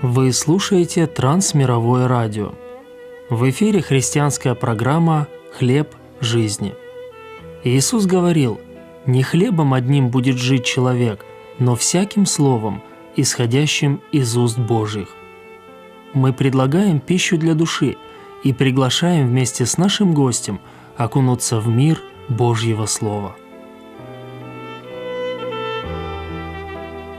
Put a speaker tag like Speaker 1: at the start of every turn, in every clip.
Speaker 1: Вы слушаете Трансмировое радио. В эфире христианская программа «Хлеб жизни». Иисус говорил: «Не хлебом одним будет жить человек, но всяким словом, исходящим из уст Божьих». Мы предлагаем пищу для души и приглашаем вместе с нашим гостем окунуться в мир Божьего Слова.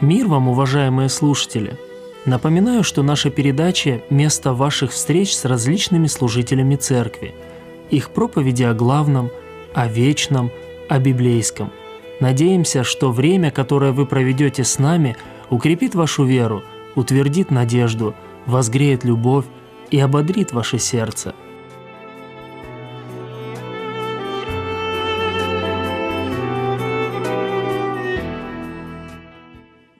Speaker 1: Мир вам, уважаемые слушатели! Напоминаю, что наша передача – место ваших встреч с различными служителями церкви, их проповеди о главном, о вечном, о библейском. Надеемся, что время, которое вы проведете с нами, укрепит вашу веру, утвердит надежду, возгреет любовь и ободрит ваше сердце.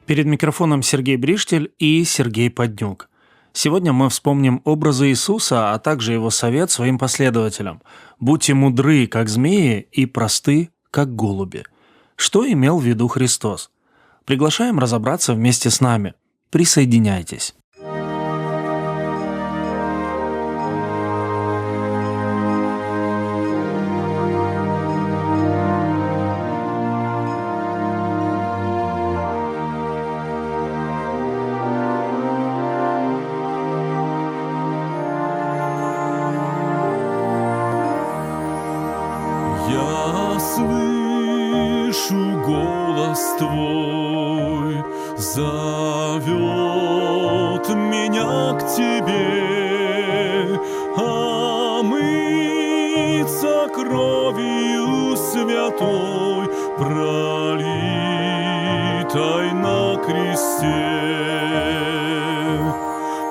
Speaker 1: Перед микрофоном Сергей Бриштель и Сергей Поднюк. Сегодня мы вспомним образы Иисуса, а также его совет своим последователям. «Будьте мудры, как змеи, и просты, как голуби». Что имел в виду Христос? Приглашаем разобраться вместе с нами. Присоединяйтесь.
Speaker 2: Я слышу голос Твой, зовет меня к Тебе, омыться кровью святой, пролитой на кресте.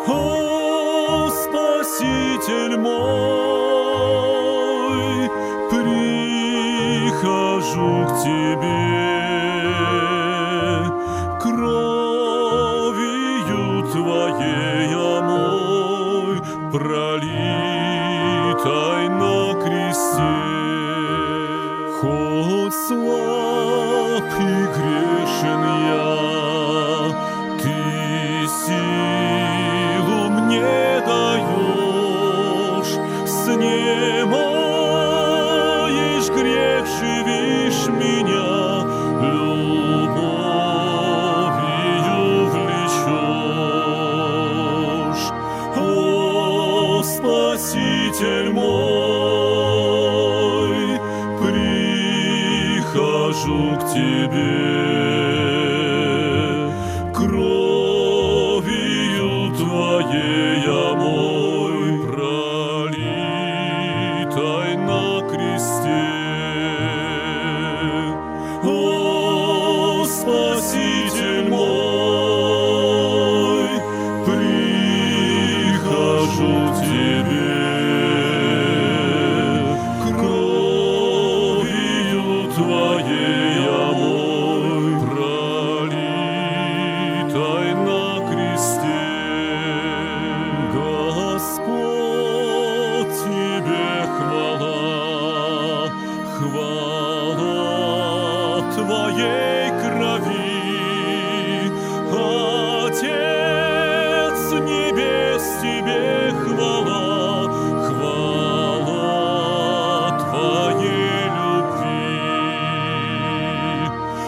Speaker 2: О, Спаситель мой, прихожу к Тебе, кровью Твоей омой, пролитой на кресте. Хоть слаб и грешен я, Ты силу мне даешь, снимаешь грех, живишь меня, любовью влечешь. О, Спаситель мой, прихожу к Тебе, кровью Твоей омой, пролитой на кресте. О, Спаситель мой, прихожу к Тебе, кровью Твоей омой, пролитой на кресте. Господь, Тебе хвала, хвала Твоей крови. Отец небес, Тебе хвала, хвала Твоей любви.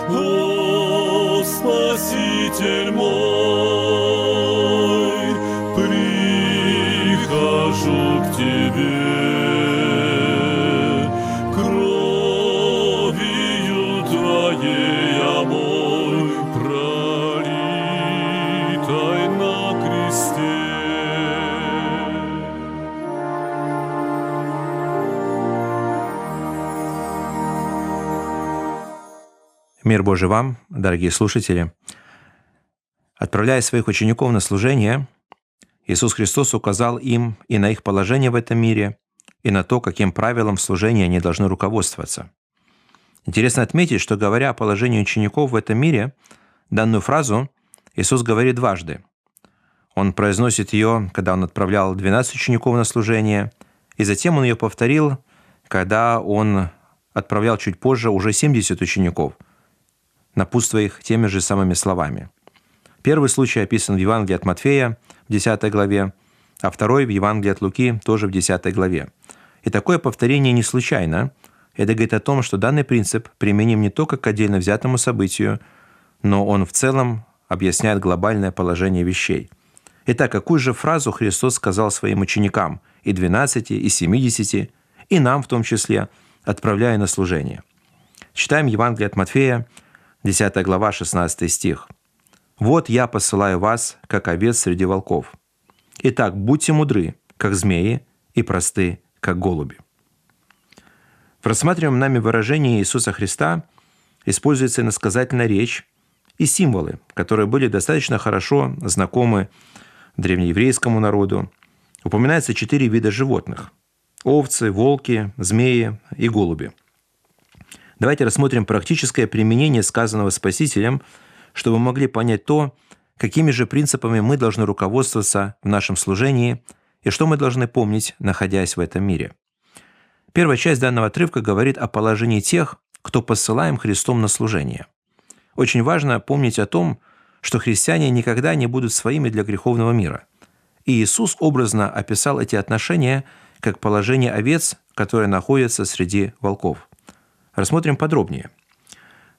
Speaker 2: О, Спаситель мой, прихожу к Тебе, кровью Твоей омой, пролитой на кресте.
Speaker 3: Мир Божий вам, дорогие слушатели! Отправляя своих учеников на служение, Иисус Христос указал им и на их положение в этом мире, и на то, каким правилам служения они должны руководствоваться. Интересно отметить, что, говоря о положении учеников в этом мире, данную фразу Иисус говорит дважды. Он произносит ее, когда Он отправлял 12 учеников на служение, и затем Он ее повторил, когда Он отправлял чуть позже уже 70 учеников, напутствуя их теми же самыми словами. Первый случай описан в Евангелии от Матфея в 10 главе, а второй в Евангелии от Луки тоже в 10 главе. И такое повторение не случайно. Это говорит о том, что данный принцип применим не только к отдельно взятому событию, но он в целом объясняет глобальное положение вещей. Итак, какую же фразу Христос сказал своим ученикам, и 12, и 70, и нам в том числе, отправляя на служение? Читаем Евангелие от Матфея, 10 глава, 16 стих. «Вот я посылаю вас, как овец среди волков. Итак, будьте мудры, как змеи, и просты, как голуби». В рассматриваемом нами выражении Иисуса Христа используется иносказательная речь и символы, которые были достаточно хорошо знакомы древнееврейскому народу. Упоминается 4 вида животных – овцы, волки, змеи и голуби. Давайте рассмотрим практическое применение сказанного Спасителем, чтобы мы могли понять то, какими же принципами мы должны руководствоваться в нашем служении и что мы должны помнить, находясь в этом мире. Первая часть данного отрывка говорит о положении тех, кто посылаем Христом на служение. Очень важно помнить о том, что христиане никогда не будут своими для греховного мира. И Иисус образно описал эти отношения как положение овец, которые находятся среди волков. Рассмотрим подробнее.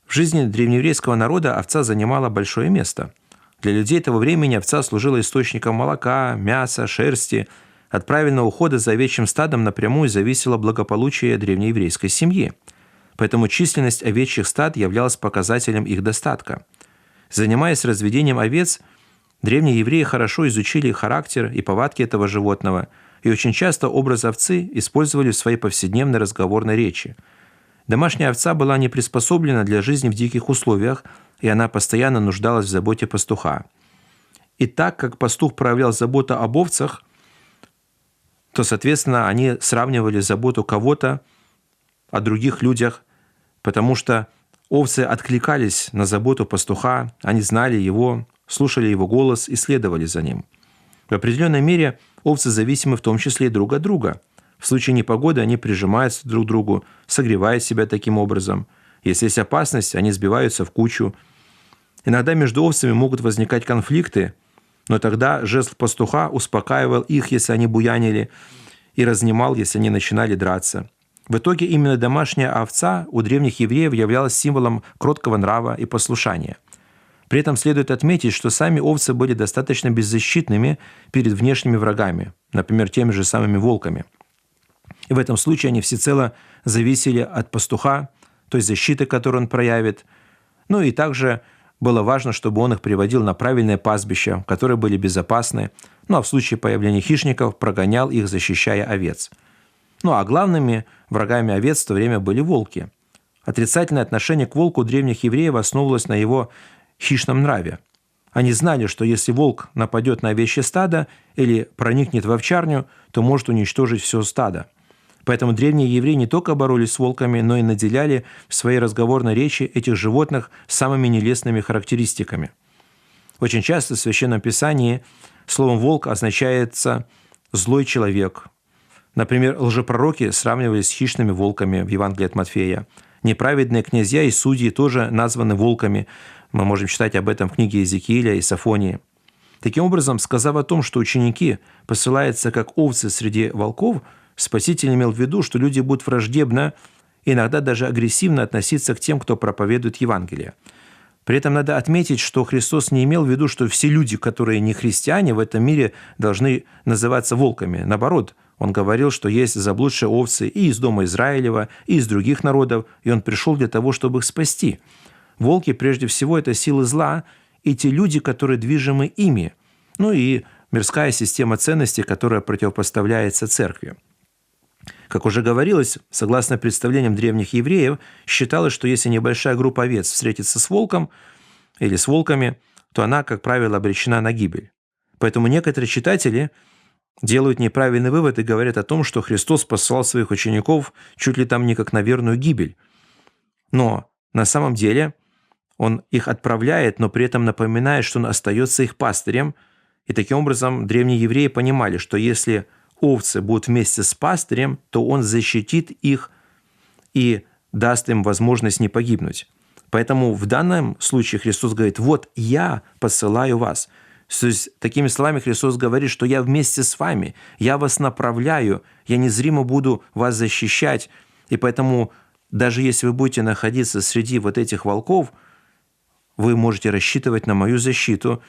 Speaker 3: В жизни древнееврейского народа овца занимала большое место. Для людей того времени овца служила источником молока, мяса, шерсти. От правильного ухода за овечьим стадом напрямую зависело благополучие древнееврейской семьи. Поэтому численность овечьих стад являлась показателем их достатка. Занимаясь разведением овец, древние евреи хорошо изучили характер и повадки этого животного, и очень часто образ овцы использовали в своей повседневной разговорной речи. Домашняя овца была не приспособлена для жизни в диких условиях, и она постоянно нуждалась в заботе пастуха. И так как пастух проявлял заботу об овцах, то, соответственно, они сравнивали заботу кого-то о других людях, потому что овцы откликались на заботу пастуха, они знали его, слушали его голос и следовали за ним. В определенной мере овцы зависимы в том числе и друг от друга. В случае непогоды они прижимаются друг к другу, согревая себя таким образом. Если есть опасность, они сбиваются в кучу. Иногда между овцами могут возникать конфликты, но тогда жезл пастуха успокаивал их, если они буянили, и разнимал, если они начинали драться. В итоге именно домашняя овца у древних евреев являлась символом кроткого нрава и послушания. При этом следует отметить, что сами овцы были достаточно беззащитными перед внешними врагами, например, теми же самыми волками. И в этом случае они всецело зависели от пастуха, той защиты, которую он проявит. Ну и также было важно, чтобы он их приводил на правильное пастбище, которые были безопасны, ну а в случае появления хищников прогонял их, защищая овец. Ну а главными врагами овец в то время были волки. Отрицательное отношение к волку у древних евреев основывалось на его хищном нраве. Они знали, что если волк нападет на овечье стадо или проникнет в овчарню, то может уничтожить все стадо. Поэтому древние евреи не только боролись с волками, но и наделяли в своей разговорной речи этих животных самыми нелестными характеристиками. Очень часто в Священном Писании словом «волк» означается «злой человек». Например, лжепророки сравнивались с хищными волками в Евангелии от Матфея. Неправедные князья и судьи тоже названы волками. Мы можем читать об этом в книге Иезекииля и Софонии. Таким образом, сказав о том, что ученики посылаются как овцы среди волков, Спаситель имел в виду, что люди будут враждебно, иногда даже агрессивно относиться к тем, кто проповедует Евангелие. При этом надо отметить, что Христос не имел в виду, что все люди, которые не христиане, в этом мире должны называться волками. Наоборот, Он говорил, что есть заблудшие овцы и из дома Израилева, и из других народов, и Он пришел для того, чтобы их спасти. Волки, прежде всего, это силы зла, и те люди, которые движимы ими, ну и мирская система ценностей, которая противопоставляется церкви. Как уже говорилось, согласно представлениям древних евреев, считалось, что если небольшая группа овец встретится с волком или с волками, то она, как правило, обречена на гибель. Поэтому некоторые читатели делают неправильный вывод и говорят о том, что Христос посылал своих учеников чуть ли там не как на верную гибель. Но на самом деле Он их отправляет, но при этом напоминает, что Он остается их пастырем. И таким образом древние евреи понимали, что если овцы будут вместе с пастырем, то он защитит их и даст им возможность не погибнуть. Поэтому в данном случае Христос говорит: «Вот я посылаю вас». То есть, такими словами Христос говорит, что я вместе с вами, я вас направляю, я незримо буду вас защищать. И поэтому даже если вы будете находиться среди вот этих волков, вы можете рассчитывать на мою защиту,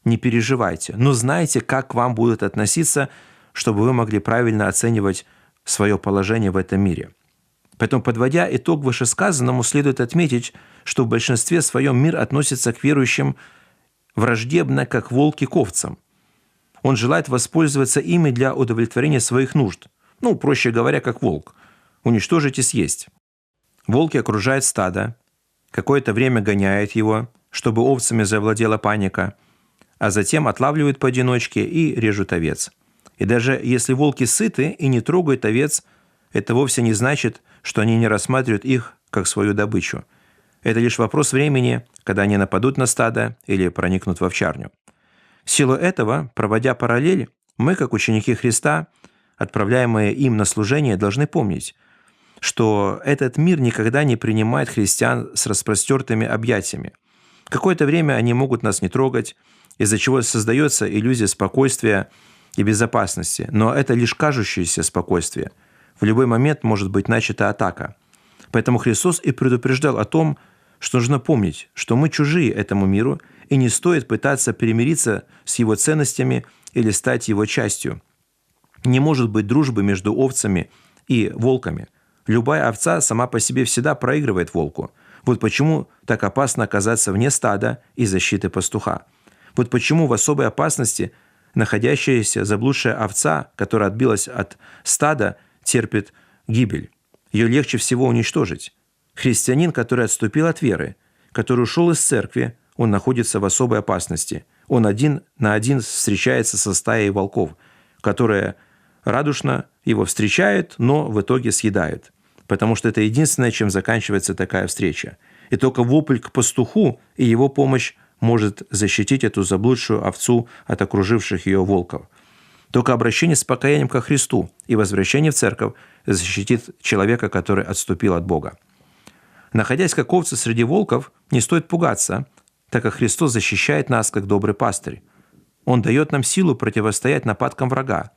Speaker 3: не переживайте. Но знайте, как к вам будут относиться, чтобы вы могли правильно оценивать свое положение в этом мире. Поэтому, подводя итог вышесказанному, следует отметить, что в большинстве своем мир относится к верующим враждебно, как волки к овцам. Он желает воспользоваться ими для удовлетворения своих нужд. Проще говоря, как волк. Уничтожить и съесть. Волки окружают стадо, какое-то время гоняют его, чтобы овцами завладела паника, а затем отлавливают поодиночке и режут овец. И даже если волки сыты и не трогают овец, это вовсе не значит, что они не рассматривают их как свою добычу. Это лишь вопрос времени, когда они нападут на стадо или проникнут в овчарню. В силу этого, проводя параллель, мы, как ученики Христа, отправляемые им на служение, должны помнить, что этот мир никогда не принимает христиан с распростертыми объятиями. Какое-то время они могут нас не трогать, из-за чего создается иллюзия спокойствия и безопасности, но это лишь кажущееся спокойствие. В любой момент может быть начата атака. Поэтому Христос и предупреждал о том, что нужно помнить, что мы чужие этому миру, и не стоит пытаться примириться с его ценностями или стать его частью. Не может быть дружбы между овцами и волками. Любая овца сама по себе всегда проигрывает волку. Вот почему так опасно оказаться вне стада и защиты пастуха. Вот почему в особой опасности находящаяся заблудшая овца, которая отбилась от стада, терпит гибель. Ее легче всего уничтожить. Христианин, который отступил от веры, который ушел из церкви, он находится в особой опасности. Он один на один встречается со стаей волков, которая радушно его встречает, но в итоге съедает. Потому что это единственное, чем заканчивается такая встреча. И только вопль к пастуху и его помощь может защитить эту заблудшую овцу от окруживших ее волков. Только обращение с покаянием ко Христу и возвращение в церковь защитит человека, который отступил от Бога. Находясь как овцы среди волков, не стоит пугаться, так как Христос защищает нас, как добрый пастырь. Он дает нам силу противостоять нападкам врага.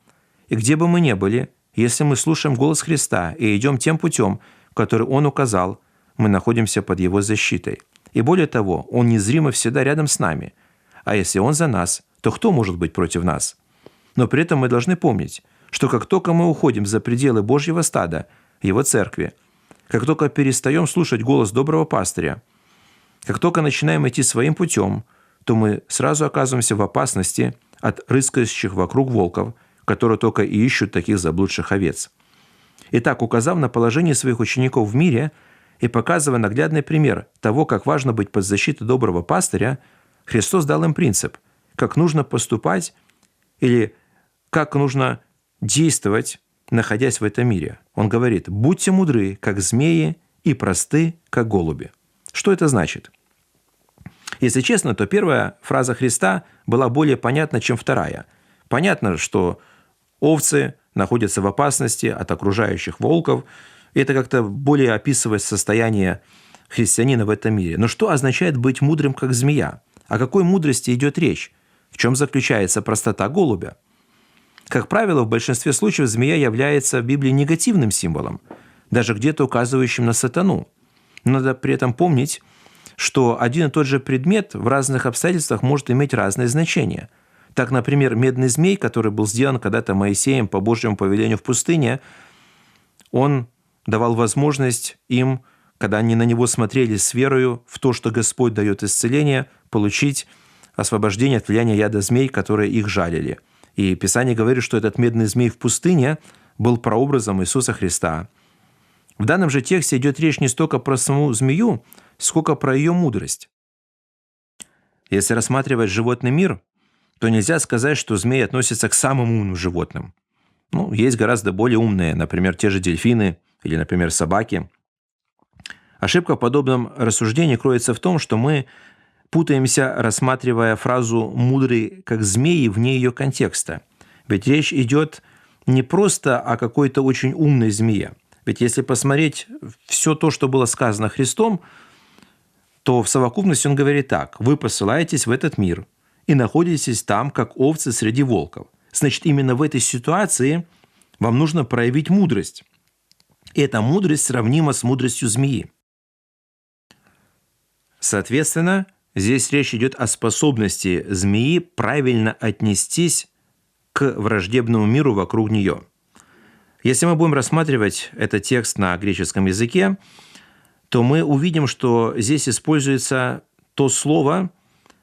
Speaker 3: И где бы мы ни были, если мы слушаем голос Христа и идем тем путем, который Он указал, мы находимся под Его защитой. И более того, Он незримо всегда рядом с нами. А если Он за нас, то кто может быть против нас? Но при этом мы должны помнить, что как только мы уходим за пределы Божьего стада, Его церкви, как только перестаем слушать голос доброго пастыря, как только начинаем идти своим путем, то мы сразу оказываемся в опасности от рыскающих вокруг волков, которые только и ищут таких заблудших овец. Итак, указав на положение своих учеников в мире и показывая наглядный пример того, как важно быть под защитой доброго пастыря, Христос дал им принцип, как нужно поступать или как нужно действовать, находясь в этом мире. Он говорит: «Будьте мудры, как змеи, и просты, как голуби». Что это значит? Если честно, то первая фраза Христа была более понятна, чем вторая. Понятно, что овцы находятся в опасности от окружающих волков. Это как-то более описывает состояние христианина в этом мире. Но что означает быть мудрым, как змея? О какой мудрости идет речь? В чем заключается простота голубя? Как правило, в большинстве случаев змея является в Библии негативным символом, даже где-то указывающим на сатану. Но надо при этом помнить, что один и тот же предмет в разных обстоятельствах может иметь разные значения. Так, например, медный змей, который был сделан когда-то Моисеем по Божьему повелению в пустыне, он давал возможность им, когда они на него смотрели с верою в то, что Господь дает исцеление, получить освобождение от влияния яда змей, которые их жалили. И Писание говорит, что этот медный змей в пустыне был прообразом Иисуса Христа. В данном же тексте идет речь не столько про саму змею, сколько про ее мудрость. Если рассматривать животный мир, то нельзя сказать, что змеи относятся к самым умным животным. Есть гораздо более умные, например, те же дельфины или, например, собаки. Ошибка в подобном рассуждении кроется в том, что мы путаемся, рассматривая фразу «мудрый, как змеи» вне ее контекста. Ведь речь идет не просто о какой-то очень умной змее. Ведь если посмотреть все то, что было сказано Христом, то в совокупности он говорит так: «Вы посылаетесь в этот мир и находитесь там, как овцы среди волков». Значит, именно в этой ситуации вам нужно проявить мудрость. И эта мудрость сравнима с мудростью змеи. Соответственно, здесь речь идет о способности змеи правильно отнестись к враждебному миру вокруг нее. Если мы будем рассматривать этот текст на греческом языке, то мы увидим, что здесь используется то слово,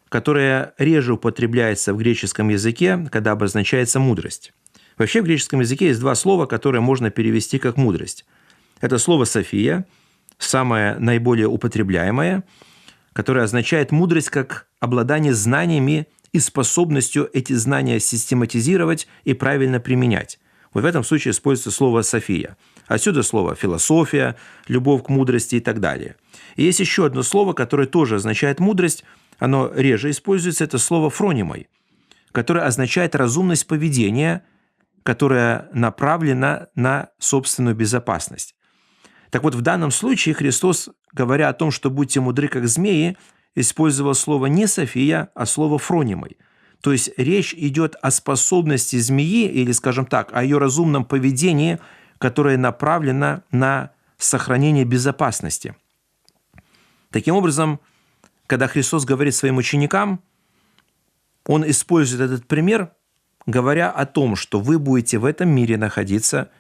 Speaker 3: которое реже употребляется в греческом языке, когда обозначается мудрость. Вообще в греческом языке есть два слова, которые можно перевести как мудрость. Это слово «софия», самое наиболее употребляемое, которое означает мудрость как обладание знаниями и способностью эти знания систематизировать и правильно применять. Вот в этом случае используется слово «софия». Отсюда слово «философия», «любовь к мудрости» и так далее. И есть еще одно слово, которое тоже означает мудрость, оно реже используется, это слово «фронимой», которое означает разумность поведения, которая направлена на собственную безопасность. Так вот, в данном случае Христос, говоря о том, что будьте мудры, как змеи, использовал слово не «софия», а слово «фронимой». То есть речь идет о способности змеи, или, скажем так, о ее разумном поведении, которое направлено на сохранение безопасности. Таким образом, когда Христос говорит своим ученикам, Он использует этот пример, говоря о том, что вы будете в этом мире находиться,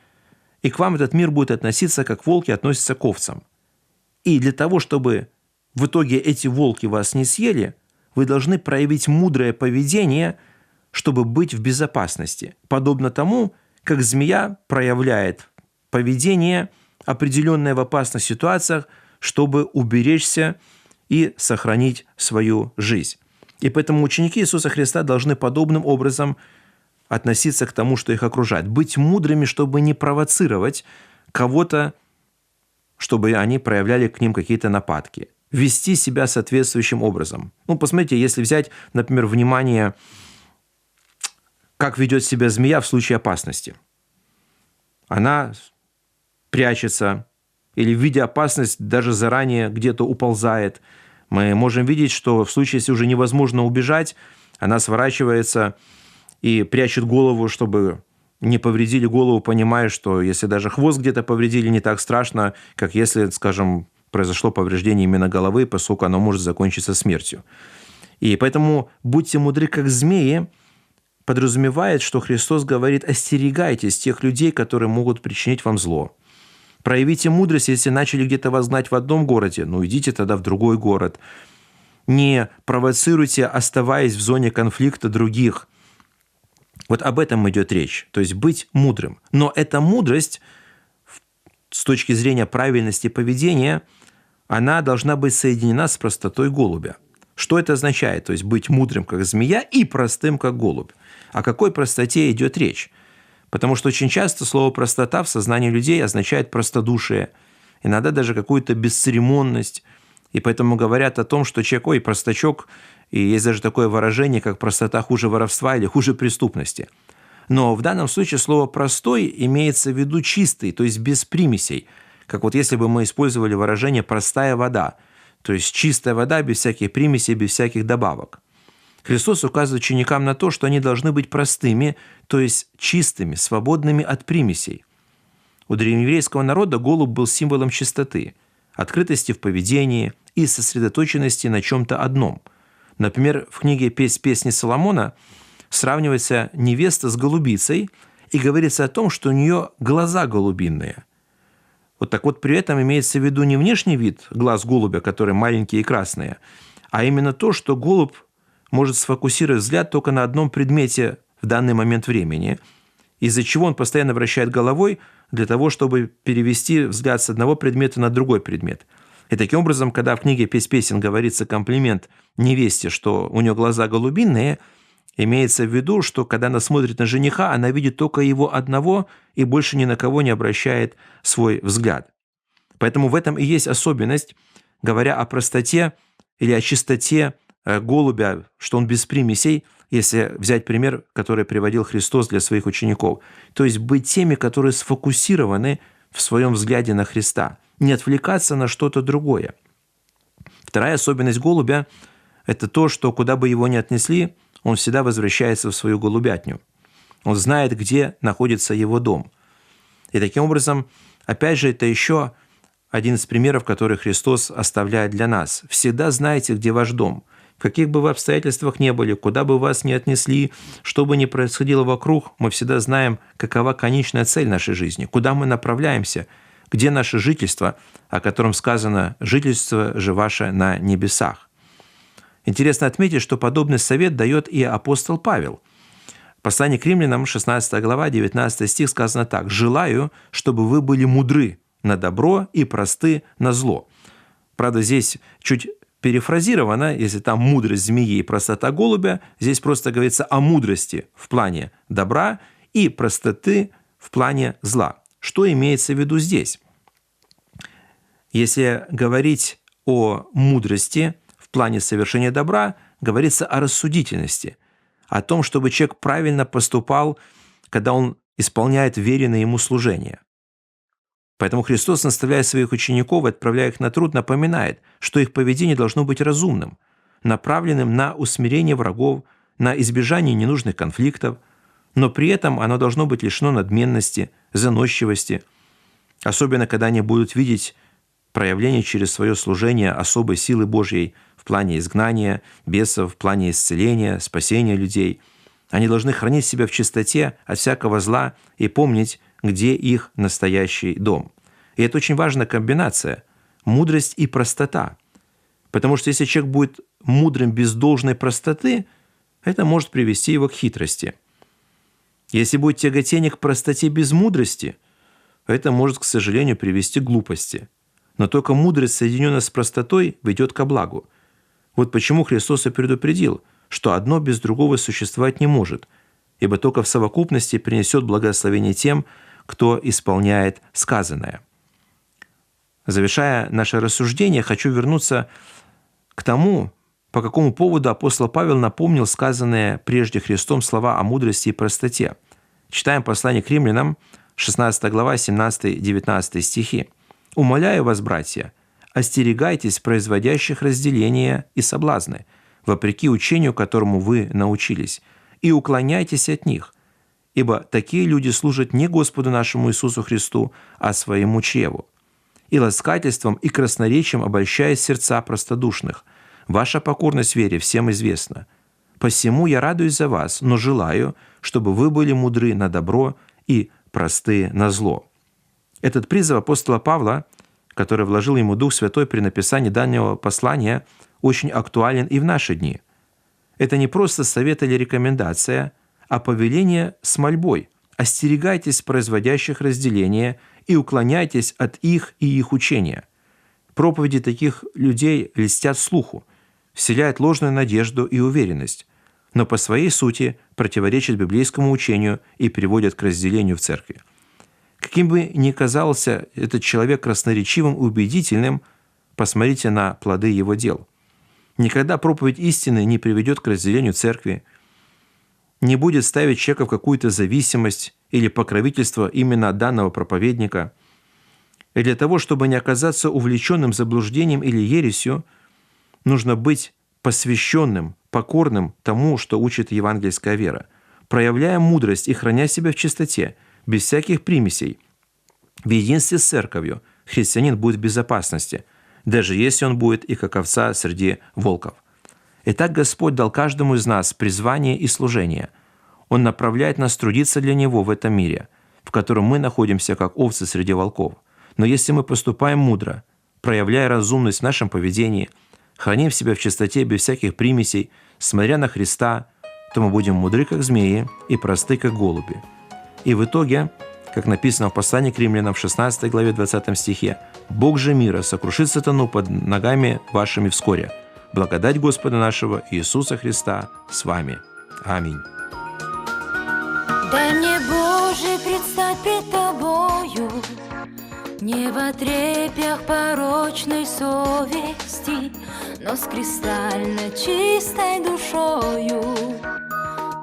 Speaker 3: и к вам этот мир будет относиться, как волки относятся к овцам. И для того, чтобы в итоге эти волки вас не съели, вы должны проявить мудрое поведение, чтобы быть в безопасности, подобно тому, как змея проявляет поведение, определенное в опасных ситуациях, чтобы уберечься и сохранить свою жизнь. И поэтому ученики Иисуса Христа должны подобным образом относиться к тому, что их окружает. Быть мудрыми, чтобы не провоцировать кого-то, чтобы они проявляли к ним какие-то нападки. Вести себя соответствующим образом. Посмотрите, если взять, например, внимание, как ведет себя змея в случае опасности. Она прячется или, видя опасность, даже заранее где-то уползает. Мы можем видеть, что в случае, если уже невозможно убежать, она сворачивается и прячет голову, чтобы не повредили голову, понимая, что если даже хвост где-то повредили, не так страшно, как если, скажем, произошло повреждение именно головы, поскольку оно может закончиться смертью. И поэтому «будьте мудры, как змеи» подразумевает, что Христос говорит: остерегайтесь тех людей, которые могут причинить вам зло. Проявите мудрость, если начали где-то вас гнать в одном городе, идите тогда в другой город. Не провоцируйте, оставаясь в зоне конфликта других. Вот об этом идет речь, то есть быть мудрым. Но эта мудрость, с точки зрения правильности поведения, она должна быть соединена с простотой голубя. Что это означает? То есть быть мудрым, как змея, и простым, как голубь. О какой простоте идет речь? Потому что очень часто слово «простота» в сознании людей означает простодушие, иногда даже какую-то бесцеремонность. И поэтому говорят о том, что человек, ой, простачок, и есть даже такое выражение, как «простота хуже воровства» или «хуже преступности». Но в данном случае слово «простой» имеется в виду чистый, то есть без примесей. Как вот если бы мы использовали выражение «простая вода», то есть чистая вода без всяких примесей, без всяких добавок. Христос указывает ученикам на то, что они должны быть простыми, то есть чистыми, свободными от примесей. У древнееврейского народа голубь был символом чистоты, открытости в поведении и сосредоточенности на чем-то одном. Например, в книге «Песни Соломона» сравнивается невеста с голубицей и говорится о том, что у нее глаза голубиные. Вот так вот при этом имеется в виду не внешний вид глаз голубя, которые маленькие и красные, а именно то, что голубь может сфокусировать взгляд только на одном предмете в данный момент времени, из-за чего он постоянно вращает головой для того, чтобы перевести взгляд с одного предмета на другой предмет. И таким образом, когда в книге «Песнь песен» говорится комплимент невесте, что у нее глаза голубиные, имеется в виду, что когда она смотрит на жениха, она видит только его одного и больше ни на кого не обращает свой взгляд. Поэтому в этом и есть особенность, говоря о простоте или о чистоте голубя, что он без примесей, если взять пример, который приводил Христос для своих учеников. То есть быть теми, которые сфокусированы в своем взгляде на Христа, не отвлекаться на что-то другое. Вторая особенность голубя – это то, что куда бы его ни отнесли, он всегда возвращается в свою голубятню. Он знает, где находится его дом. И таким образом, опять же, это еще один из примеров, который Христос оставляет для нас. Всегда знайте, где ваш дом. В каких бы вы обстоятельствах ни были, куда бы вас ни отнесли, что бы ни происходило вокруг, мы всегда знаем, какова конечная цель нашей жизни, куда мы направляемся, где наше жительство, о котором сказано «жительство же ваше на небесах». Интересно отметить, что подобный совет дает и апостол Павел. В послании к римлянам, 16 глава, 19 стих сказано так: «Желаю, чтобы вы были мудры на добро и просты на зло». Правда, здесь чуть перефразировано, если там мудрость змеи и простота голубя, здесь просто говорится о мудрости в плане добра и простоты в плане зла. Что имеется в виду здесь? Если говорить о мудрости в плане совершения добра, говорится о рассудительности, о том, чтобы человек правильно поступал, когда он исполняет веренное ему служение. Поэтому Христос, наставляя своих учеников и отправляя их на труд, напоминает, что их поведение должно быть разумным, направленным на усмирение врагов, на избежание ненужных конфликтов, но при этом оно должно быть лишено надменности, заносчивости, особенно когда они будут видеть проявление через свое служение особой силы Божьей в плане изгнания бесов, в плане исцеления, спасения людей. Они должны хранить себя в чистоте от всякого зла и помнить, где их настоящий дом. И это очень важная комбинация – мудрость и простота. Потому что если человек будет мудрым без должной простоты, это может привести его к хитрости. Если будет тяготение к простоте без мудрости, это может, к сожалению, привести к глупости. Но только мудрость, соединенная с простотой, ведет ко благу. Вот почему Христос и предупредил, что одно без другого существовать не может, ибо только в совокупности принесет благословение тем, кто исполняет сказанное. Завершая наше рассуждение, хочу вернуться к тому, по какому поводу апостол Павел напомнил сказанные прежде Христом слова о мудрости и простоте. Читаем послание к римлянам, 16 глава, 17-19 стихи. «Умоляю вас, братья, остерегайтесь производящих разделения и соблазны, вопреки учению, которому вы научились, и уклоняйтесь от них, ибо такие люди служат не Господу нашему Иисусу Христу, а своему чреву. И ласкательством, и красноречием обольщает сердца простодушных. Ваша покорность вере всем известна. Посему я радуюсь за вас, но желаю, чтобы вы были мудры на добро и просты на зло». Этот призыв апостола Павла, который вложил ему Дух Святой при написании данного послания, очень актуален и в наши дни. Это не просто совет или рекомендация, а повеление с мольбой. Остерегайтесь производящих разделения и уклоняйтесь от их и их учения. Проповеди таких людей льстят слуху, вселяют ложную надежду и уверенность, но по своей сути противоречат библейскому учению и приводят к разделению в церкви. Каким бы ни казался этот человек красноречивым и убедительным, посмотрите на плоды его дел. Никогда проповедь истины не приведет к разделению церкви, не будет ставить человека в какую-то зависимость или покровительство именно от данного проповедника. И для того, чтобы не оказаться увлеченным заблуждением или ересью, нужно быть посвященным, покорным тому, что учит евангельская вера, проявляя мудрость и храня себя в чистоте, без всяких примесей. В единстве с церковью христианин будет в безопасности, даже если он будет и как овца среди волков. Итак, Господь дал каждому из нас призвание и служение. Он направляет нас трудиться для Него в этом мире, в котором мы находимся как овцы среди волков. Но если мы поступаем мудро, проявляя разумность в нашем поведении, храним себя в чистоте без всяких примесей, смотря на Христа, то мы будем мудры, как змеи, и просты, как голуби. И в итоге, как написано в послании к римлянам в 16 главе 20 стихе, «Бог же мира сокрушит сатану под ногами вашими вскоре. Благодать Господа нашего Иисуса Христа с вами. Аминь».
Speaker 4: Дай мне, Боже, предстать пред Тобою, не в отрепьях порочной совести, но с кристально чистой душою,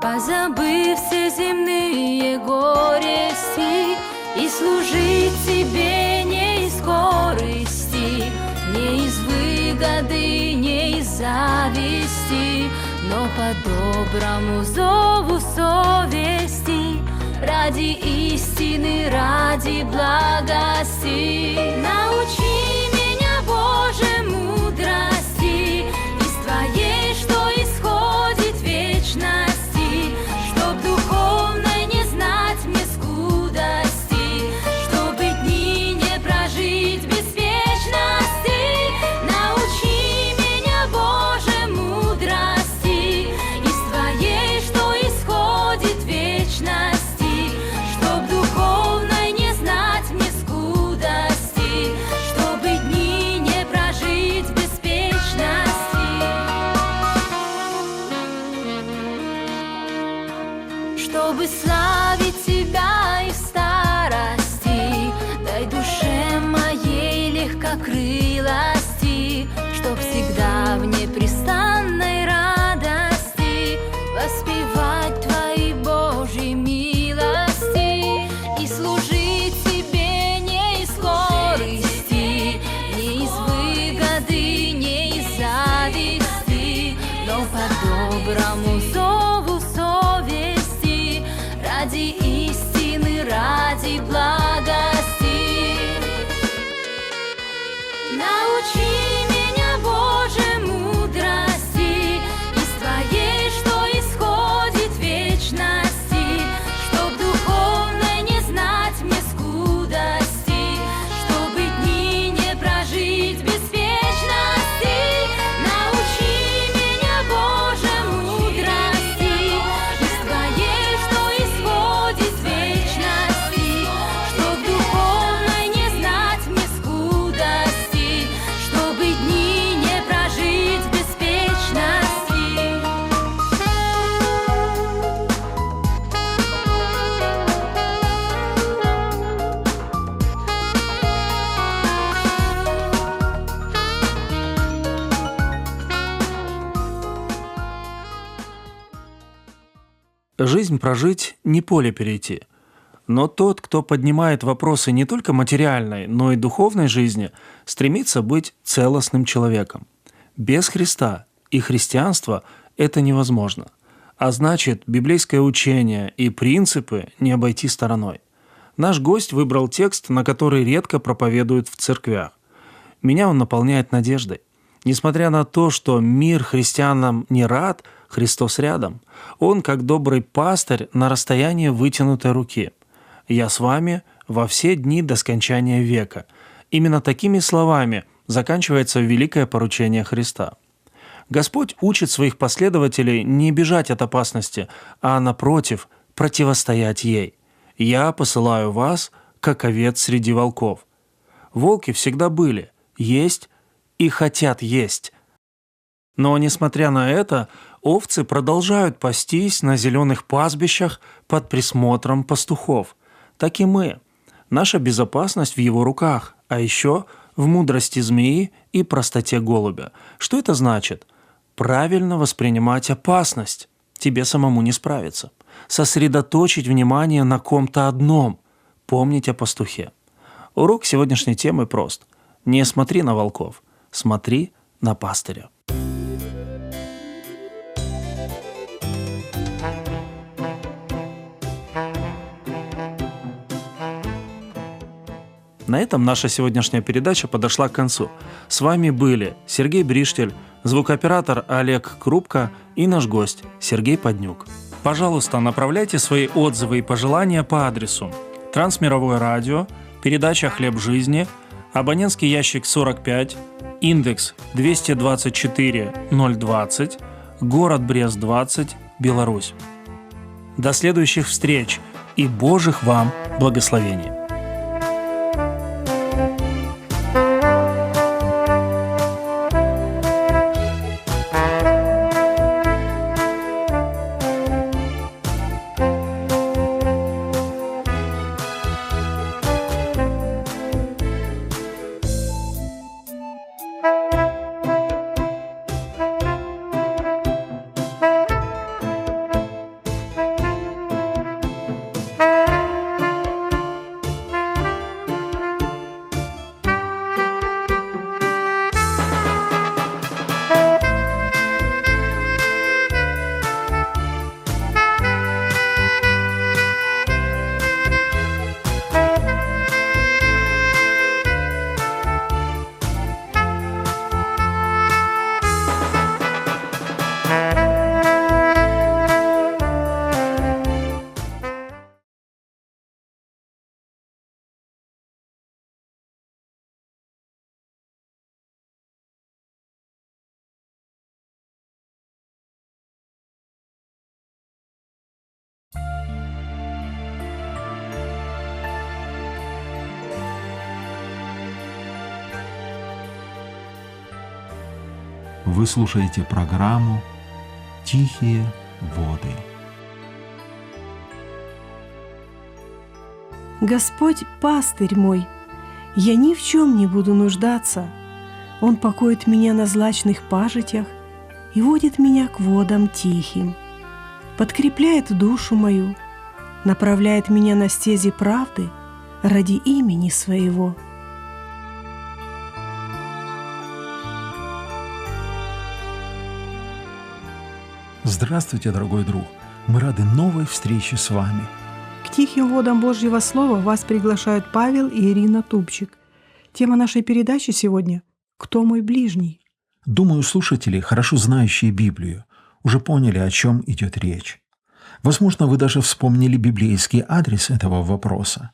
Speaker 4: позабыв все земные горести, и служить Тебе не из корысти, не из выгоды зависти, но по доброму зову совести, ради истины, ради благости. Научи меня, Боже, мудрости, из Твоей, что исходит вечности, чтоб духовной не знать мне скудости, чтобы дни не прожить без вечности. Научи меня, Боже, мудрости, из Твоей, что исходит вечности, чтоб духовной не знать мне скудости, чтобы дни не прожить беспечности. Чтобы славить Тебя и в старости, дай душе моей легкокрылости, чтоб всегда в непрестанной радости воспевать Твои Божьи милости и служить Тебе не из корысти, не из выгоды, не из зависти, но по доброму зову совести, ради истины, ради благости. Научи меня, Боже, мудрости, из Твоей, что исходит вечности, чтоб духовной не знать мне скудости, чтобы дни не прожить беспечности. Научи меня, Боже, мудрости, из Твоей, что исходит вечности, чтоб духовной не знать мне скудости, чтобы дни не прожить беспечности.
Speaker 1: Жизнь прожить — не поле перейти. Но тот, кто поднимает вопросы не только материальной, но и духовной жизни, стремится быть целостным человеком. Без Христа и христианства это невозможно. А значит, библейское учение и принципы не обойти стороной. Наш гость выбрал текст, на который редко проповедуют в церквях. Меня он наполняет надеждой. Несмотря на то, что мир христианам не рад, Христос рядом. Он, как добрый пастырь, на расстоянии вытянутой руки. «Я с вами во все дни до скончания века». Именно такими словами заканчивается великое поручение Христа. Господь учит своих последователей не бежать от опасности, а, напротив, противостоять ей. «Я посылаю вас, как овец среди волков». Волки всегда были, есть и хотят есть. Но, несмотря на это, овцы продолжают пастись на зеленых пастбищах под присмотром пастухов. Так и мы. Наша безопасность в его руках, а еще в мудрости змеи и простоте голубя. Что это значит? Правильно воспринимать опасность. Тебе самому не справиться. Сосредоточить внимание на ком-то одном. Помнить о пастухе. Урок сегодняшней темы прост. Не смотри на волков, смотри на пастыря. На этом наша сегодняшняя передача подошла к концу. С вами были Сергей Бриштель, звукооператор Олег Крупко и наш гость Сергей Поднюк. Пожалуйста, направляйте свои отзывы и пожелания по адресу: Трансмировое радио, передача «Хлеб жизни», абонентский ящик 45, индекс 224-020, город Брест 20, Беларусь. До следующих встреч и Божьих вам благословений!
Speaker 5: Вы слушаете программу «Тихие воды».
Speaker 6: Господь – пастырь мой, я ни в чем не буду нуждаться. Он покоит меня на злачных пажитях и водит меня к водам тихим, подкрепляет душу мою, направляет меня на стези правды ради имени Своего.
Speaker 5: Здравствуйте, дорогой друг! Мы рады новой встрече с вами.
Speaker 6: К тихим водам Божьего Слова вас приглашают Павел и Ирина Тупчик. Тема нашей передачи сегодня – «Кто мой ближний?».
Speaker 5: Думаю, слушатели, хорошо знающие Библию, уже поняли, о чем идет речь. Возможно, вы даже вспомнили библейский адрес этого вопроса.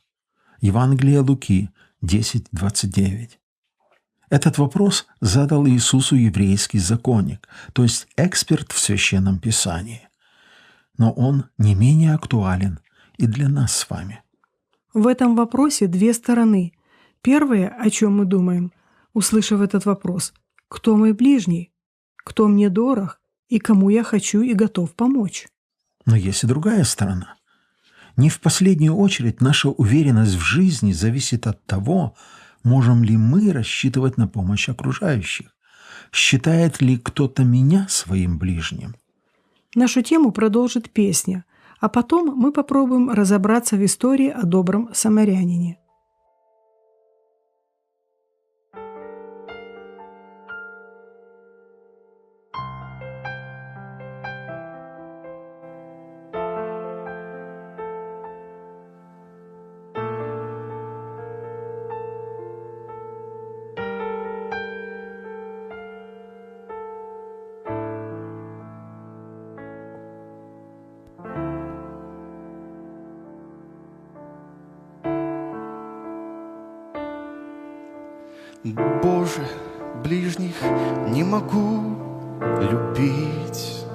Speaker 5: Евангелие Луки 10:29. Этот вопрос задал Иисусу еврейский законник, то есть эксперт в Священном Писании. Но он не менее актуален и для нас с вами.
Speaker 6: В этом вопросе две стороны. Первое, о чем мы думаем, услышав этот вопрос – «Кто мой ближний?», «Кто мне дорог?» и «Кому я хочу и готов помочь?».
Speaker 5: Но есть и другая сторона. Не в последнюю очередь наша уверенность в жизни зависит от того, можем ли мы рассчитывать на помощь окружающих. Считает ли кто-то меня своим ближним?
Speaker 6: Нашу тему продолжит песня, а потом мы попробуем разобраться в истории о добром самарянине.
Speaker 7: Боже, ближних не могу любить,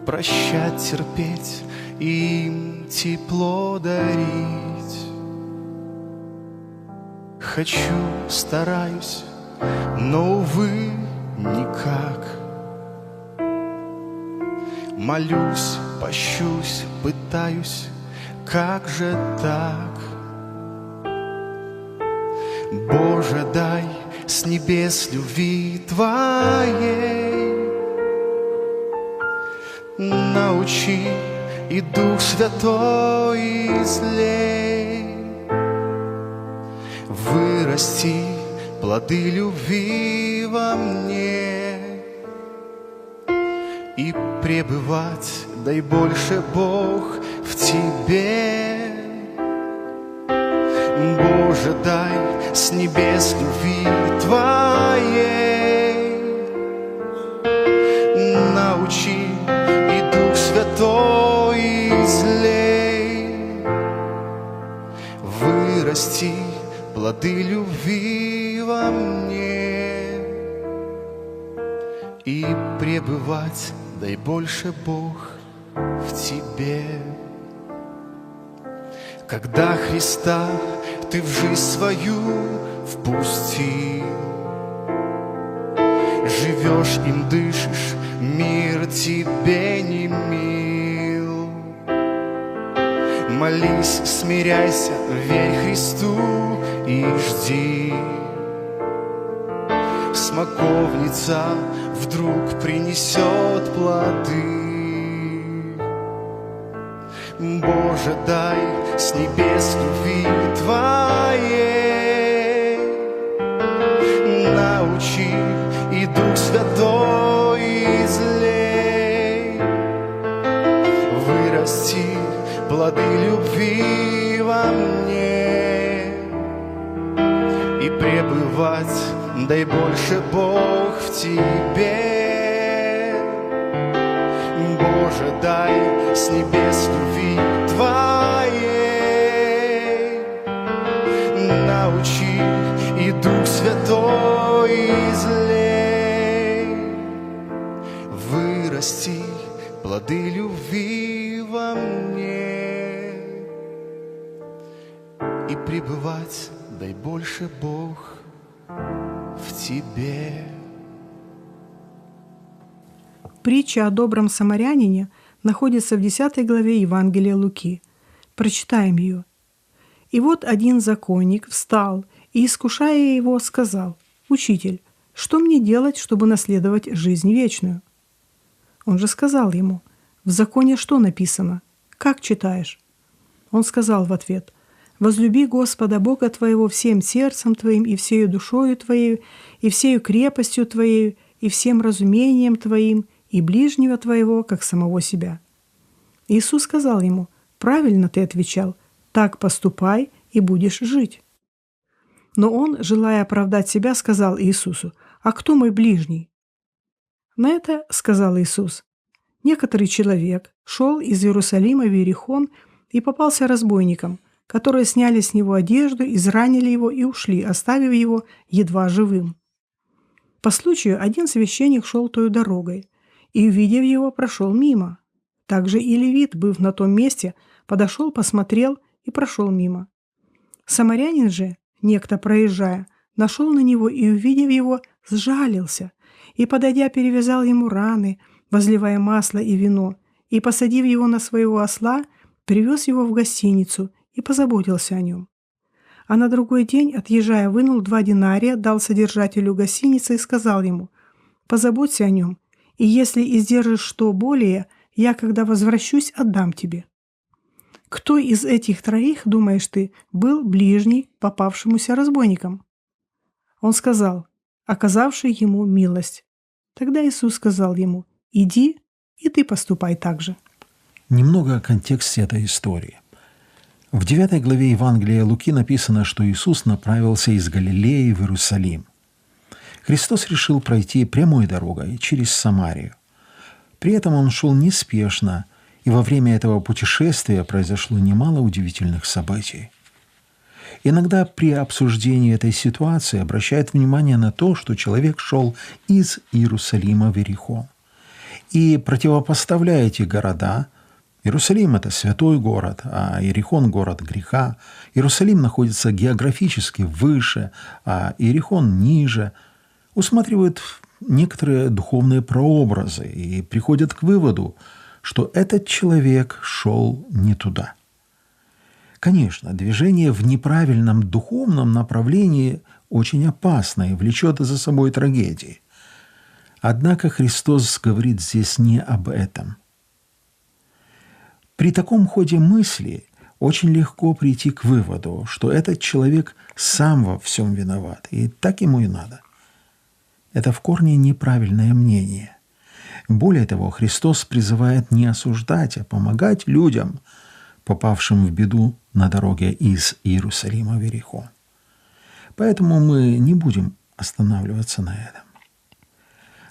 Speaker 7: прощать, терпеть, им тепло дарить. Хочу, стараюсь, но, увы, никак. Молюсь, пощусь, пытаюсь, как же так? Боже, дай с небес любви Твоей, научи, и Дух Святой излей, вырасти плоды любви во мне и пребывать, дай больше, Бог, в Тебе. Боже, дай с небес любви Твоей, научи, и Дух Святой излей, вырасти плоды любви во мне и пребывать, дай больше, Бог, в Тебе. Когда Христа Ты в жизнь свою впустил, живешь им, дышишь, мир тебе не мил. Молись, смиряйся, верь Христу и жди. Смоковница вдруг принесет плоды. Боже, дай с небес любви Твоей, научи, и Дух Святой излей, вырасти плоды любви во мне и пребывать, дай больше, Бог, в Тебе. Боже, дай с небес любви Твоей, научи, и Дух Святой излей, вырасти плоды любви во мне и пребывать, дай больше, Бог, в Тебе.
Speaker 6: Притча о добром самарянине находится в 10 главе Евангелия Луки. Прочитаем ее. «И вот один законник встал и, искушая его, сказал: „Учитель, что мне делать, чтобы наследовать жизнь вечную?“ Он же сказал ему: „В законе что написано? Как читаешь?“ Он сказал в ответ: „Возлюби Господа Бога твоего всем сердцем твоим, и всею душою твоей, и всею крепостью твоей, и всем разумением твоим, и ближнего твоего, как самого себя“. Иисус сказал ему: „Правильно ты отвечал, так поступай, и будешь жить“. Но он, желая оправдать себя, сказал Иисусу: „А кто мой ближний?“ На это сказал Иисус: „Некоторый человек шел из Иерусалима в Иерихон и попался разбойникам, которые сняли с него одежду, изранили его и ушли, оставив его едва живым. По случаю один священник шел той дорогой, и, увидев его, прошел мимо. Также и левит, быв на том месте, подошел, посмотрел и прошел мимо. Самарянин же, некто проезжая, нашел на него и, увидев его, сжалился, и, подойдя, перевязал ему раны, возливая масло и вино, и, посадив его на своего осла, привез его в гостиницу и позаботился о нем. А на другой день, отъезжая, вынул 2 динария, дал содержателю гостиницы и сказал ему: „Позаботься о нем, и если издержишь что более, я, когда возвращусь, отдам тебе“. Кто из этих 3, думаешь ты, был ближний попавшемуся разбойникам? Он сказал: „Оказавший ему милость“. Тогда Иисус сказал ему: „Иди, и ты поступай так же“.
Speaker 5: Немного о контексте этой истории. В 9 главе Евангелия Луки написано, что Иисус направился из Галилеи в Иерусалим. Христос решил пройти прямой дорогой через Самарию. При этом он шел неспешно, и во время этого путешествия произошло немало удивительных событий. Иногда при обсуждении этой ситуации обращают внимание на то, что человек шел из Иерусалима в Иерихон. И противопоставляя эти города, Иерусалим – это святой город, а Иерихон – город греха. Иерусалим находится географически выше, а Иерихон – ниже. Усматривают некоторые духовные прообразы и приходят к выводу, что этот человек шел не туда. Конечно, движение в неправильном духовном направлении очень опасно и влечет за собой трагедии. Однако Христос говорит здесь не об этом. При таком ходе мысли очень легко прийти к выводу, что этот человек сам во всем виноват, и так ему и надо. Это в корне неправильное мнение. Более того, Христос призывает не осуждать, а помогать людям, попавшим в беду на дороге из Иерусалима в Иерихон. Поэтому мы не будем останавливаться на этом.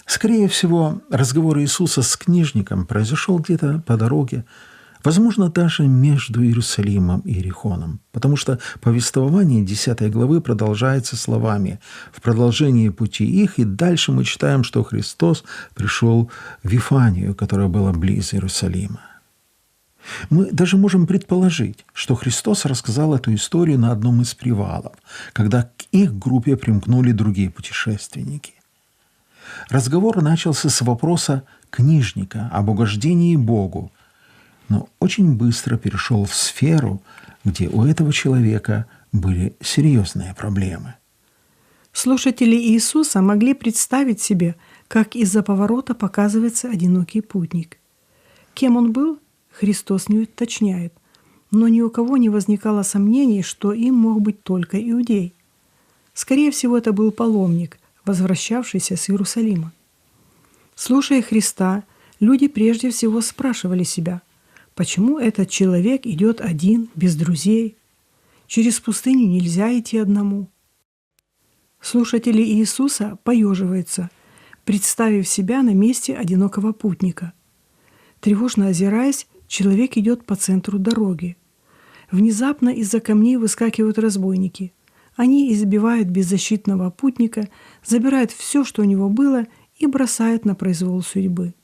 Speaker 5: Скорее всего, разговор Иисуса с книжником произошел где-то по дороге, возможно, даже между Иерусалимом и Иерихоном, потому что повествование 10 главы продолжается словами «в продолжении пути их», и дальше мы читаем, что Христос пришел в Вифанию, которая была близ Иерусалима. Мы даже можем предположить, что Христос рассказал эту историю на одном из привалов, когда к их группе примкнули другие путешественники. Разговор начался с вопроса книжника об угождении Богу, но очень быстро перешел в сферу, где у этого человека были серьезные проблемы.
Speaker 6: Слушатели Иисуса могли представить себе, как из-за поворота показывается одинокий путник. Кем он был, Христос не уточняет, но ни у кого не возникало сомнений, что им мог быть только иудей. Скорее всего, это был паломник, возвращавшийся с Иерусалима. Слушая Христа, люди прежде всего спрашивали себя, почему этот человек идет один, без друзей? Через пустыню нельзя идти одному. Слушатели Иисуса поеживаются, представив себя на месте одинокого путника. Тревожно озираясь, человек идет по центру дороги. Внезапно из-за камней выскакивают разбойники. Они избивают беззащитного путника, забирают все, что у него было, и бросают на произвол судьбы.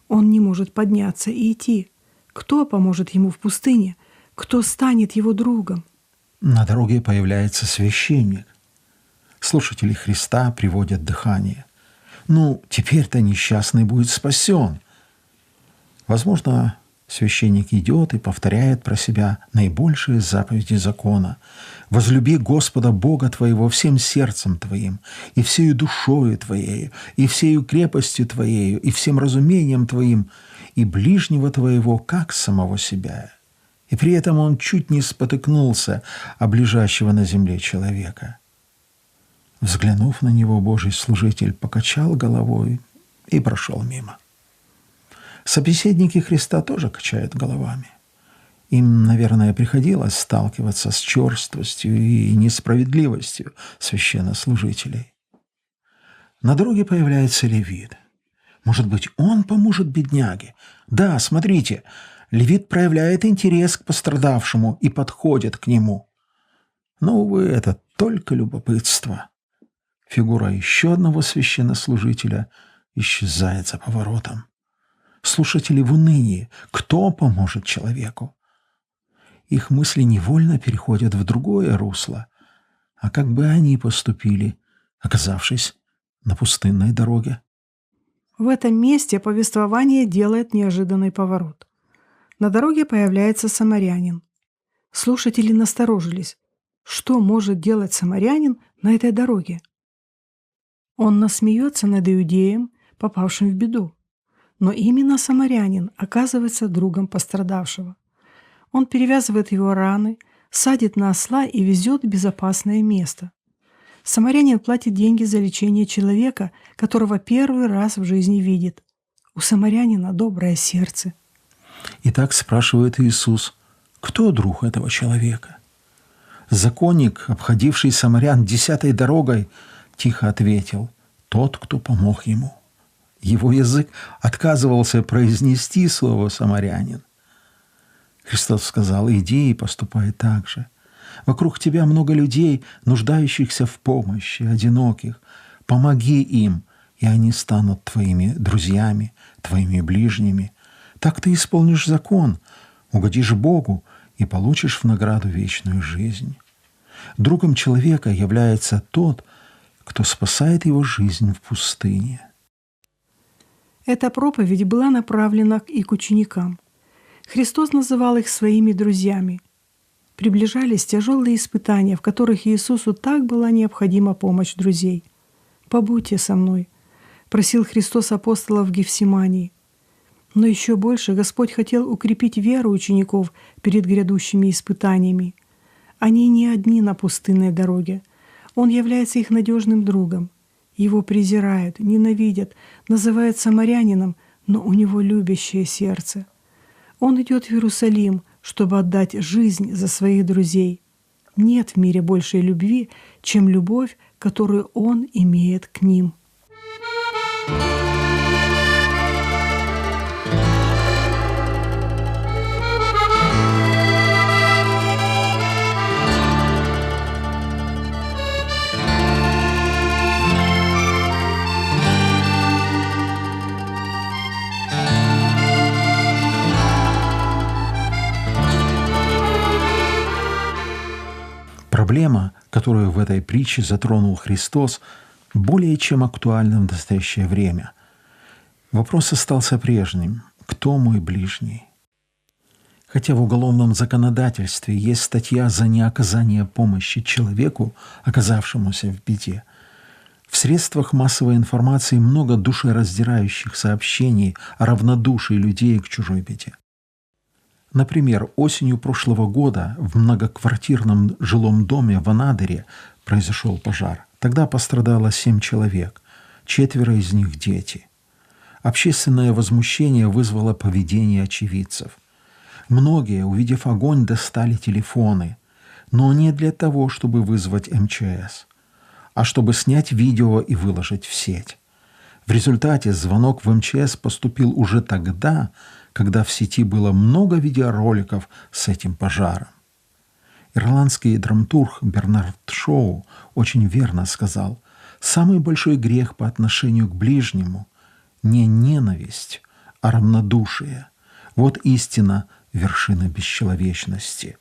Speaker 6: Он не может подняться и идти. Кто поможет ему в пустыне? Кто станет его другом?
Speaker 5: На дороге появляется священник. Слушатели Христа приводят дыхание. теперь-то несчастный будет спасен. Возможно, священник идет и повторяет про себя наибольшие заповеди закона. «Возлюби Господа Бога твоего всем сердцем твоим, и всею душою твоею, и всею крепостью твоею, и всем разумением твоим, и ближнего твоего, как самого себя». И при этом он чуть не спотыкнулся об лежащего на земле человека. Взглянув на него, Божий служитель покачал головой и прошел мимо. Собеседники Христа тоже качают головами. Им, наверное, приходилось сталкиваться с черствостью и несправедливостью священнослужителей. На дороге появляется левит. Может быть, он поможет бедняге? Да, смотрите, левит проявляет интерес к пострадавшему и подходит к нему. Но, увы, это только любопытство. Фигура еще одного священнослужителя исчезает за поворотом. Слушатели в унынии. Кто поможет человеку? Их мысли невольно переходят в другое русло. А как бы они поступили, оказавшись на пустынной дороге?
Speaker 6: В этом месте повествование делает неожиданный поворот. На дороге появляется самарянин. Слушатели насторожились. Что может делать самарянин на этой дороге? Он насмеется над иудеем, попавшим в беду. Но именно самарянин оказывается другом пострадавшего. Он перевязывает его раны, садит на осла и везет в безопасное место. Самарянин платит деньги за лечение человека, которого первый раз в жизни видит. У самарянина доброе сердце.
Speaker 5: Итак, спрашивает Иисус, кто друг этого человека? Законник, обходивший самарян 10-й дорогой, тихо ответил: тот, кто помог ему. Его язык отказывался произнести слово «самарянин». Христос сказал: иди и поступай так же. Вокруг тебя много людей, нуждающихся в помощи, одиноких. Помоги им, и они станут твоими друзьями, твоими ближними. Так ты исполнишь закон, угодишь Богу и получишь в награду вечную жизнь. Другом человека является тот, кто спасает его жизнь в пустыне.
Speaker 6: Эта проповедь была направлена и к ученикам. Христос называл их своими друзьями. Приближались тяжелые испытания, в которых Иисусу так была необходима помощь друзей. «Побудьте со мной», — просил Христос апостолов в Гефсимании. Но еще больше Господь хотел укрепить веру учеников перед грядущими испытаниями. Они не одни на пустынной дороге. Он является их надежным другом. Его презирают, ненавидят, называют самарянином, но у него любящее сердце. Он идет в Иерусалим, чтобы отдать жизнь за своих друзей. Нет в мире большей любви, чем любовь, которую он имеет к ним.
Speaker 5: Проблема, которую в этой притче затронул Христос, более чем актуальна в настоящее время. Вопрос остался прежним: кто мой ближний? Хотя в уголовном законодательстве есть статья за неоказание помощи человеку, оказавшемуся в беде, в средствах массовой информации много душераздирающих сообщений о равнодушии людей к чужой беде. Например, осенью прошлого года в многоквартирном жилом доме в Анадыре произошел пожар. Тогда пострадало 7 человек, 4 из них дети. Общественное возмущение вызвало поведение очевидцев. Многие, увидев огонь, достали телефоны, но не для того, чтобы вызвать МЧС, а чтобы снять видео и выложить в сеть. В результате звонок в МЧС поступил уже тогда, когда в сети было много видеороликов с этим пожаром. Ирландский драматург Бернард Шоу очень верно сказал: самый большой грех по отношению к ближнему не ненависть, а равнодушие. Вот истина вершина бесчеловечности.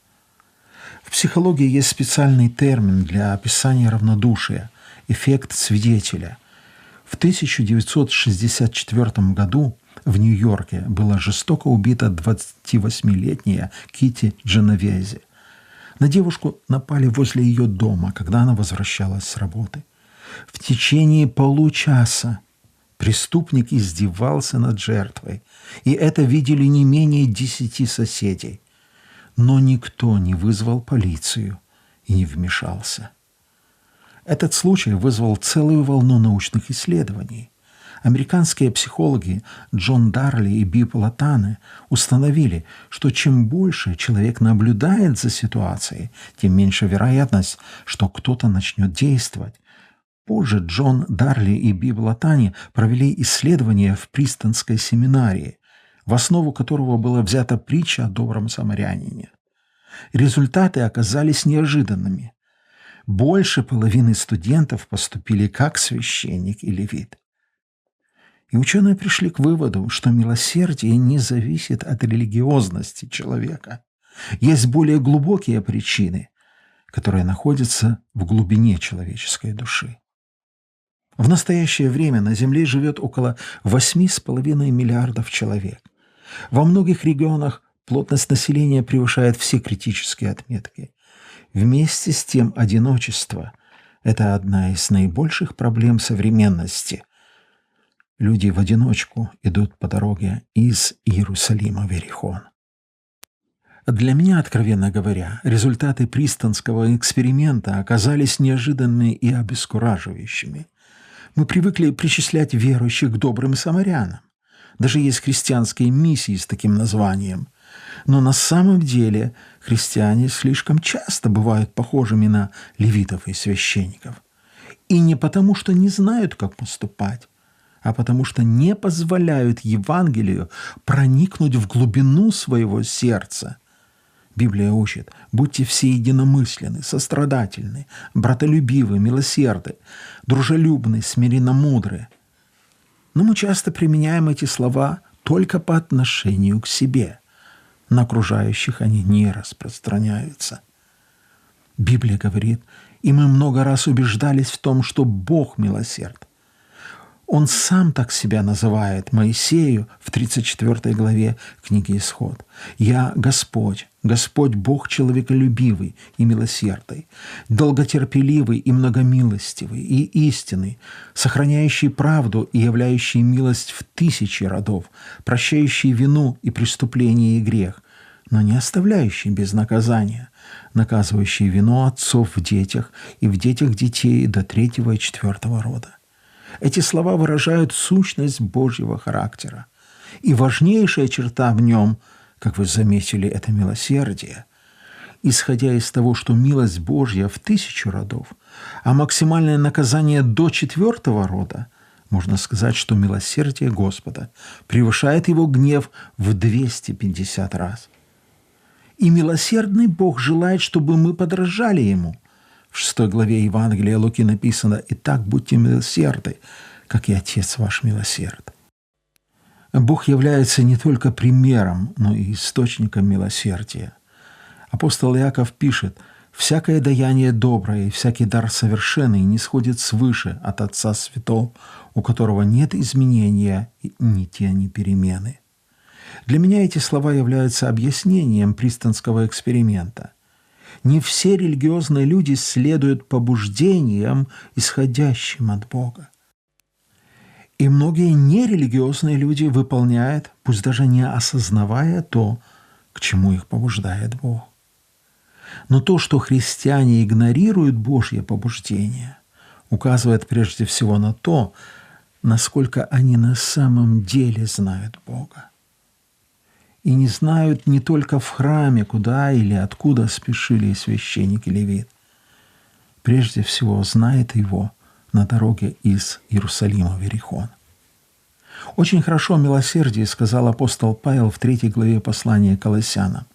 Speaker 5: В психологии есть специальный термин для описания равнодушия – эффект свидетеля. В 1964 году в Нью-Йорке была жестоко убита 28-летняя Кити Дженовези. На девушку напали возле ее дома, когда она возвращалась с работы. В течение получаса преступник издевался над жертвой, и это видели не менее 10 соседей. Но никто не вызвал полицию и не вмешался. Этот случай вызвал целую волну научных исследований. Американские психологи Джон Дарли и Биб Латане установили, что чем больше человек наблюдает за ситуацией, тем меньше вероятность, что кто-то начнет действовать. Позже Джон Дарли и Биб Латане провели исследование в Принстонской семинарии, в основу которого была взята притча о добром самарянине. Результаты оказались неожиданными. Больше половины студентов поступили как священник и левит. И ученые пришли к выводу, что милосердие не зависит от религиозности человека. Есть более глубокие причины, которые находятся в глубине человеческой души. В настоящее время на Земле живет около 8,5 миллиардов человек. Во многих регионах плотность населения превышает все критические отметки. Вместе с тем одиночество – это одна из наибольших проблем современности. Люди в одиночку идут по дороге из Иерусалима в Иерихон. Для меня, откровенно говоря, результаты Принстонского эксперимента оказались неожиданными и обескураживающими. Мы привыкли причислять верующих к добрым самарянам. Даже есть христианские миссии с таким названием. Но на самом деле христиане слишком часто бывают похожими на левитов и священников. И не потому, что не знают, как поступать, а потому что не позволяют Евангелию проникнуть в глубину своего сердца. Библия учит: будьте все единомысленны, сострадательны, братолюбивы, милосерды, дружелюбны, смиренно-мудры. Но мы часто применяем эти слова только по отношению к себе. На окружающих они не распространяются. Библия говорит, и мы много раз убеждались в том, что Бог милосерд. Он сам так себя называет Моисею в 34 главе книги Исход. «Я Господь, Господь Бог человеколюбивый и милосердный, долготерпеливый и многомилостивый и истинный, сохраняющий правду и являющий милость в 1000 родов, прощающий вину и преступление и грех, но не оставляющий без наказания, наказывающий вину отцов в детях и в детях детей до 3-го и 4-го рода». Эти слова выражают сущность Божьего характера. И важнейшая черта в нем, как вы заметили, это милосердие. Исходя из того, что милость Божья в 1000 родов, а максимальное наказание до 4-го рода, можно сказать, что милосердие Господа превышает его гнев в 250 раз. И милосердный Бог желает, чтобы мы подражали Ему. В 6 главе Евангелия Луки написано: «Итак, будьте милосерды, как и Отец ваш милосерд». Бог является не только примером, но и источником милосердия. Апостол Иаков пишет: «Всякое даяние доброе и всякий дар совершенный не сходит свыше от Отца Святого, у которого нет изменения ни тени перемены». Для меня эти слова являются объяснением Принстонского эксперимента. Не все религиозные люди следуют побуждениям, исходящим от Бога. И многие нерелигиозные люди выполняют, пусть даже не осознавая то, к чему их побуждает Бог. Но то, что христиане игнорируют Божье побуждение, указывает прежде всего на то, насколько они на самом деле знают Бога. И не знают не только в храме, куда или откуда спешили священник и левит. Прежде всего знает Его на дороге из Иерусалима в Иерихон. Очень хорошо о милосердии сказал апостол Павел в 3 главе послания к Колоссянам.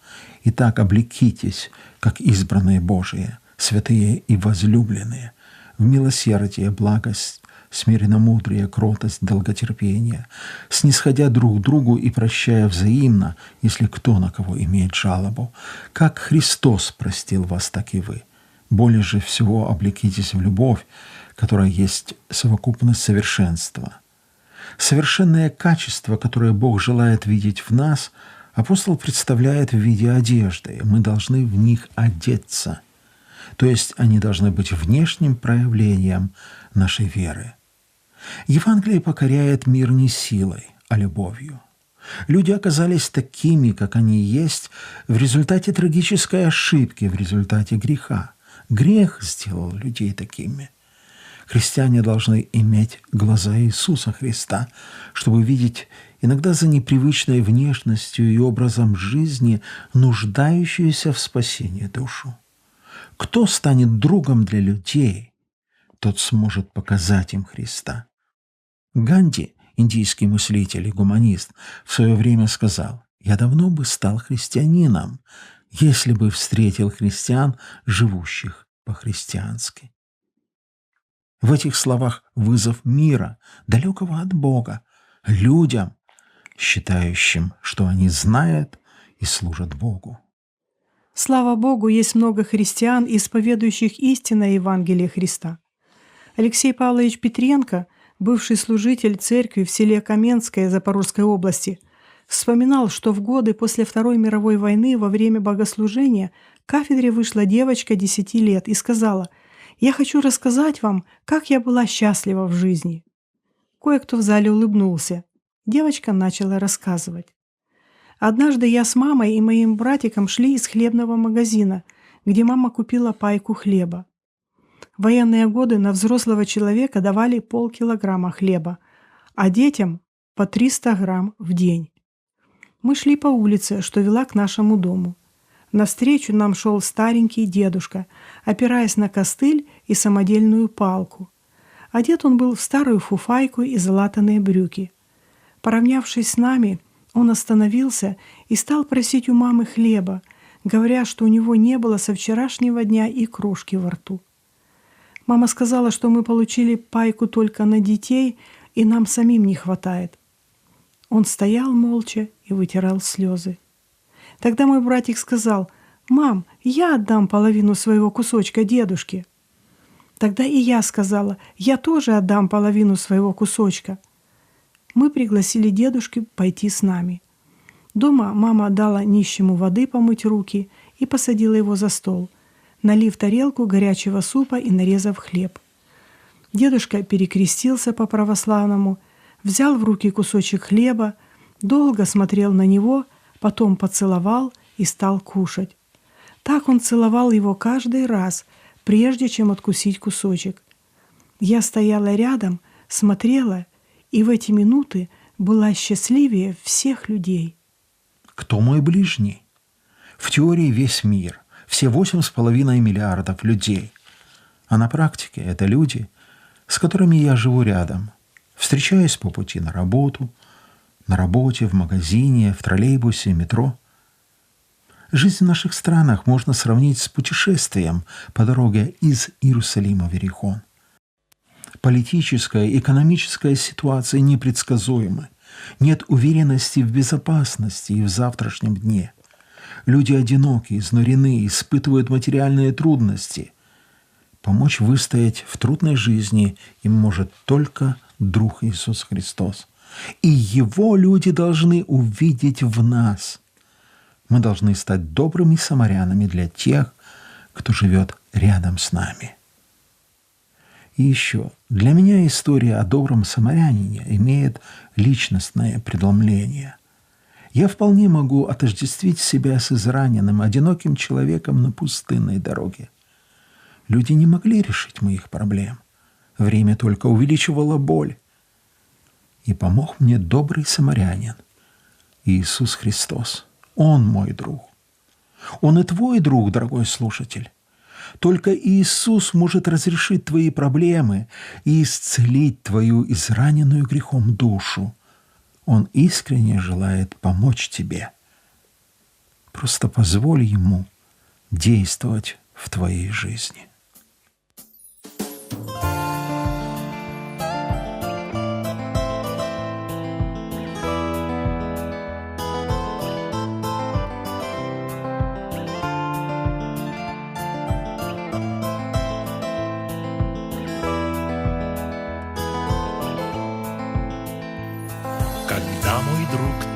Speaker 5: «Итак, облекитесь, как избранные Божии, святые и возлюбленные, в милосердие, благость, смиренно-мудрие, кротость, долготерпение, снисходя друг к другу и прощая взаимно, если кто на кого имеет жалобу. Как Христос простил вас, так и вы. Более же всего облекитесь в любовь, которая есть совокупность совершенства. Совершенное качество, которое Бог желает видеть в нас, апостол представляет в виде одежды. Мы должны в них одеться. То есть они должны быть внешним проявлением нашей веры. Евангелие покоряет мир не силой, а любовью. Люди оказались такими, как они есть, в результате трагической ошибки, в результате греха. Грех сделал людей такими. Христиане должны иметь глаза Иисуса Христа, чтобы видеть иногда за непривычной внешностью и образом жизни нуждающуюся в спасении душу. Кто станет другом для людей, тот сможет показать им Христа. Ганди, индийский мыслитель и гуманист, в свое время сказал: «Я давно бы стал христианином, если бы встретил христиан, живущих по-христиански». В этих словах вызов мира, далекого от Бога, людям, считающим, что они знают и служат Богу.
Speaker 6: Слава Богу, есть много христиан, исповедующих истинное Евангелие Христа. Алексей Павлович Петренко, бывший служитель церкви в селе Каменское Запорожской области, вспоминал, что в годы после Второй мировой войны во время богослужения к кафедре вышла девочка 10 лет и сказала: «Я хочу рассказать вам, как я была счастлива в жизни». Кое-кто в зале улыбнулся. Девочка начала рассказывать. «Однажды я с мамой и моим братиком шли из хлебного магазина, где мама купила пайку хлеба. В военные годы на взрослого человека давали полкилограмма хлеба, а детям по 300 грамм в день. Мы шли по улице, что вела к нашему дому. Навстречу нам шел старенький дедушка, опираясь на костыль и самодельную палку. Одет он был в старую фуфайку и залатанные брюки. Поравнявшись с нами, он остановился и стал просить у мамы хлеба, говоря, что у него не было со вчерашнего дня и крошки во рту. Мама сказала, что мы получили пайку только на детей, и нам самим не хватает. Он стоял молча и вытирал слезы. Тогда мой братик сказал: «Мам, я отдам половину своего кусочка дедушке». Тогда и я сказала: «Я тоже отдам половину своего кусочка». Мы пригласили дедушку пойти с нами. Дома мама дала нищему воды помыть руки и посадила его за стол, налив тарелку горячего супа и нарезав хлеб. Дедушка перекрестился по-православному, взял в руки кусочек хлеба, долго смотрел на него, потом поцеловал и стал кушать. Так он целовал его каждый раз, прежде чем откусить кусочек. Я стояла рядом, смотрела, и в эти минуты была счастливее всех людей.
Speaker 5: Кто мой ближний? В теории весь мир, все 8,5 миллиардов людей. А на практике это люди, с которыми я живу рядом, встречаюсь по пути на работу, на работе, в магазине, в троллейбусе, метро. Жизнь в наших странах можно сравнить с путешествием по дороге из Иерусалима в Иерихон. Политическая, экономическая ситуация непредсказуемы. Нет уверенности в безопасности и в завтрашнем дне. Люди одиноки, изнурены, испытывают материальные трудности. Помочь выстоять в трудной жизни им может только друг Иисус Христос. И Его люди должны увидеть в нас. Мы должны стать добрыми самарянами для тех, кто живет рядом с нами. И еще, для меня история о добром самарянине имеет личностное преломление. Я вполне могу отождествить себя с израненным, одиноким человеком на пустынной дороге. Люди не могли решить моих проблем. Время только увеличивало боль. И помог мне добрый самарянин, Иисус Христос. Он мой друг. Он и твой друг, дорогой слушатель. Только Иисус может разрешить твои проблемы и исцелить твою израненную грехом душу. Он искренне желает помочь тебе. Просто позволь Ему действовать в твоей жизни.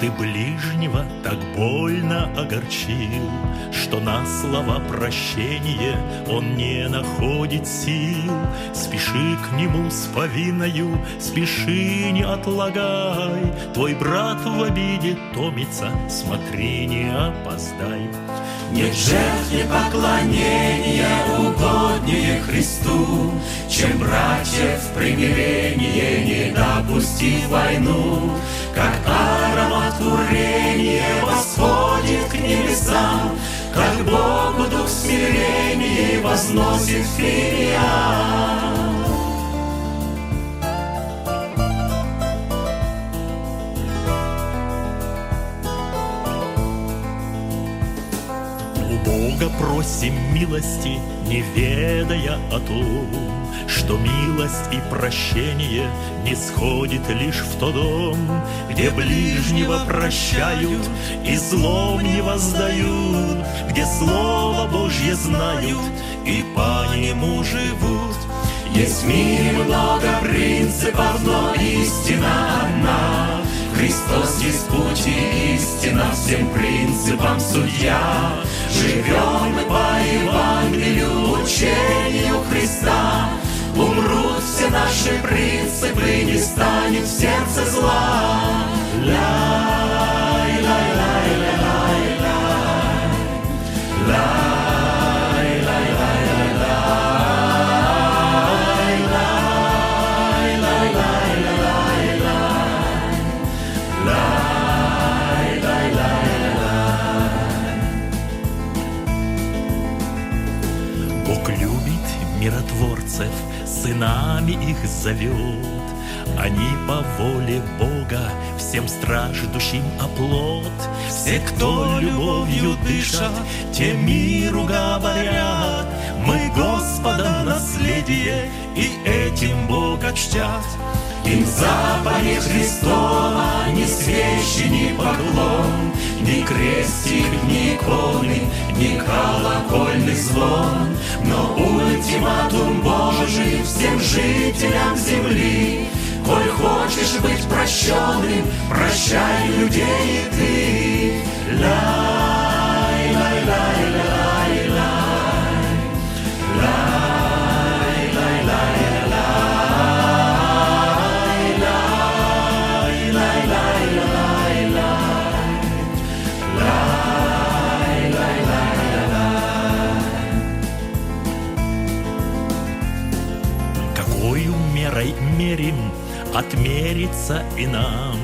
Speaker 8: ты ближнего так больно огорчил, что на слова прощения он не находит сил. Спеши к нему с повинною, спеши, не отлагай. Твой брат в обиде томится, смотри, не опоздай.
Speaker 9: Нет жертве поклонения угоднее Христу, чем братьев в примирение, не допустив войну. Как аромат курения восходит к небесам, как Богу дух смирения возносит филиал.
Speaker 8: Бога просим милости, не ведая о том, что милость и прощение не сходит лишь в тот дом, где ближнего прощают и злом не воздают, где Слово Божье знают и по нему живут.
Speaker 9: Есть в мире много принципов, но истина одна. Христос есть путь и истина, всем принципам судья. Живем мы по Евангелию, учению Христа. Умрут все наши принципы, не станет в сердце зла.
Speaker 8: Бог любит миротворцев, сынами их зовет. Они по воле Бога всем страждущим оплот. Все, кто любовью дышат, те миру говорят: мы Господа наследие, и этим Бога чтят.
Speaker 9: Им заповедь Христова ни свечи, ни поклон, ни крестик, ни иконы, ни колокольный звон. Но ультиматум Божий всем жителям земли: коль хочешь быть прощенным, прощай людей и ты. Лай, лай, лай, лай, лай, лай, лай, лай, лай.
Speaker 8: Какою мерой мерим, отмерится и нам.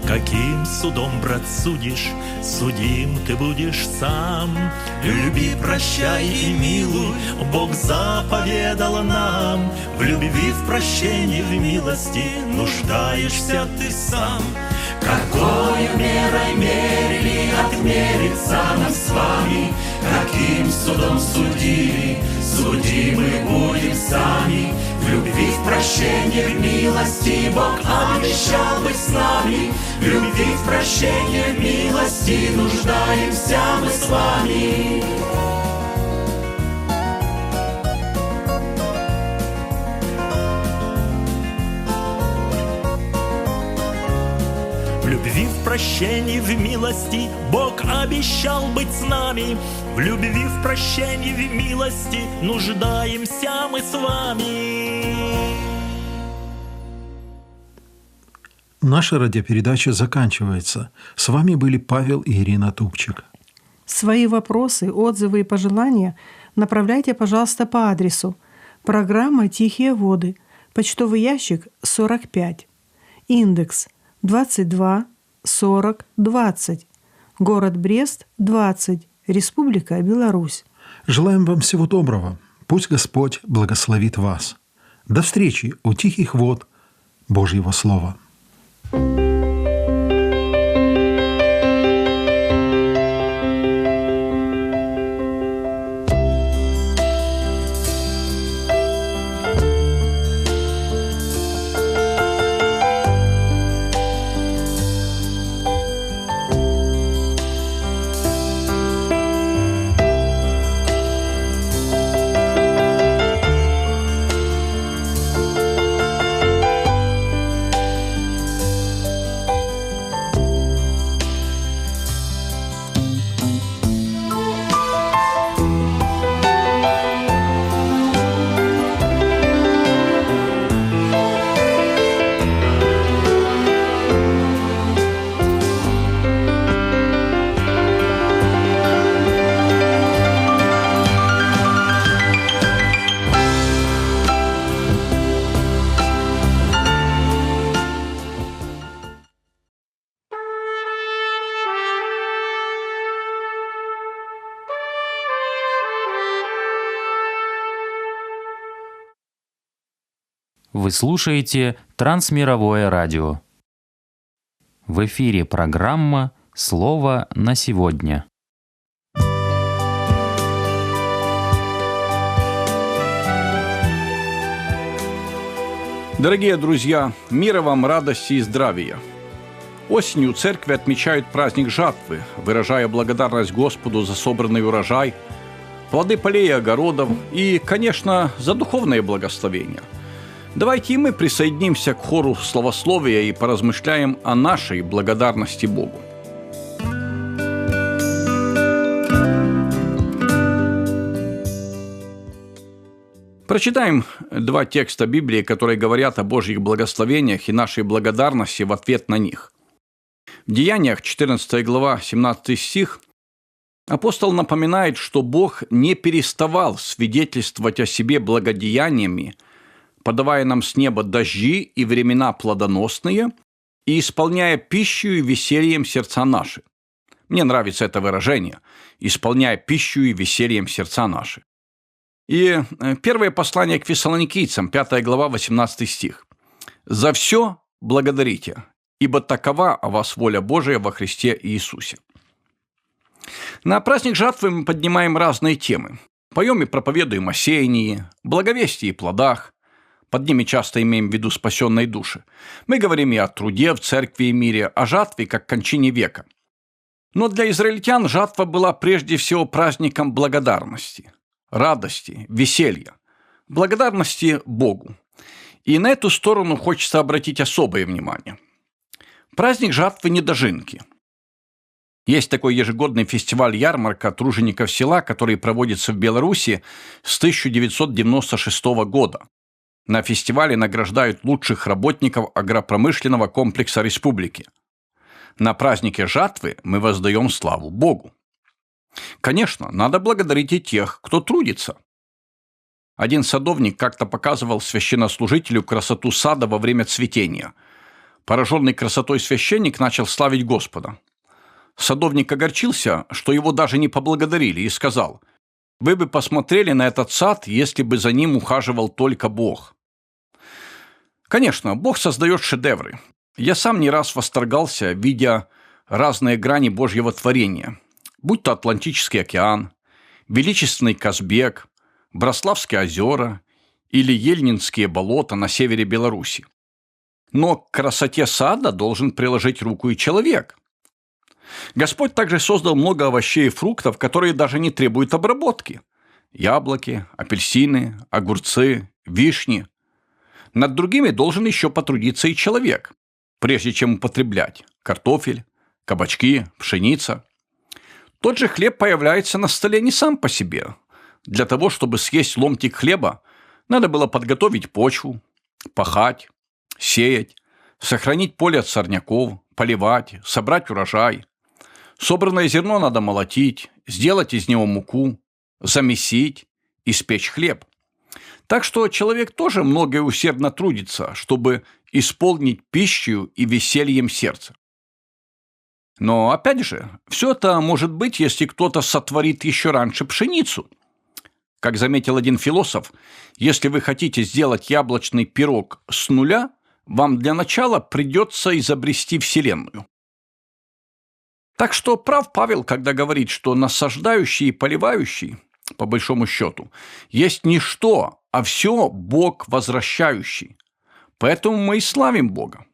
Speaker 8: Каким судом, брат, судишь, судим ты будешь сам. Люби, прощай и милуй, Бог заповедал нам. В любви, в прощении, в милости нуждаешься ты сам.
Speaker 9: Какою мерой мерили, отмерится нам с вами. Каким судом судили, судимы будем сами. В любви, в прощении, в милости Бог обещал быть с нами. В любви, в прощении, в милости нуждаемся мы с вами.
Speaker 8: В любви, в прощении, в милости Бог обещал быть с нами. В любви, в прощении, в милости нуждаемся мы с вами.
Speaker 5: Наша радиопередача заканчивается. С вами были Павел и Ирина Тупчик.
Speaker 6: Свои вопросы, отзывы и пожелания направляйте, пожалуйста, по адресу: программа «Тихие воды», почтовый ящик 45, индекс 22 40 20, город Брест 20, Республика Беларусь.
Speaker 5: Желаем вам всего доброго. Пусть Господь благословит вас. До встречи у тихих вод Божьего Слова.
Speaker 10: Вы слушаете Трансмировое радио. В эфире программа «Слово на сегодня».
Speaker 11: Дорогие друзья, мира вам, радости и здравия! Осенью церкви отмечают праздник жатвы, выражая благодарность Господу за собранный урожай, плоды полей и огородов и, конечно, за духовное благословение. Давайте и мы присоединимся к хору славословия и поразмышляем о нашей благодарности Богу. Прочитаем два текста Библии, которые говорят о Божьих благословениях и нашей благодарности в ответ на них. В Деяниях, 14 глава, 17 стих, апостол напоминает, что Бог не переставал свидетельствовать о себе благодеяниями, подавая нам с неба дожди и времена плодоносные, и исполняя пищу и весельем сердца наши. Мне нравится это выражение – исполняя пищу и весельем сердца наши. И первое послание к фессалоникийцам, 5 глава, 18 стих. «За все благодарите, ибо такова о вас воля Божия во Христе Иисусе». На праздник жатвы мы поднимаем разные темы. Поем и проповедуем о сеянии, благовестии и плодах. Под ними часто имеем в виду спасенные души. Мы говорим и о труде в церкви и мире, о жатве как кончине века. Но для израильтян жатва была прежде всего праздником благодарности, радости, веселья, благодарности Богу. И на эту сторону хочется обратить особое внимание. Праздник жатвы не дожинки. Есть такой ежегодный фестиваль-ярмарка тружеников села, который проводится в Беларуси с 1996 года. На фестивале награждают лучших работников агропромышленного комплекса республики. На празднике жатвы мы воздаем славу Богу. Конечно, надо благодарить и тех, кто трудится. Один садовник как-то показывал священнослужителю красоту сада во время цветения. Пораженный красотой священник начал славить Господа. Садовник огорчился, что его даже не поблагодарили, и сказал: «Вы бы посмотрели на этот сад, если бы за ним ухаживал только Бог». Конечно, Бог создает шедевры. Я сам не раз восторгался, видя разные грани Божьего творения, будь то Атлантический океан, величественный Казбек, Брославские озера или Ельнинские болота на севере Беларуси. Но к красоте сада должен приложить руку и человек. Господь также создал много овощей и фруктов, которые даже не требуют обработки. Яблоки, апельсины, огурцы, вишни. Над другими должен еще потрудиться и человек, прежде чем употреблять картофель, кабачки, пшеница. Тот же хлеб появляется на столе не сам по себе. Для того, чтобы съесть ломтик хлеба, надо было подготовить почву, пахать, сеять, сохранить поле от сорняков, поливать, собрать урожай. Собранное зерно надо молотить, сделать из него муку, замесить, испечь хлеб. Так что человек тоже многое усердно трудится, чтобы исполнить пищу и весельем сердца. Но, опять же, все это может быть, если кто-то сотворит еще раньше пшеницу. Как заметил один философ, если вы хотите сделать яблочный пирог с нуля, вам для начала придется изобрести Вселенную. Так что прав Павел, когда говорит, что насаждающий и поливающий, по большому счету, есть не что, а все Бог возвращающий. Поэтому мы и славим Бога.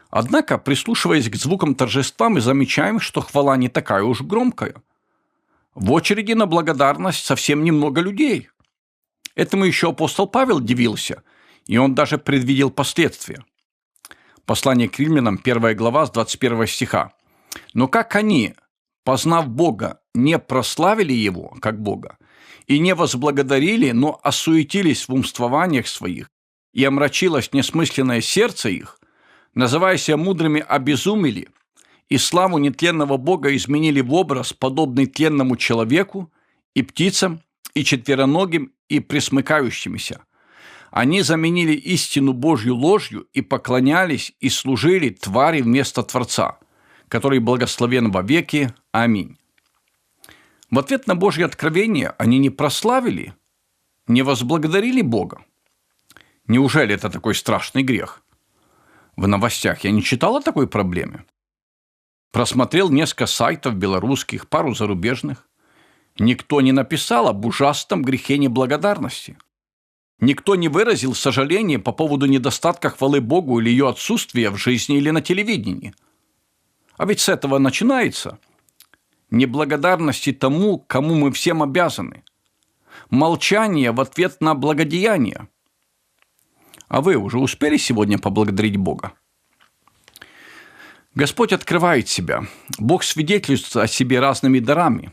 Speaker 11: Однако, прислушиваясь к звукам торжества, мы замечаем, что хвала не такая уж громкая. В очереди на благодарность совсем немного людей. Этому еще апостол Павел дивился, и он даже предвидел последствия. Послание к Римлянам, 1 глава, с 21 стиха. «Но как они, познав Бога, не прославили Его, как Бога, и не возблагодарили, но осуетились в умствованиях своих, и омрачилось несмысленное сердце их, называя себя мудрыми, обезумели, и славу нетленного Бога изменили в образ, подобный тленному человеку, и птицам, и четвероногим, и пресмыкающимися. Они заменили истину Божью ложью и поклонялись и служили твари вместо Творца, который благословен вовеки. Аминь». В ответ на Божье откровение они не прославили, не возблагодарили Бога. Неужели это такой страшный грех? В новостях я не читал о такой проблеме. Просмотрел несколько сайтов белорусских, пару зарубежных. Никто не написал об ужасном грехе неблагодарности. Никто не выразил сожаления по поводу недостатка хвалы Богу или ее отсутствия в жизни или на телевидении. А ведь с этого начинается неблагодарности тому, кому мы всем обязаны. Молчание в ответ на благодеяние. А вы уже успели сегодня поблагодарить Бога? Господь открывает себя. Бог свидетельствует о себе разными дарами.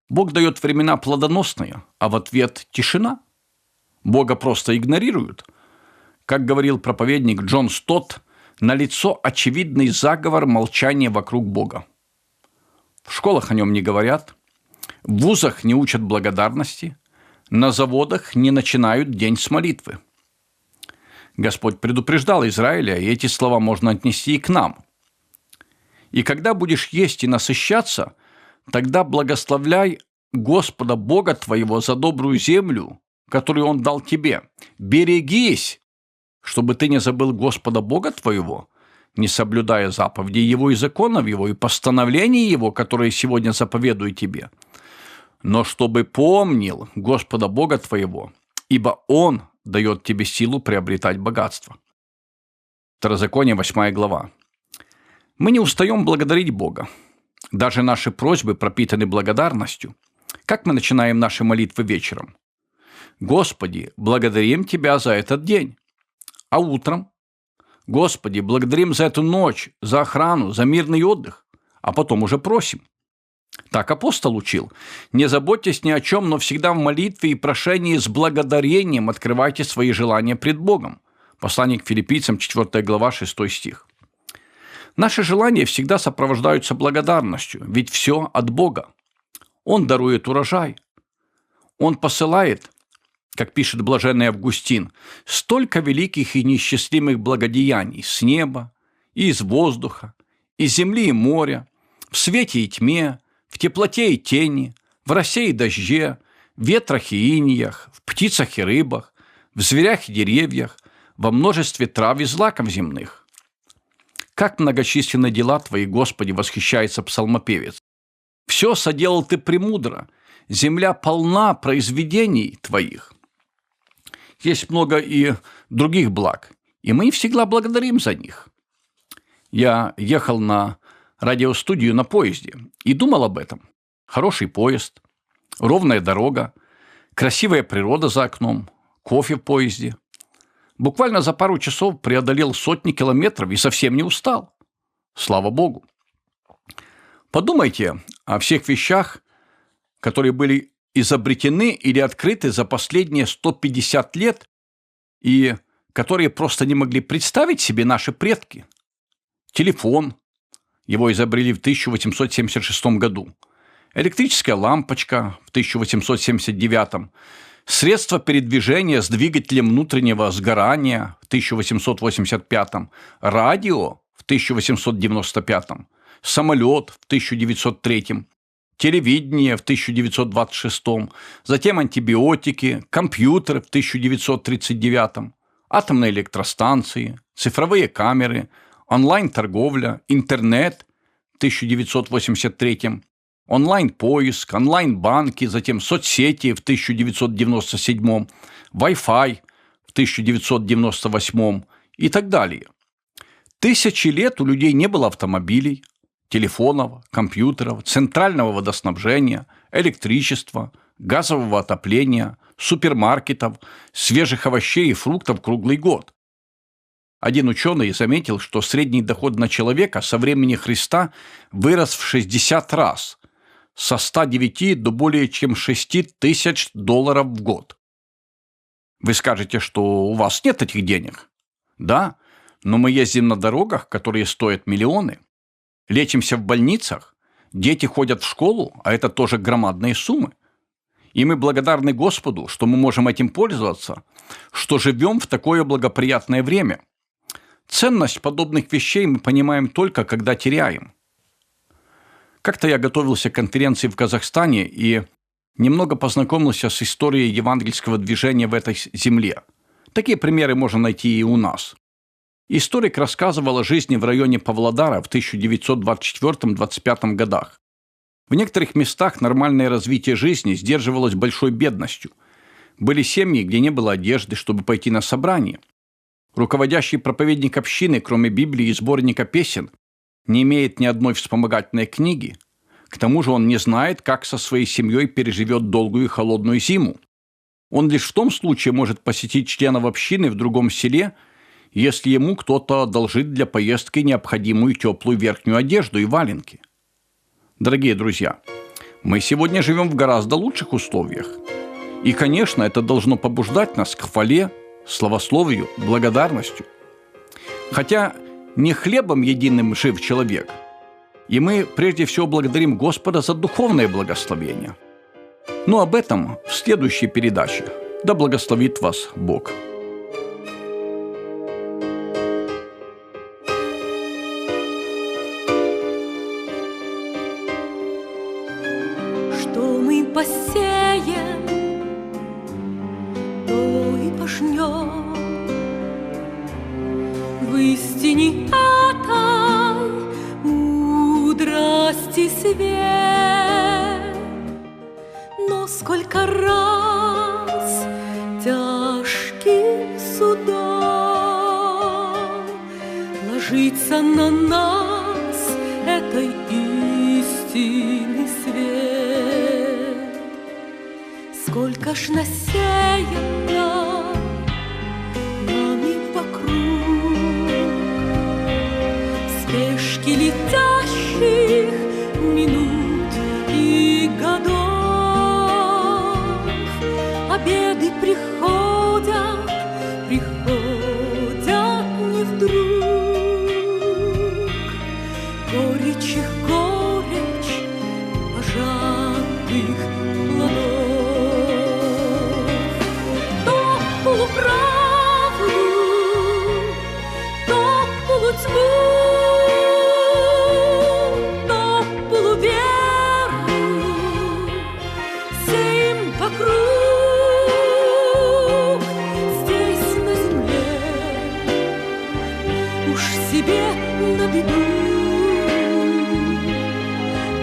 Speaker 11: Бог дает времена плодоносные, а в ответ тишина. Бога просто игнорируют. Как говорил проповедник Джон Стотт, налицо очевидный заговор молчания вокруг Бога. В школах о нем не говорят, в вузах не учат благодарности, на заводах не начинают день с молитвы. Господь предупреждал Израиля, и эти слова можно отнести и к нам. «И когда будешь есть и насыщаться, тогда благословляй Господа Бога твоего за добрую землю, которую Он дал тебе. Берегись, чтобы ты не забыл Господа Бога твоего, не соблюдая заповедей Его и законов Его и постановлений Его, которые сегодня заповедую тебе. Но чтобы помнил Господа Бога твоего, ибо Он дает тебе силу приобретать богатство». Второзаконие, 8 глава. Мы не устаем благодарить Бога. Даже наши просьбы пропитаны благодарностью. Как мы начинаем наши молитвы вечером? «Господи, благодарим Тебя за этот день». А утром? «Господи, благодарим за эту ночь, за охрану, за мирный отдых». А потом уже просим. Так апостол учил. «Не заботьтесь ни о чем, но всегда в молитве и прошении с благодарением открывайте свои желания пред Богом». Послание к Филиппийцам, 4 глава, 6 стих. Наши желания всегда сопровождаются благодарностью, ведь все от Бога. Он дарует урожай. Он посылает, как пишет блаженный Августин, столько великих и неисчислимых благодеяний с неба, и из воздуха, из земли и моря, в свете и тьме, в теплоте и тени, в росе и дожде, в ветрах и иниях, в птицах и рыбах, в зверях и деревьях, во множестве трав и злаков земных. Как многочисленны дела Твои, Господи, восхищается псалмопевец. Все соделал Ты премудро, земля полна произведений Твоих. Есть много и других благ, и мы всегда благодарим за них. Я ехал на радиостудию на поезде и думал об этом. Хороший поезд, ровная дорога, красивая природа за окном, кофе в поезде. Буквально за пару часов преодолел сотни километров и совсем не устал. Слава Богу. Подумайте о всех вещах, которые были изобретены или открыты за последние 150 лет и которые просто не могли представить себе наши предки. Телефон. Его изобрели в 1876 году. Электрическая лампочка в 1879. Средство передвижения с двигателем внутреннего сгорания в 1885. Радио в 1895. Самолет в 1903. Телевидение в 1926. Затем антибиотики, компьютер в 1939. Атомные электростанции, цифровые камеры, онлайн-торговля, интернет в 1983, онлайн-поиск, онлайн-банки, затем соцсети в 1997, Wi-Fi в 1998 и так далее. Тысячи лет у людей не было автомобилей, телефонов, компьютеров, центрального водоснабжения, электричества, газового отопления, супермаркетов, свежих овощей и фруктов круглый год. Один ученый заметил, что средний доход на человека со времени Христа вырос в 60 раз, со 109 до более чем 6 тысяч долларов в год. Вы скажете, что у вас нет этих денег. Да, но мы ездим на дорогах, которые стоят миллионы. Лечимся в больницах, дети ходят в школу, а это тоже громадные суммы. И мы благодарны Господу, что мы можем этим пользоваться, что живем в такое благоприятное время. Ценность подобных вещей мы понимаем только, когда теряем. Как-то я готовился к конференции в Казахстане и немного познакомился с историей евангельского движения в этой земле. Такие примеры можно найти и у нас. Историк рассказывал о жизни в районе Павлодара в 1924-25 годах. В некоторых местах нормальное развитие жизни сдерживалось большой бедностью. Были семьи, где не было одежды, чтобы пойти на собрание. Руководящий проповедник общины, кроме Библии и сборника песен, не имеет ни одной вспомогательной книги. К тому же он не знает, как со своей семьей переживет долгую и холодную зиму. Он лишь в том случае может посетить членов общины в другом селе, если ему кто-то одолжит для поездки необходимую теплую верхнюю одежду и валенки. Дорогие друзья, мы сегодня живем в гораздо лучших условиях. И, конечно, это должно побуждать нас к хвале, славословию, благодарностью. Хотя не хлебом единым жив человек, и мы прежде всего благодарим Господа за духовное благословение. Но об этом в следующей передаче. Да благословит вас Бог.
Speaker 4: Что мы посеем, то и пожнем. В истине этой мудрости свет. Но сколько раз тяжким судом ложится на нас этой истины свет. Сколько ж насеяно нами вокруг спешки летящих минут и годов. Беды приходят не вдруг. Горечь их горечь пожатых плодов. То полуправду, то полутьму, то полуверу сеем вокруг. Себе на беду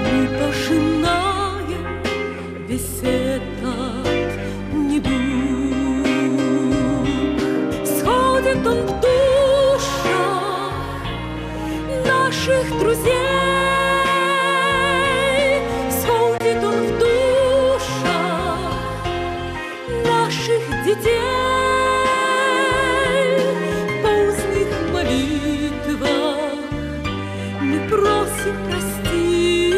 Speaker 4: мы пожинаем весь этот недуг. Сходит он в душах наших друзей, сходит он в душах наших детей. Просим прости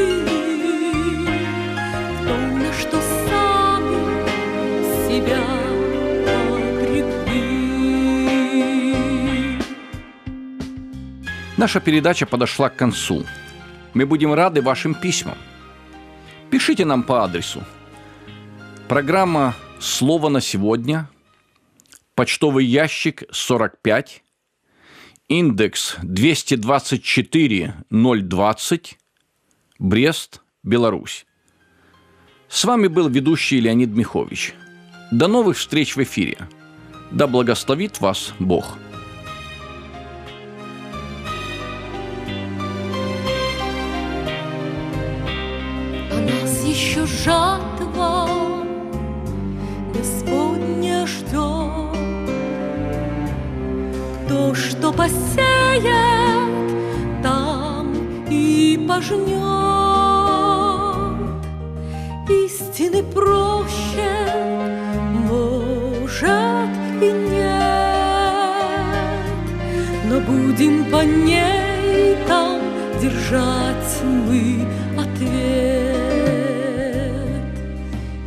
Speaker 4: в том, на что сами себя обрекли.
Speaker 11: Наша передача подошла к концу. Мы будем рады вашим письмам. Пишите нам по адресу. Программа «Слово на сегодня», почтовый ящик 45, индекс 224-020, Брест, Беларусь. С вами был ведущий Леонид Михович. До новых встреч в эфире. Да благословит вас Бог.
Speaker 4: А нас еще жатва Господня ждет. То, что посеет, там и пожнет. Истины проще, может и нет, но будем по ней там держать мы ответ.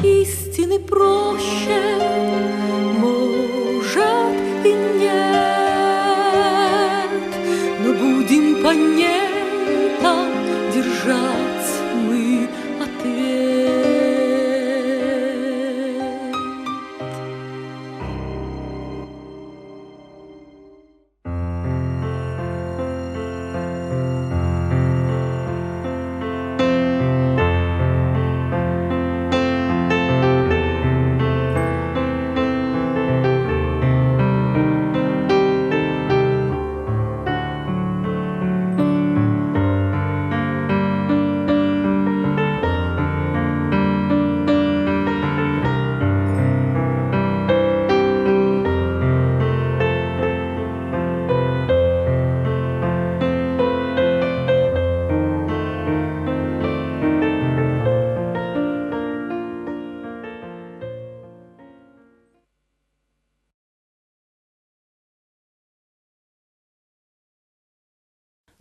Speaker 4: Истины проще, может и нет, но будем по ней там держать мы ответ.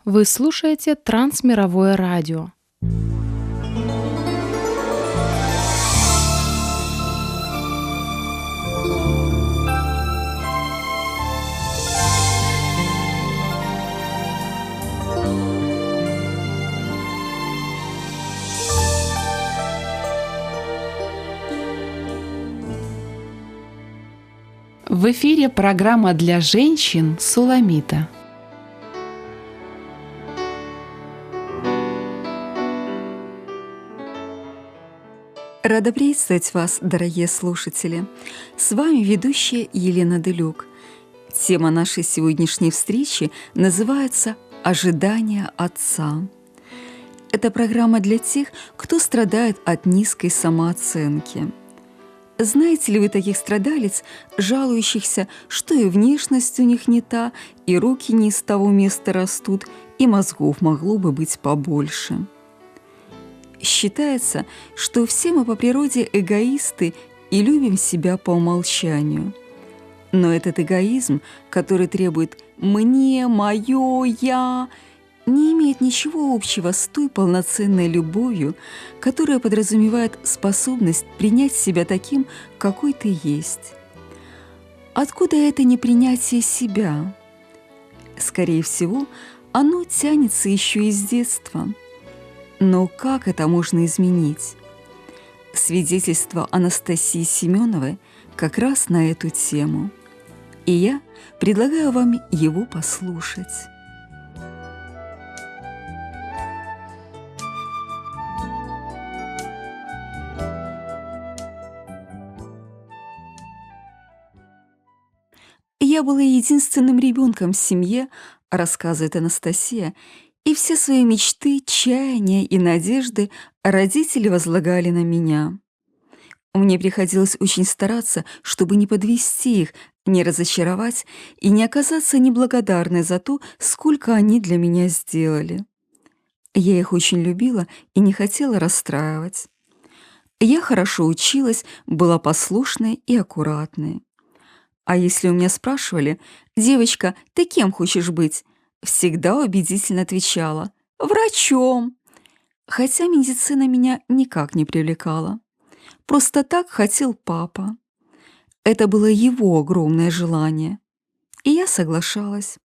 Speaker 12: Вы слушаете Трансмировое радио. В эфире программа для женщин «Суламита».
Speaker 13: Рада приветствовать вас, дорогие слушатели. С вами ведущая Елена Делюк. Тема нашей сегодняшней встречи называется «Ожидание Отца». Это программа для тех, кто страдает от низкой самооценки. Знаете ли вы таких страдалиц, жалующихся, что и внешность у них не та, и руки не из того места растут, и мозгов могло бы быть побольше? Считается, что все мы по природе эгоисты и любим себя по умолчанию. Но этот эгоизм, который требует «мне», «моё», «я», не имеет ничего общего с той полноценной любовью, которая подразумевает способность принять себя таким, какой ты есть. Откуда это непринятие себя? Скорее всего, оно тянется еще из детства. Но как это можно изменить? Свидетельство Анастасии Семеновой как раз на эту тему. И я предлагаю вам его послушать. «Я была единственным ребенком в семье», — рассказывает Анастасия, «и все свои мечты, чаяния и надежды родители возлагали на меня. Мне приходилось очень стараться, чтобы не подвести их, не разочаровать и не оказаться неблагодарной за то, сколько они для меня сделали. Я их очень любила и не хотела расстраивать. Я хорошо училась, была послушной и аккуратной. А если у меня спрашивали: «Девочка, ты кем хочешь быть?», всегда убедительно отвечала: «Врачом». Хотя медицина меня никак не привлекала. Просто так хотел папа. Это было его огромное желание. И я соглашалась.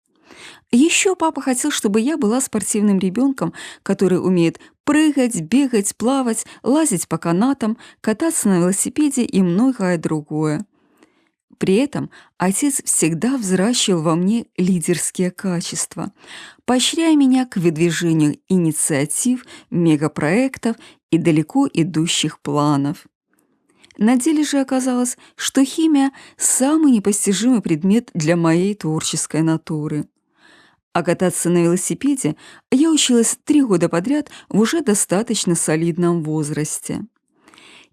Speaker 13: Еще папа хотел, чтобы я была спортивным ребенком, который умеет прыгать, бегать, плавать, лазить по канатам, кататься на велосипеде и многое другое. При этом отец всегда взращивал во мне лидерские качества, поощряя меня к выдвижению инициатив, мегапроектов и далеко идущих планов. На деле же оказалось, что химия – самый непостижимый предмет для моей творческой натуры. А кататься на велосипеде я училась 3 года подряд в уже достаточно солидном возрасте.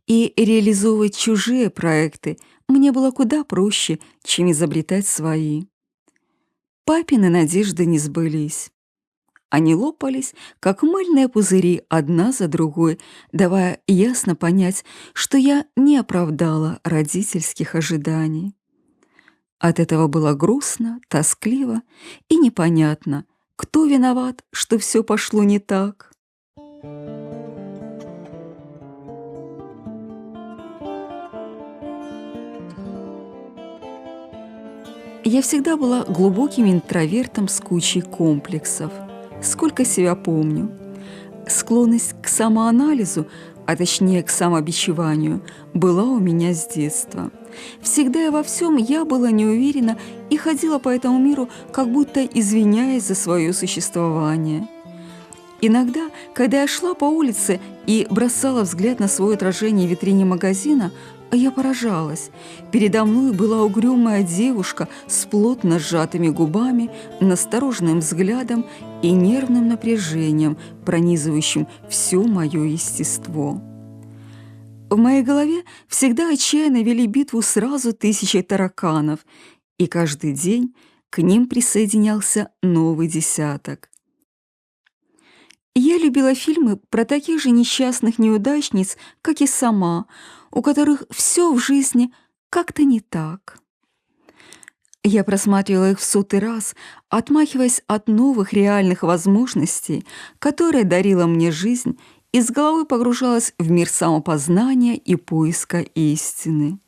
Speaker 13: И реализовывать чужие проекты мне было куда проще, чем изобретать свои. Папины надежды не сбылись. Они лопались, как мыльные пузыри, одна за другой, давая ясно понять, что я не оправдала родительских ожиданий. От этого было грустно, тоскливо и непонятно, кто виноват, что все пошло не так. Я всегда была глубоким интровертом с кучей комплексов, сколько себя помню. Склонность к самоанализу, а точнее к самобичеванию, была у меня с детства. Всегда и во всем я была неуверена и ходила по этому миру, как будто извиняясь за свое существование. Иногда, когда я шла по улице и бросала взгляд на свое отражение в витрине магазина, я поражалась. Передо мной была угрюмая девушка с плотно сжатыми губами, настороженным взглядом и нервным напряжением, пронизывающим все мое естество. В моей голове всегда отчаянно вели битву сразу 1000 тараканов, и каждый день к ним присоединялся новый десяток. Я любила фильмы про таких же несчастных неудачниц, как и сама, у которых все в жизни как-то не так. Я просматривала их в 100-й раз, отмахиваясь от новых реальных возможностей, которые дарила мне жизнь, и с головой погружалась в мир самопознания и поиска истины.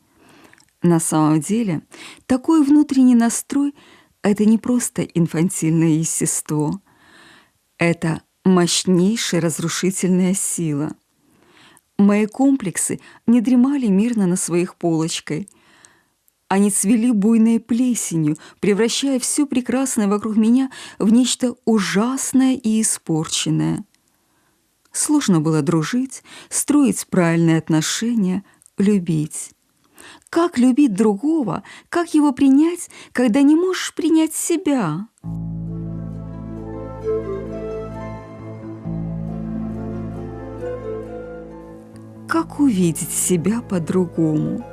Speaker 13: На самом деле, такой внутренний настрой — это не просто инфантильное естество. Это мощнейшая разрушительная сила. Мои комплексы не дремали мирно на своих полочках. Они цвели буйной плесенью, превращая все прекрасное вокруг меня в нечто ужасное и испорченное. Сложно было дружить, строить правильные отношения, любить. Как любить другого, как его принять, когда не можешь принять себя? Как увидеть себя по-другому?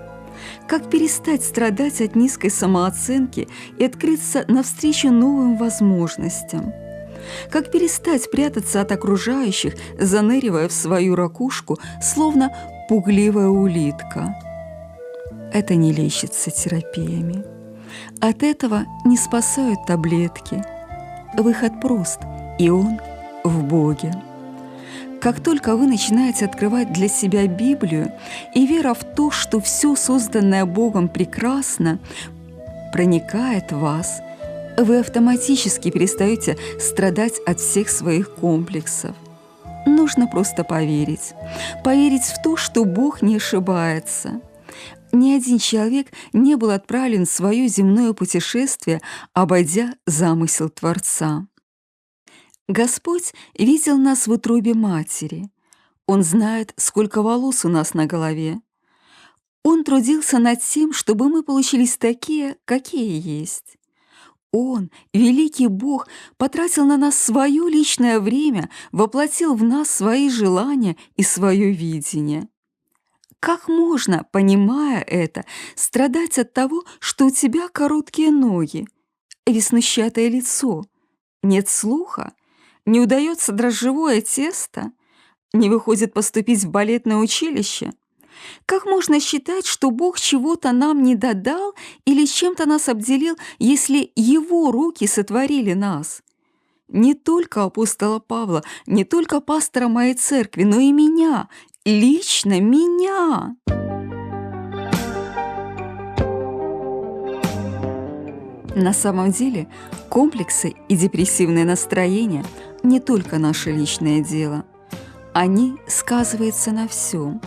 Speaker 13: Как перестать страдать от низкой самооценки и открыться навстречу новым возможностям? Как перестать прятаться от окружающих, заныривая в свою ракушку, словно пугливая улитка? Это не лечится терапиями. От этого не спасают таблетки. Выход прост, и он в Боге. Как только вы начинаете открывать для себя Библию, и вера в то, что все созданное Богом прекрасно, проникает в вас, вы автоматически перестаете страдать от всех своих комплексов. Нужно просто поверить. Поверить в то, что Бог не ошибается. Ни один человек не был отправлен в свое земное путешествие, обойдя замысел Творца. Господь видел нас в утробе матери. Он знает, сколько волос у нас на голове. Он трудился над тем, чтобы мы получились такие, какие есть. Он, великий Бог, потратил на нас свое личное время, воплотил в нас свои желания и свое видение. Как можно, понимая это, страдать от того, что у тебя короткие ноги, веснущатое лицо, нет слуха, не удается дрожжевое тесто, не выходит поступить в балетное училище? Как можно считать, что Бог чего-то нам не додал или чем-то нас обделил, если Его руки сотворили нас? Не только апостола Павла, не только пастора моей церкви, но и меня, лично меня. На самом деле, комплексы и депрессивные настроения – не только наше личное дело. Они сказываются на всем.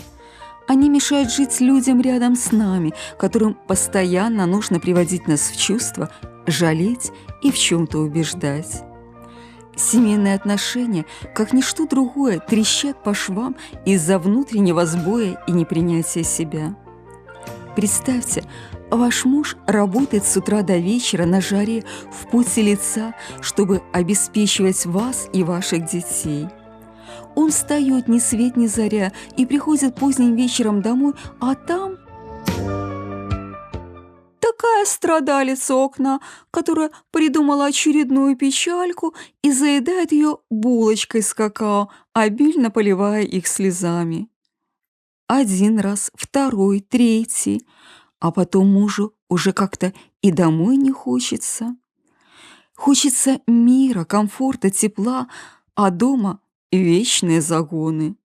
Speaker 13: Они мешают жить людям рядом с нами, которым постоянно нужно приводить нас в чувство, жалеть и в чем-то убеждать. Семейные отношения, как ничто другое, трещат по швам из-за внутреннего сбоя и непринятия себя. Представьте, ваш муж работает с утра до вечера на жаре в поте лица, чтобы обеспечивать вас и ваших детей. Он встает ни свет ни заря и приходит поздним вечером домой, а там такая страдалица у окна, которая придумала очередную печальку и заедает ее булочкой с какао, обильно поливая их слезами. Один раз, второй, третий, а потом мужу уже как-то и домой не хочется. Хочется мира, комфорта, тепла, а дома вечные загоны.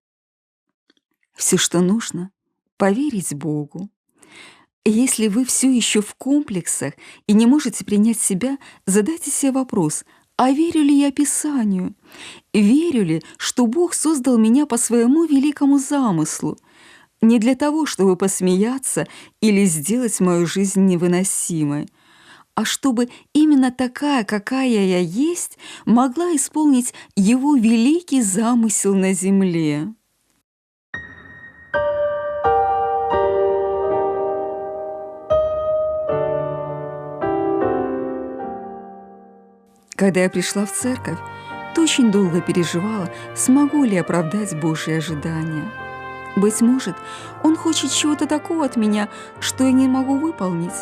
Speaker 13: Все, что нужно, поверить Богу. Если вы все еще в комплексах и не можете принять себя, задайте себе вопрос: а верю ли я Писанию? Верю ли, что Бог создал меня по своему великому замыслу? Не для того, чтобы посмеяться или сделать мою жизнь невыносимой, а чтобы именно такая, какая я есть, могла исполнить Его великий замысел на земле. Когда я пришла в церковь, то очень долго переживала, смогу ли оправдать Божьи ожидания. Быть может, Он хочет чего-то такого от меня, что я не могу выполнить.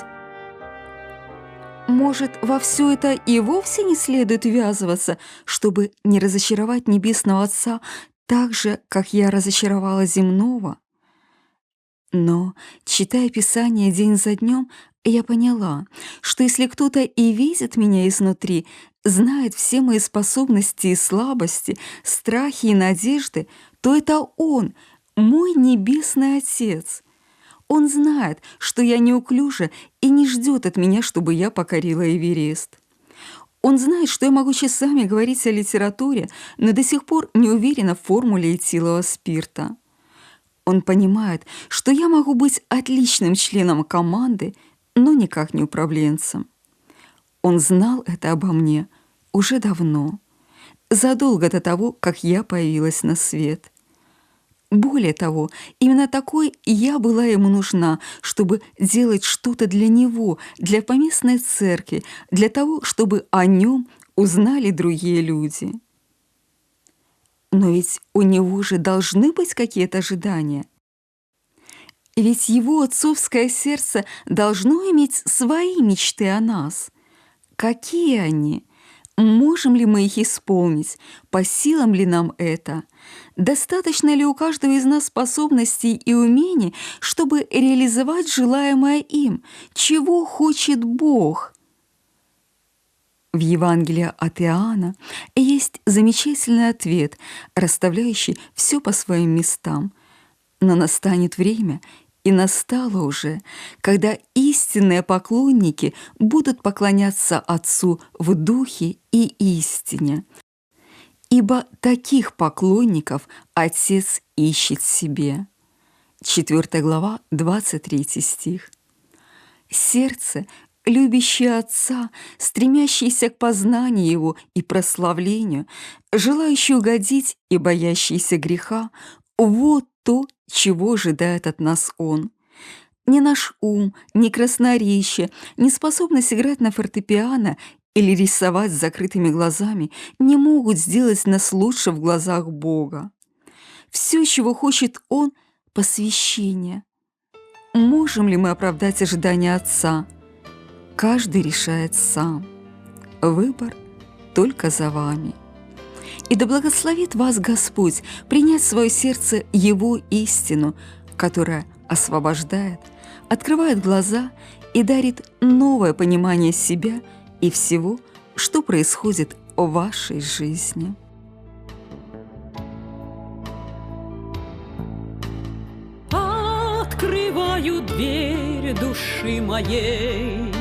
Speaker 13: Может, во все это и вовсе не следует ввязываться, чтобы не разочаровать Небесного Отца так же, как я разочаровала земного? Но, читая Писание день за днем, я поняла, что если кто-то и видит меня изнутри, знает все мои способности и слабости, страхи и надежды, то это Он, мой Небесный Отец. Он знает, что я неуклюжа и не ждет от меня, чтобы я покорила Эверест. Он знает, что я могу часами говорить о литературе, но до сих пор не уверена в формуле этилового спирта. Он понимает, что я могу быть отличным членом команды, но никак не управленцем. Он знал это обо мне уже давно, задолго до того, как я появилась на свет. Более того, именно такой я была ему нужна, чтобы делать что-то для него, для поместной церкви, для того, чтобы о нем узнали другие люди. Но ведь у него же должны быть какие-то ожидания. Ведь его отцовское сердце должно иметь свои мечты о нас. Какие они? Можем ли мы их исполнить? По силам ли нам это? Достаточно ли у каждого из нас способностей и умений, чтобы реализовать желаемое им? Чего хочет Бог? В Евангелии от Иоанна есть замечательный ответ, расставляющий все по своим местам. Но настанет время, и настало уже, когда истинные поклонники будут поклоняться Отцу в духе и истине. Ибо таких поклонников Отец ищет себе. 4 глава, 23 стих. Сердце, любящее Отца, стремящееся к познанию Его и прославлению, желающее угодить и боящееся греха, вот то, чего ожидает от нас Он. Ни наш ум, ни красноречие, ни способность играть на фортепиано или рисовать с закрытыми глазами не могут сделать нас лучше в глазах Бога. Все, чего хочет Он — посвящение. Можем ли мы оправдать ожидания Отца? Каждый решает сам. Выбор только за вами. И да благословит вас Господь принять в свое сердце Его истину, которая освобождает, открывает глаза и дарит новое понимание себя и всего, что происходит в вашей жизни.
Speaker 4: Открываю дверь души моей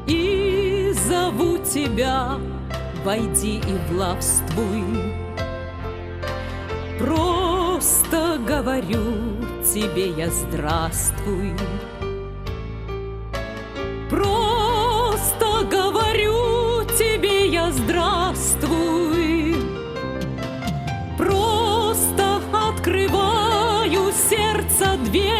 Speaker 4: и зову тебя. Войди и властвуй. Просто говорю тебе я здравствуй. Просто говорю тебе я здравствуй. Просто открываю сердце дверь.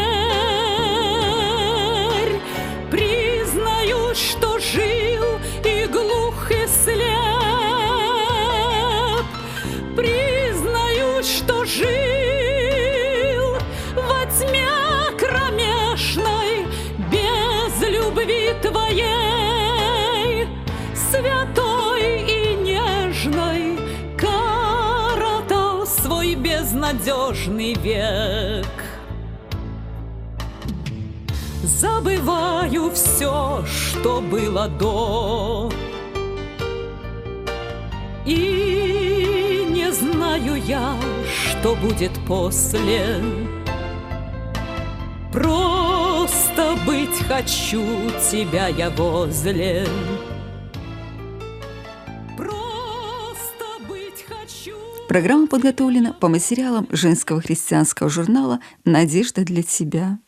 Speaker 4: Признаю, что жил и глух, и слеп. Признаю, что жил во тьме кромешной, без любви Твоей, святой и нежной, коротал свой безнадежный век. Забываю все, что было до, и не знаю я, что будет после. Просто быть хочу тебя я возле. Просто быть хочу.
Speaker 13: Программа подготовлена по материалам женского христианского журнала «Надежда для тебя».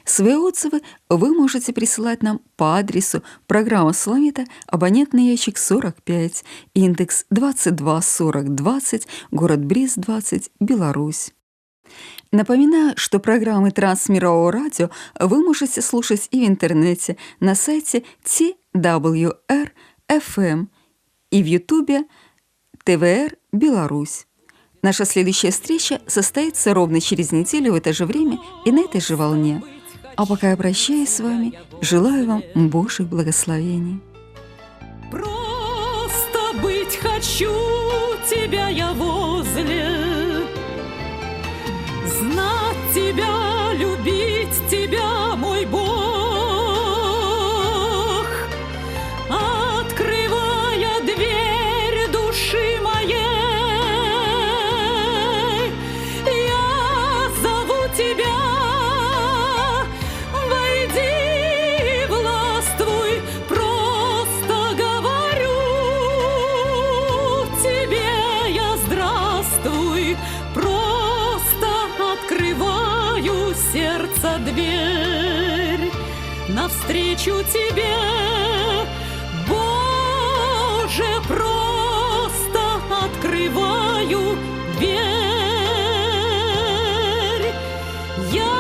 Speaker 13: Свои отзывы вы можете присылать нам по адресу программа «Суламита», абонентный ящик 45, индекс 224020, город Брест 20, Беларусь. Напоминаю, что программы Трансмирового радио вы можете слушать и в интернете на сайте TWR-FM и в Ютубе ТВР Беларусь. Наша следующая встреча состоится ровно через неделю в это же время и на этой же волне. А пока я прощаюсь с вами, желаю вам Божьих благословений.
Speaker 4: Просто быть хочу тебя я возле, знать тебя, любить тебя, мой Бог, открывая дверь души моей, я зову тебя, войди, властвуй, просто говорю тебе я здравствуй, просто открываю сердце дверь навстречу тебе, Боже, просто открываю дверь. Я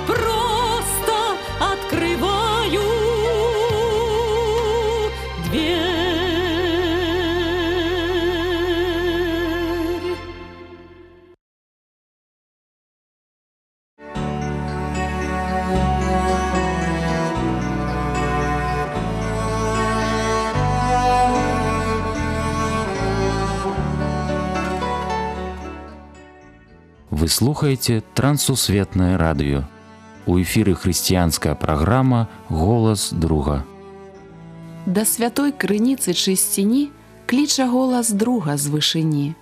Speaker 4: просто открываю дверь.
Speaker 10: Вы слухаеце трансусветнае радыё. У эфіры хрысціянская праграма «Голас друга».
Speaker 12: Да святой крыніцы чысціні кліча голас друга з вышыні.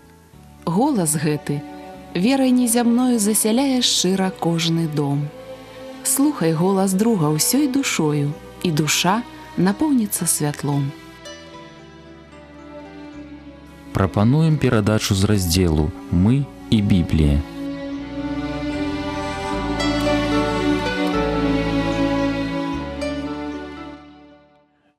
Speaker 12: Голас гэты верай незямною засяляе шчыра кожны дом. Слухай голас друга ўсёй душою, і душа напоўніцца святлом.
Speaker 10: Прапануем перадачу з раздзелу «Мы і Біблія».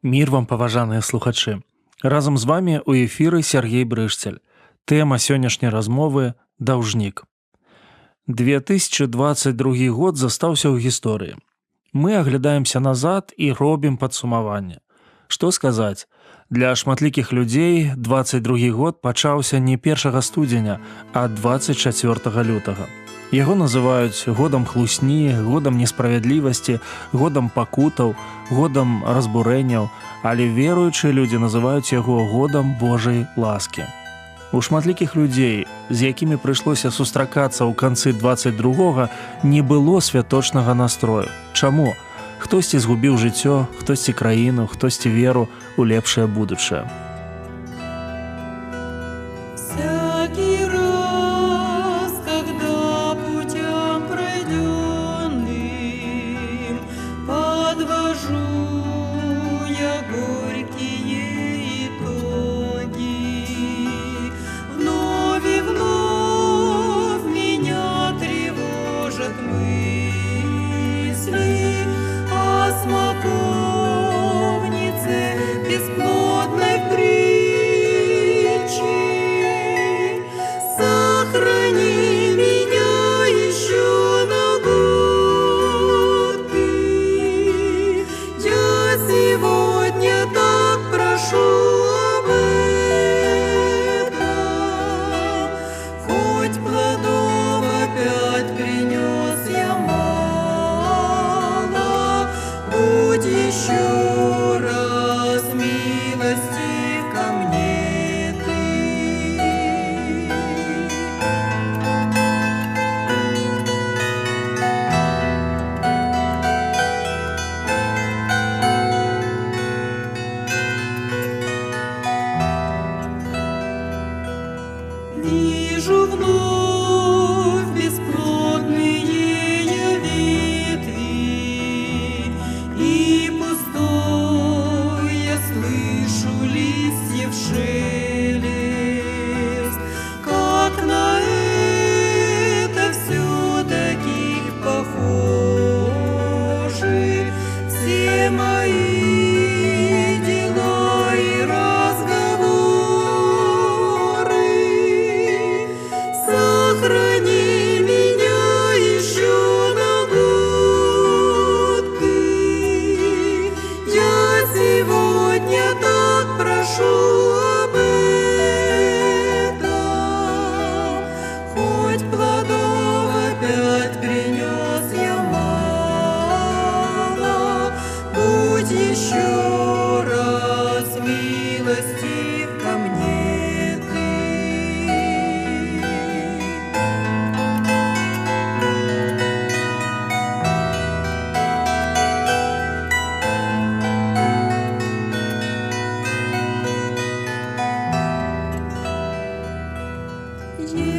Speaker 1: Мір вам, паважаныя слухачы. Разам з вамі ў эфіры Сергей Брышцель. Тэма сённяшняй размовы – даўжнік. 2022 год застаўся ў гісторыі. Мы аглядаемся назад і робім падсумаванне. Што сказаць? Для шматлікіх людзей 22 год пачаўся не 1 студзеня, а 24 лютага. Яго называюць годам хлусні, годам несправядлівасці, годам пакутаў, годам разбурэнняў, але веруючыя людзі называюць яго годам Божай ласкі. У шматлікіх людзей, з якімі прыйшлося сустракацца ў канцы 22-го, не было святочнага настрою. Чаму? Хтосьці згубіў жыццё, хтосьці краіну, хтосьці веру ў лепшае будучае.
Speaker 4: Смоковнице бесплодной в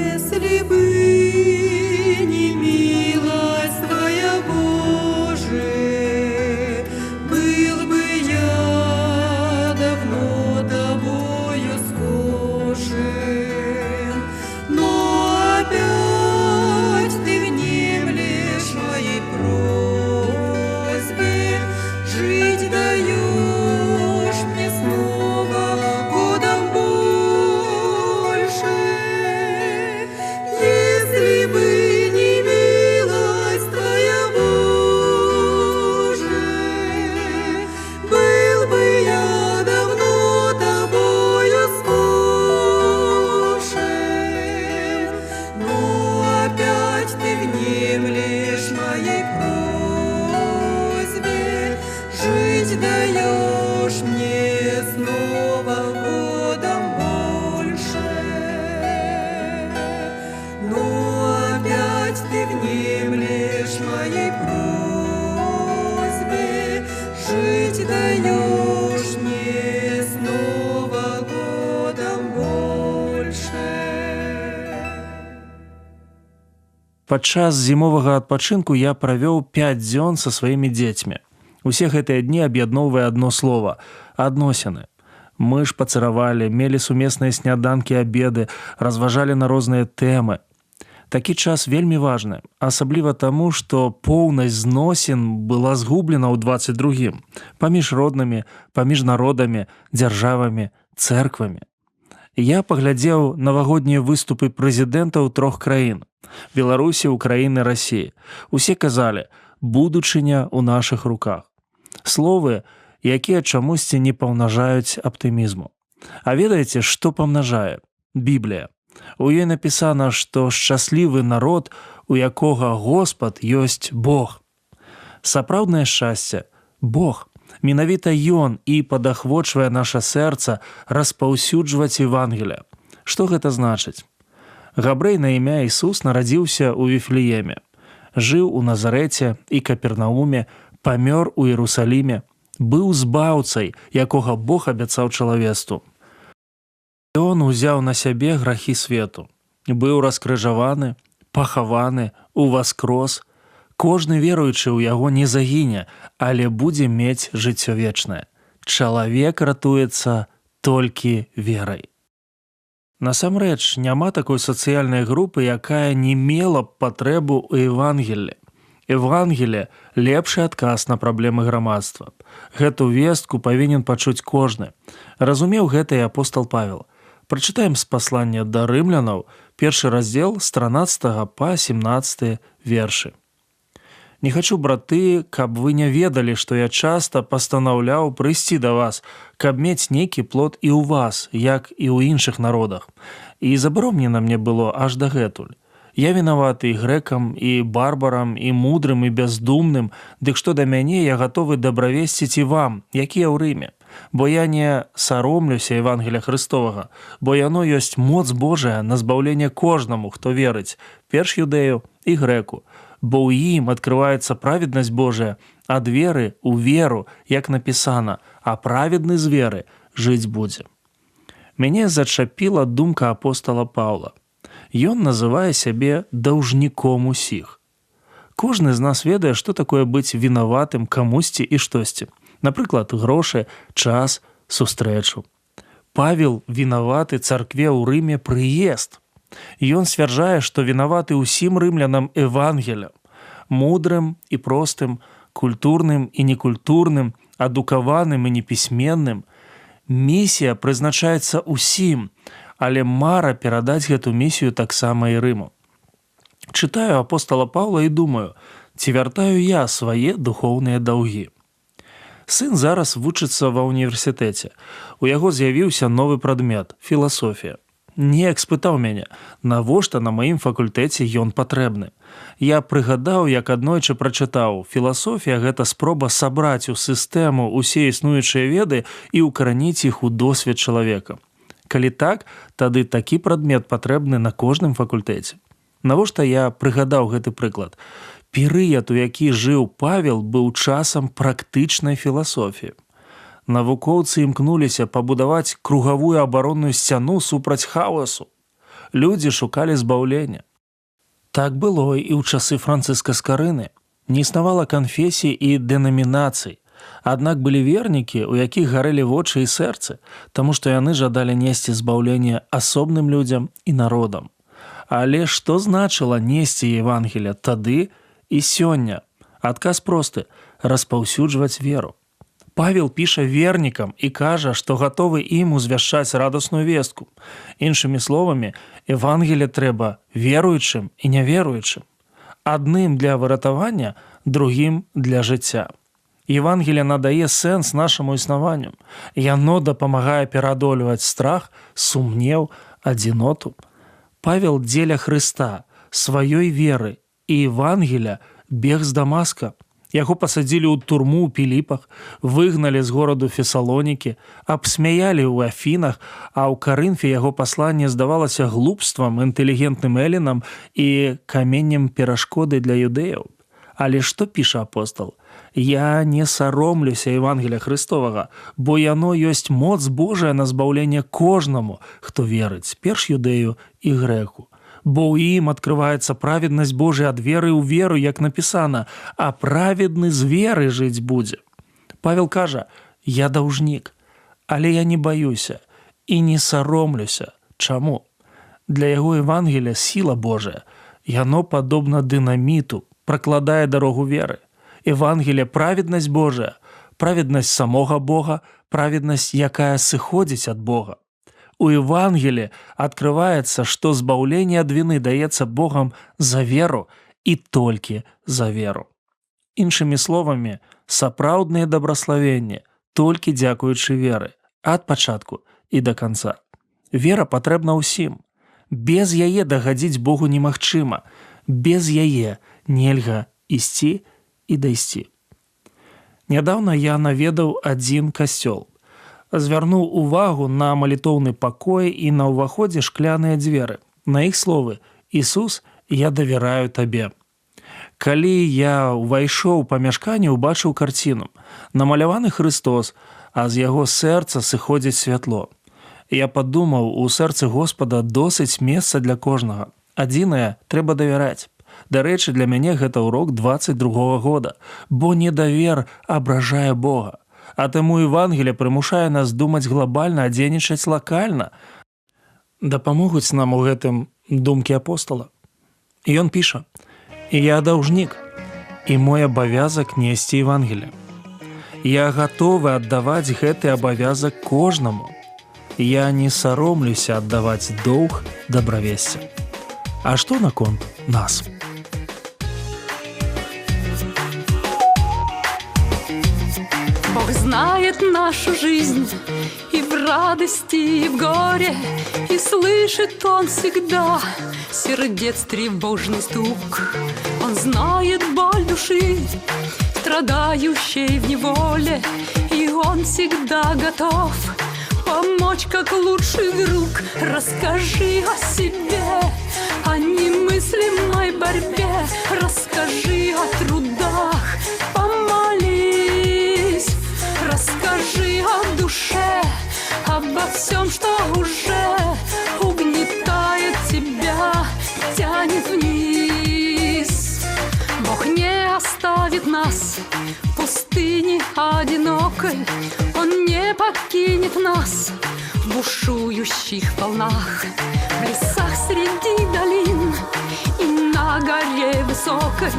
Speaker 14: Если бы не милость Твоя, Боже, был бы я давно Тобою схожен. Но опять Ты внемлешь моей просьбе, жить даешь мне снова годом больше. Если бы не милость Твоя, Боже, был бы я давно Тобою схожен. Но опять Ты внемлешь моей просьбе, жить даешь мне снова годом больше. Но опять Ты внемлешь моей просьбе, жить даешь мне снова годом больше.
Speaker 1: Падчас зімовага адпачынку я правёў 5 дзён са сваімі дзецьмі. Усе гэтыя дні аб'ядноўвае адно слова – адносіны. Мы ж пацыравалі, мелі сумесныя сняданкі, абеды, разважалі на розныя тэмы. Такі час вельмі важны, асабліва таму, што поўнасць зносін была згублена ў 22-м паміж роднымі, паміж народамі, дзяржавамі, цэрквамі. Я паглядзеў навагоднія выступы прэзідэнтаў 3 краін – Беларусі, Украіны, Расіі. Усе казалі «будучыня ў нашых руках». Словы, якія чамусьці не памнажаюць аптымізму. А ведаеце, што памнажае? Біблія. У ёй напісана, што шчаслівы народ, у якога Господ ёсць Бог. Сапраўднае шчасце – Бог. Менавіта Ён і падахвочвае наша сэрца распаўсюджваць Евангелие. Што гэта значыць? Габрэй на імя Ісус нарадзіўся ў Віфлееме, жыў у Назарэце і Капернауме, памёр у Іерусаліме, быў збаўцай, якога Бог абяцаў чалавецтву. Ён узяў на сябе грахі свету, быў раскрыжаваны, пахаваны, уваскрос. Кожны веруючы ў яго не загіне, але будзе мець жыццё вечнае. Чалавек ратуецца толькі верай. Насамрэч, няма такой сацыяльнай групы, якая не мела б патрэбу ў Евангеллі. Евангелие – лепшы адказ на праблемы грамадства. Гэту вестку павінен пачуць кожны. Разумеў гэта і апостол Павел. Прачытаем з паслання да рымлянаў, 1 раздзел з 13 па 17 вершы. Не хачу, браты, каб вы не ведалі, што я часта пастанаўляў прыйсці да вас, каб мець нейкі плод і ў вас, як і ў іншых народах. І забаронена мне было аж дагэтуль. Я вінаваты і грэкам, і барбарам, і мудрым, і бяздумным, дык што да мяне я гатовы дабравесціць і вам, якія ў Рыме. Бо я не саромлюся Евангелія Христовага, бо яно ёсць моц Божая на збаўленне кожнаму, хто верыць, перш юдэю і грэку. Бо ў ім адкрываецца праведнасць Божая ад веры ў веру, як напісана, а праведны з веры жыць будзе. Мяне зачапіла думка апостола Паўла. Ён называе сябе даўжніком усіх. Кожны з нас ведае, што такое быць вінаватым камусьці і штосьці. Напрыклад, грошы, час, сустрэчу. Павел вінаваты царкве ў Рыме прыезд. Ён сцвярджае, што вінаваты ўсім рымлянам Евангелем, мудрым і простым, культурным і некультурным, адукаваным і непісьменным. Місія прызначаецца ўсім, але мара перадаць гэту місію таксама і Рыму. Чытаю апостола Паўла і думаю, ці вяртаю я свае духоўныя даўгі. Сын зараз вучыцца ва ўніверсітэце. У яго з'явіўся новы прадмет – філасофія. Неяк спытаў мяне, навошта на маім факультэце ён патрэбны. Я прыгадаў, як аднойчы прачытаў, філасофія – гэта спроба сабраць у сістэму усе існуючыя веды і ўкараніць іх у досвед чалавека. Калі так, тады такі прадмет патрэбны на кожным факультэце. Навошта я прыгадаў гэты прыклад? Перыяд, у які жыў Павел, быў часам практычнай філасофіі. Навукоўцы імкнуліся пабудаваць кругавую абаронную сцяну супраць хаосу. Людзі шукалі збаўлення. Так было і ў часы Францыска Скарыны. Не існавала канфесій і дэнамінацый. Аднак былі вернікі, у якіх гарэлі вочы і сэрцы, таму што яны жадалі несці збаўленне асобным людзям і народам. Але што значыла несці Евангелія тады і сёння? Адказ просты – распаўсюджваць веру. Павел піша вернікам і кажа, што гатовы ім узвяшчаць радасную вестку. Іншымі словамі, Евангелие трэба веруючым і няверуючым. Адным для выратавання, другім для жыцця. Евангелие надае сэнс нашаму існаванню. Яно дапамагае пераадольваць страх, сумнеў, адзіноту. Павел дзеля Хрыста, сваёй веры і Евангелия бег з Дамаска. Яго пасадзілі ў турму ў Піліпах, выгналі з гораду Фесалонікі, абсмяялі ў Афінах, а ў Карынфе яго пасланне здавалася глупствам, інтэлігентным элінам і каменнем перашкоды для юдэяў. Але што піша апостол? «Я не саромлюся Евангелія Христовага, бо яно ёсць моц Божая на збаўленне кожнаму, хто верыць, перш юдэю і грэку. Бо ў ім адкрываецца праведнасць Божая ад веры ў веру, як напісана, а праведны з веры жыць будзе». Павел кажа, «Я даўжнік, але я не баюся і не саромлюся». Чаму? Для яго Евангелія сіла Божая. Яно падобна дынаміту, пракладае дарогу веры. Евангелие – праведнасць Божая, праведнасць самога Бога, праведнасць, якая сыходзіць ад Бога. У Евангелии открывается, что збаўленне ад вины даецца Богом за веру і толькі за веру. Іншымі словамі, сапраўдныя дабраславенні толькі дзякуючы веры, ад пачатку і да канца. Вера патрэбна ўсім. Без яе дагадзіць Богу немагчыма. Без яе нельга ісці і дайсці. Нядаўна я наведаў адзін касцёл. Звярнуў увагу на малітоўны пакой і на ўваходзе шкляныя дзверы. На іх словы «Ісус, я давяраю табе». Калі я ўвайшоў у памяшканне, убачыў карціну. Намаляваны Христос, а з яго сэрца сыходзіць святло. Я падумаў, у сэрцы Господа досыць месца для кожнага. Адзінае, трэба давяраць. Дарэчы, для мяне гэта ўрок 22-го года, бо недавер абражае Бога. А таму Евангелие прымушае нас думаць глобальна, а дзейнічаць лакальна. Дапамогуць нам у гэтым думкі апостола. І ён піша, «І я даўжнік, і мой абавязак несці Евангелие. Я гатовы аддаваць гэты абавязак кожнаму. Я не саромлюся аддаваць доўг дабравесця». А што наконт нас?
Speaker 4: Бог знает нашу жизнь и в радости, и в горе, и слышит Он всегда сердец тревожный стук. Он знает боль души, страдающей в неволе, и Он всегда готов помочь, как лучший друг. Расскажи о себе, о немыслимой борьбе, расскажи о трудах, помолись. Расскажи о душе, обо всем, что уже угнетает тебя, тянет вниз. Бог не оставит нас в пустыне одинокой, Он не покинет нас в бушующих волнах, в лесах среди долин и на горе высокой.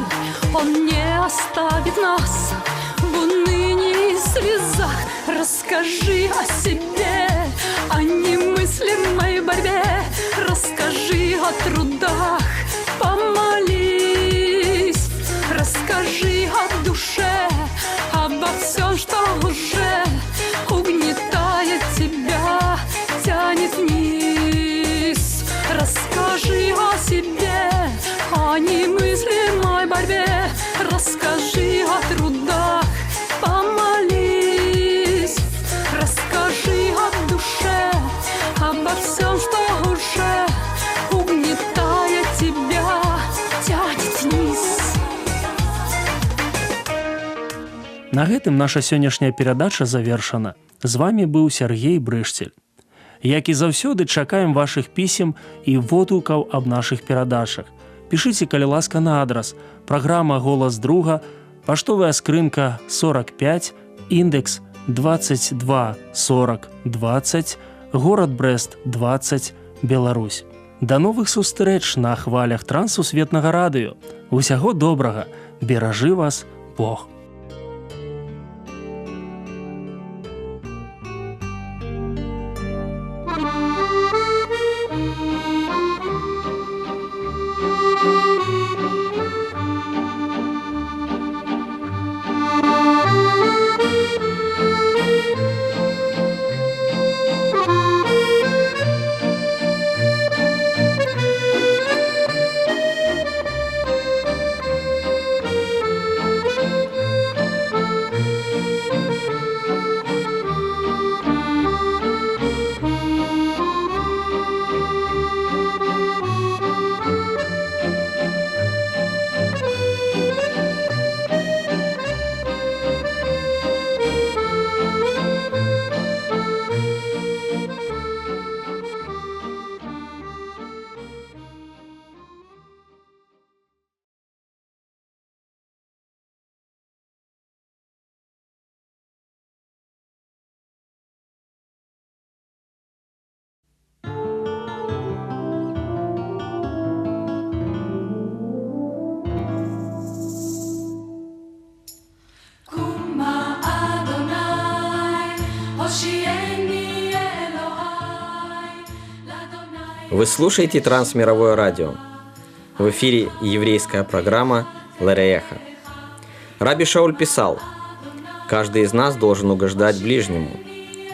Speaker 4: Он не оставит нас в унынии и слезах. Расскажи о себе, о немыслимой борьбе, расскажи о трудах, помолись. Расскажи о душе, обо всем, что уже угнетает тебя, тянет вниз. Расскажи о себе, о немыслимой борьбе, расскажи о трудах, помолись. Расскажи о душе, обо всем, что уже угнетает тебя, тянет вниз.
Speaker 1: На гэтым наша сённяшняя перадача завершана. З вами быў Сергей Брышцель. Як і заўсёды чакаем вашых пісем і водгукаў аб нашых перадачах. Пішыце, калі ласка, на адрас: праграма «Голас друга», паштовая скрынка 45, індекс 224020, горад Брэст 20, Беларусь. Да новых сустрэч на хвалях Трансусветнага радыё. Усяго добрага, беражы вас Бог.
Speaker 15: Вы слушаете Трансмировое радио. В эфире еврейская программа «Лерееха». Раби Шауль писал: «Каждый из нас должен угождать ближнему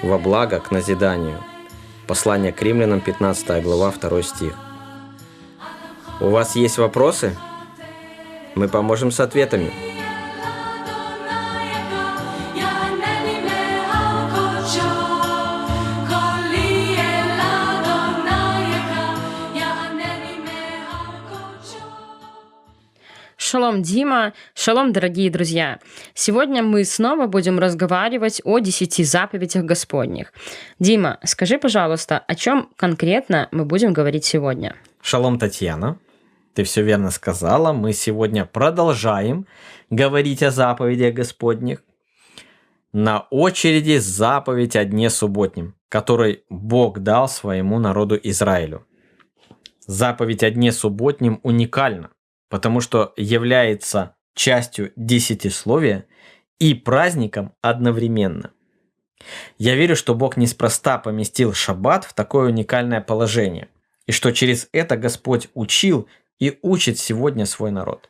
Speaker 15: во благо к назиданию». Послание к Римлянам, 15 глава, 2 стих. У вас есть вопросы? Мы поможем с ответами.
Speaker 16: Шалом, Дима. Шалом, дорогие друзья. Сегодня мы снова будем разговаривать о 10 заповедях Господних. Дима, скажи, пожалуйста, о чем конкретно мы будем говорить сегодня?
Speaker 15: Шалом, Татьяна. Ты все верно сказала. Мы сегодня продолжаем говорить о заповедях Господних. На очереди заповедь о дне субботнем, который Бог дал своему народу Израилю. Заповедь о дне субботнем уникальна, потому что является частью десятисловия и праздником одновременно. Я верю, что Бог неспроста поместил шаббат в такое уникальное положение, и что через это Господь учил и учит сегодня свой народ.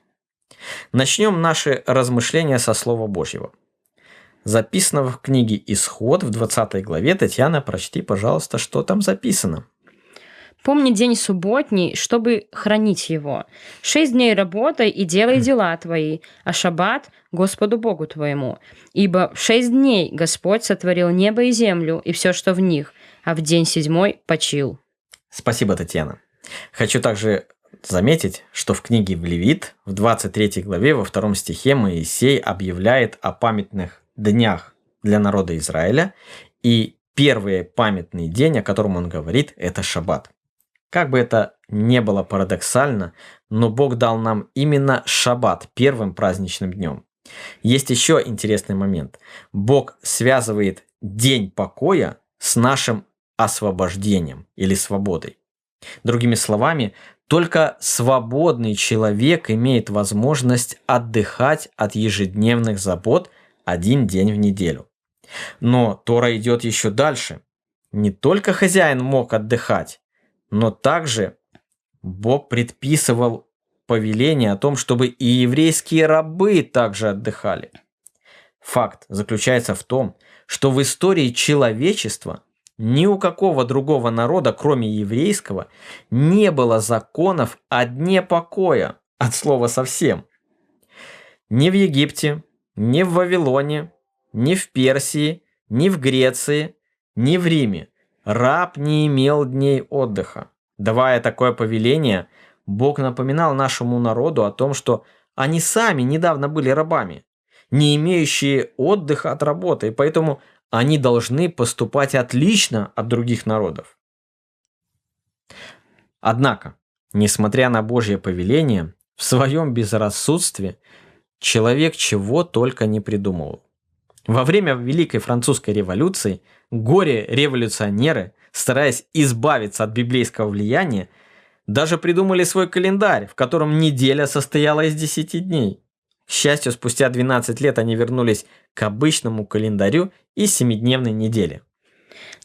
Speaker 15: Начнем наши размышления со Слова Божьего. Записано в книге «Исход» в 20 главе. Татьяна, прочти, пожалуйста, что там записано.
Speaker 16: «Помни день субботний, чтобы хранить его. 6 дней работай и делай дела твои, а шаббат Господу Богу твоему. Ибо в 6 дней Господь сотворил небо и землю и все, что в них, а в день 7 почил».
Speaker 15: Спасибо, Татьяна. Хочу также заметить, что в книге Левит в 23 главе во 2 стихе Моисей объявляет о памятных днях для народа Израиля, и первый памятный день, о котором он говорит, это шаббат. Как бы это ни было парадоксально, но Бог дал нам именно шаббат первым праздничным днем. Есть еще интересный момент. Бог связывает день покоя с нашим освобождением или свободой. Другими словами, только свободный человек имеет возможность отдыхать от ежедневных забот один день в неделю. Но Тора идет еще дальше. Не только хозяин мог отдыхать, но также Бог предписывал повеление о том, чтобы и еврейские рабы также отдыхали. Факт заключается в том, что в истории человечества ни у какого другого народа, кроме еврейского, не было законов о дне покоя, от слова совсем. Ни в Египте, ни в Вавилоне, ни в Персии, ни в Греции, ни в Риме раб не имел дней отдыха. Давая такое повеление, Бог напоминал нашему народу о том, что они сами недавно были рабами, не имеющие отдыха от работы, и поэтому они должны поступать отлично от других народов. Однако, несмотря на Божье повеление, в своем безрассудстве человек чего только не придумывал. Во время Великой Французской революции горе-революционеры, стараясь избавиться от библейского влияния, даже придумали свой календарь, в котором неделя состояла из 10 дней. К счастью, спустя 12 лет они вернулись к обычному календарю и 7-дневной неделе.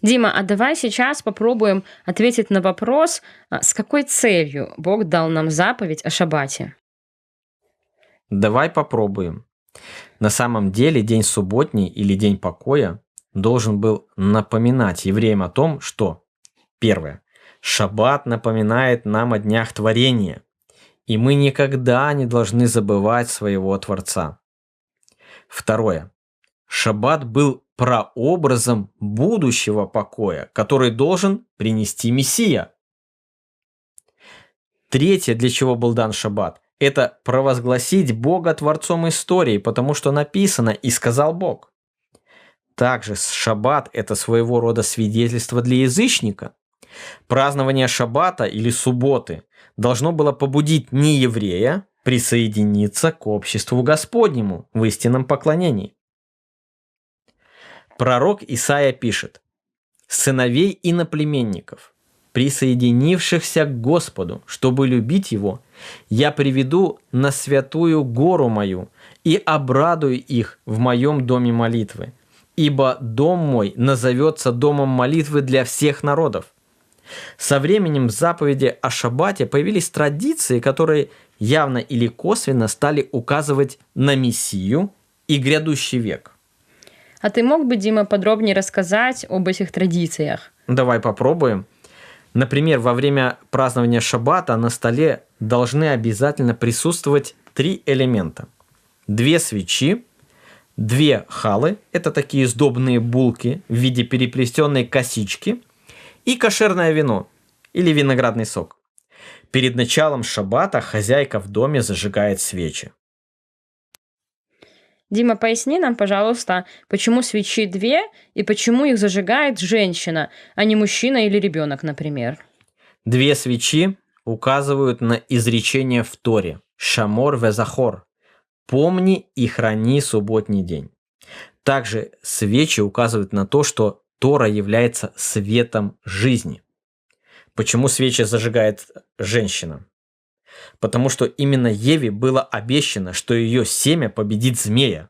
Speaker 16: Дима, а давай сейчас попробуем ответить на вопрос, с какой целью Бог дал нам заповедь о шаббате?
Speaker 15: Давай попробуем. На самом деле день субботний или день покоя должен был напоминать евреям о том, что, первое, шаббат напоминает нам о днях творения, и мы никогда не должны забывать своего Творца. Второе, шаббат был прообразом будущего покоя, который должен принести Мессия. Третье, для чего был дан шаббат, это провозгласить Бога Творцом истории, потому что написано «И сказал Бог». Также шаббат – это своего рода свидетельство для язычника. Празднование шаббата или субботы должно было побудить нееврея присоединиться к обществу Господнему в истинном поклонении. Пророк Исаия пишет: «Сыновей иноплеменников, присоединившихся к Господу, чтобы любить Его, я приведу на святую гору мою и обрадую их в моем доме молитвы, ибо дом мой назовется домом молитвы для всех народов». Со временем в заповеди о шаббате появились традиции, которые явно или косвенно стали указывать на Мессию и грядущий век.
Speaker 16: А ты мог бы, Дима, подробнее рассказать об этих традициях?
Speaker 15: Давай попробуем. Например, во время празднования шаббата на столе должны обязательно присутствовать 3 элемента. 2 свечи, 2 халы, это такие сдобные булки в виде переплетенной косички, и кошерное вино или виноградный сок. Перед началом шаббата хозяйка в доме зажигает свечи.
Speaker 16: Дима, поясни нам, пожалуйста, почему свечи 2 и почему их зажигает женщина, а не мужчина или ребенок, например?
Speaker 15: 2 свечи указывают на изречение в Торе «Шамор везахор» – «Помни и храни субботний день». Также свечи указывают на то, что Тора является светом жизни. Почему свечи зажигает женщина? Потому что именно Еве было обещано, что ее семя победит змея.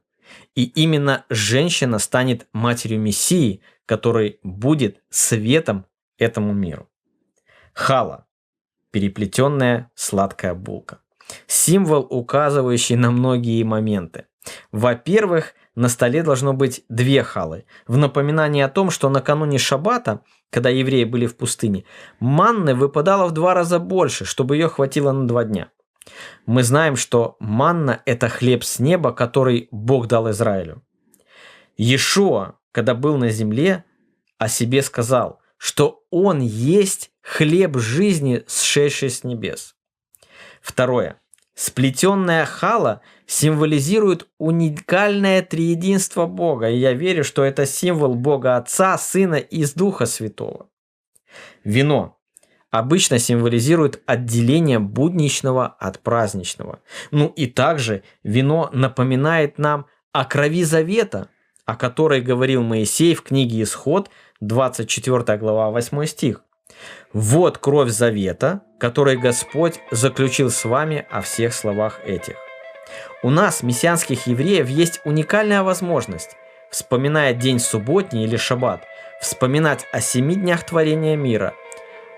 Speaker 15: И именно женщина станет матерью Мессии, который будет светом этому миру. Хала – переплетенная сладкая булка. Символ, указывающий на многие моменты. Во-первых, на столе должно быть 2 халы, в напоминание о том, что накануне шаббата, когда евреи были в пустыне, манны выпадало в 2 раза больше, чтобы ее хватило на 2 дня. Мы знаем, что манна – это хлеб с неба, который Бог дал Израилю. Иешуа, когда был на земле, о себе сказал, что Он есть хлеб жизни, сшедший с небес. Второе. Сплетенная хала символизирует уникальное триединство Бога, и я верю, что это символ Бога Отца, Сына и Духа Святого. Вино обычно символизирует отделение будничного от праздничного. Ну и также вино напоминает нам о крови завета, о которой говорил Моисей в книге Исход, 24 глава, 8 стих. «Вот кровь завета, который Господь заключил с вами о всех словах этих». У нас, мессианских евреев, есть уникальная возможность, вспоминая день субботний или шаббат, вспоминать о 7 днях творения мира,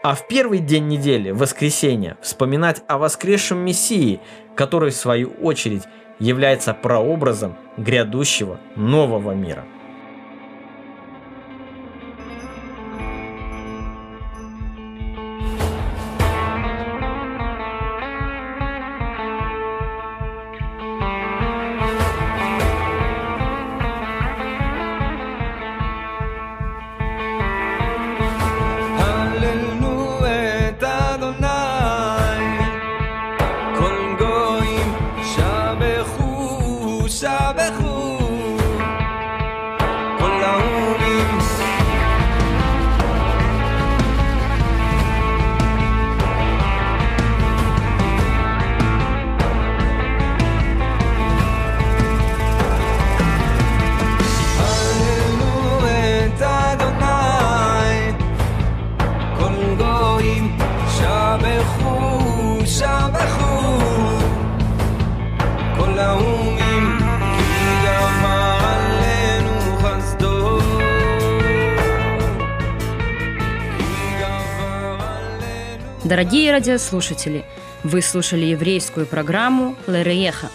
Speaker 15: а в первый день недели, воскресенье, вспоминать о воскресшем Мессии, который, в свою очередь, является прообразом грядущего нового мира.
Speaker 16: Дорогие радиослушатели, вы слушали еврейскую программу «Лерееха».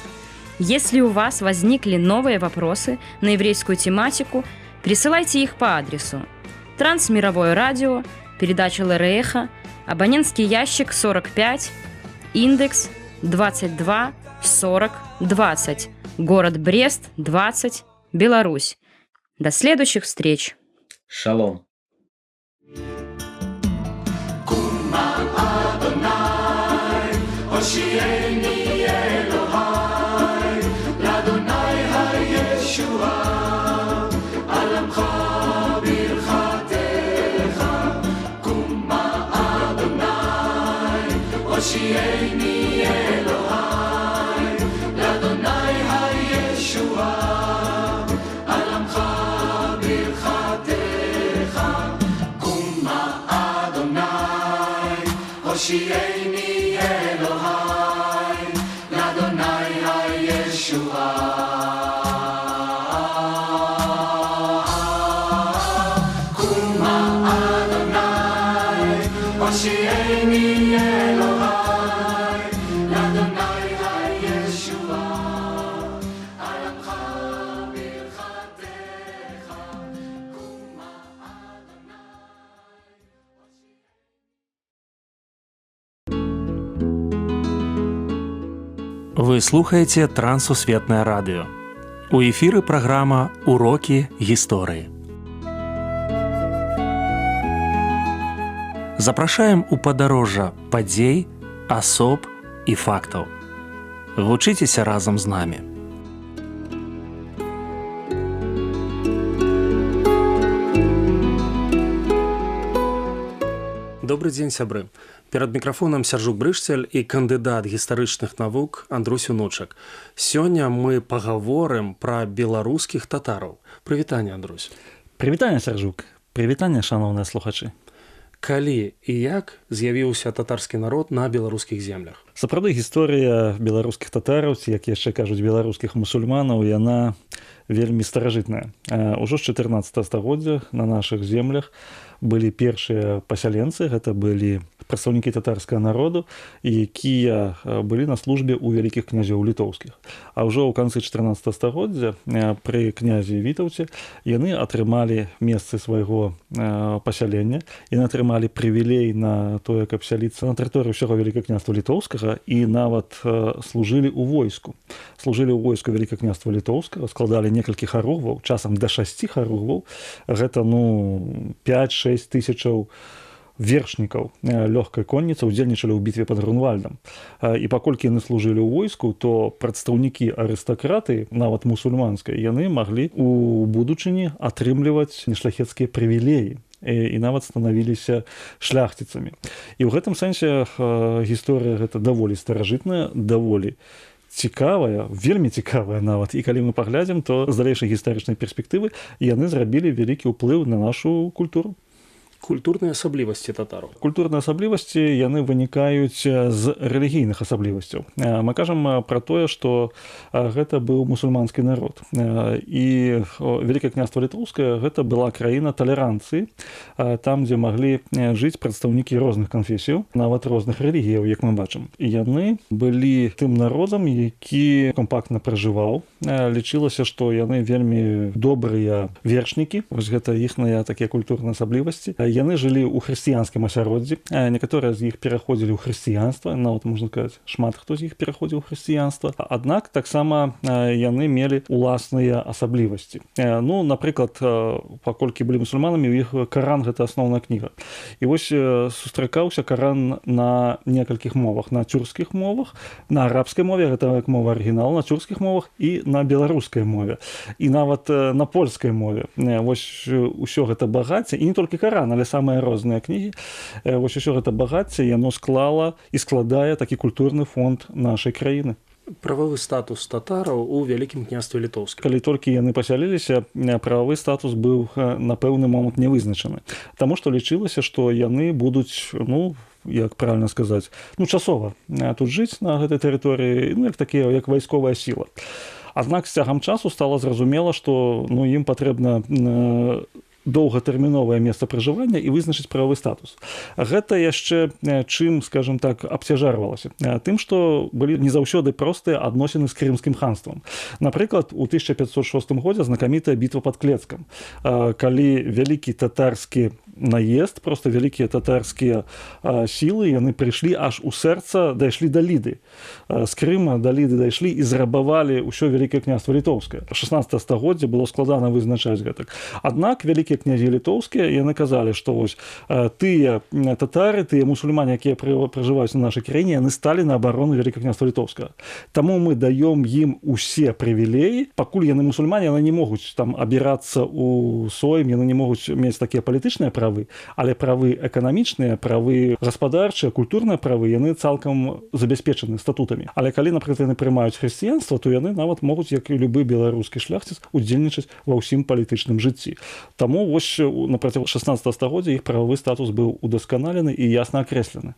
Speaker 16: Если у вас возникли новые вопросы на еврейскую тематику, присылайте их по адресу Трансмировое радио, передача «Лерееха», абонентский ящик 45, индекс 22 40 20, город Брест, 20, Беларусь. До следующих встреч.
Speaker 15: Шалом.
Speaker 9: הושיעני אלוהי, לאדוני הישועה. קומה אדוני, הושיעני אלוהי, לאדוני הישועה. על עמך ברכתך, קומה אדוני.
Speaker 1: Вы слухаеце Трансусветнае радыё. У эфіры праграма «Урокі гісторыі». Запрашаем у падарожжа падзей, асоб і фактаў. Вучыцеся разам з намі. Добрый дзень, сябры. Перад мікрафонам Сяржук Брышцель і кандыдат гістарычных навук Андрусь Унучак. Сёння мы пагаворым пра беларускіх татараў. Прывітанне, Андрусь.
Speaker 17: Прывітанне, Сяржук. Прывітанне, шаноўныя слухачы.
Speaker 1: Калі і як з'явіўся татарскі народ на беларускіх землях?
Speaker 17: Сапраўды, гісторыя беларускіх татараў, ці, як яшчэ кажуць, беларускіх мусульманаў, яна вельмі старажытная. Ужо з 14 стагоддзя на нашых землях былі першыя пасяленцы, гэта былі прадстаўнікі татарскага народу, якія былі на службе ў вялікіх князёў літоўскіх. А ўжо ў канцы 14 стагоддзя пры князі Вітаўце яны атрымалі месцы свайго пасялення, яны атрымалі прывілей на тое, каб сяліцца на тэрыторыі ўсяго Вялікага княства літоўскага і нават служылі ў войску. Служылі ў войску Вялікага княства літоўскага, складалі некалькі харугваў, часам да 6 харугваў. Гэта, 5-6 тысячаў вершнікаў лёгкай конніцы удзельнічалі ў бітве пад Грунвальдам. І паколькі яны служылі ў войску, то прадстаўнікі арыстакраты, нават мусульманскай, яны маглі ў будучыні атрымліваць нешляхецкія прывілеі і нават станавіліся шляхціцамі. І ў гэтым сэнсе гісторыя гэта даволі старажытная, даволі цікавая, вельмі цікавая нават. І калі мы паглядзім, то з далейшай гістарычнай перспектывы яны зрабілі вялікі ўплыў на нашу культуру.
Speaker 1: Культурныя асаблівасці татараў.
Speaker 17: Культурныя асаблівасці яны вынікаюць з рэлігійных асаблівасцяў. Мы кажам пра тое, што гэта быў мусульманскі народ. І Вялікае княства літоўскае гэта была краіна талеранцыі, там, дзе маглі жыць прадстаўнікі розных канфесіяў, нават розных рэлігіяў, як мы бачым. І яны былі тым народам, які кампактна пражываў. Лічылася, што яны вельмі добрыя вершнікі. Вось гэта іхныя такія культурныя асаблівасці. Яны жылі ў хрысціянскім асяроддзі. Некаторыя з іх пераходзілі ў хрысціянства, нават можна сказаць, шмат хто з іх пераходзіў у хрысціянства. Аднак таксама яны мелі уласныя асаблівасці. Напрыклад, паколькі былі мусульманамі, у іх Каран гэта асноўная кніга. І вось сустракаўся Каран на некалькіх мовах, на тюркскіх мовах, на арабскай мове, гэта як мова арыгінал, на тюркскіх мовах і на беларускай мове, і нават на польскай мове. Вось усё гэта багацце, і не толькі Каран, але самыя розныя кнігі. Вось усё гэта багацце, яно склала і складае такі культурны фонд нашай краіны.
Speaker 1: Прававы статус татараў у Вялікім княстве літоўскім.
Speaker 17: Калі толькі яны пасяліліся, прававы статус быў на пэўны момант не вызначаны. Таму што лічылася, што яны будуць, як правильно сказаць, часова тут жыць на гэтай тэрыторыі, як такія, як вайсковая сіла. Аднак з цягам часу стала зразумела, што ім патрэбна доўгатэрміновае месца пражывання і вызначыць прававы статус. Гэта яшчэ чым, скажем так, абцяжарвалася? Тым, што былі не заўсёды простыя адносіны з крымскім ханствам. Напрыклад, у 1506 годзе знакамітая бітва пад Клецкам, калі вялікі татарскі наезд, просто вялікія татарскія сілы, яны прыйшлі аж у сэрца, дайшлі да Ліды. З Крыма да Ліды дайшлі і зрабавалі ўсё Вялікае княства Літоўскае. 16 стагоддзя было складана вызначаць гэтак. Аднак вялікія князі літоўскія, яны казалі, што вось тыя татары, тыя мусульмане, якія пражываюць на нашай краіне, яны сталі на абарону Вялікае княства Літоўскага. Таму мы даём ім усе прывілеі, пакуль яны мусульмане, яны не могуць там абірацца ў Сойм, яны не могуць мець такія палітычныя правы, але правы эканамічныя, правы гаспадарчыя, культурныя правы, яны цалкам забяспечаны статутамі. Але калі, напрыклад, яны прымаюць хрысціянства, то яны нават могуць, як і любы беларускі шляхціц, удзельнічаць ва ўсім палітычным жыцці. Таму вось на працягу 16 стагоддзя іх прававы статус быў удасканалены і ясна акрэслены.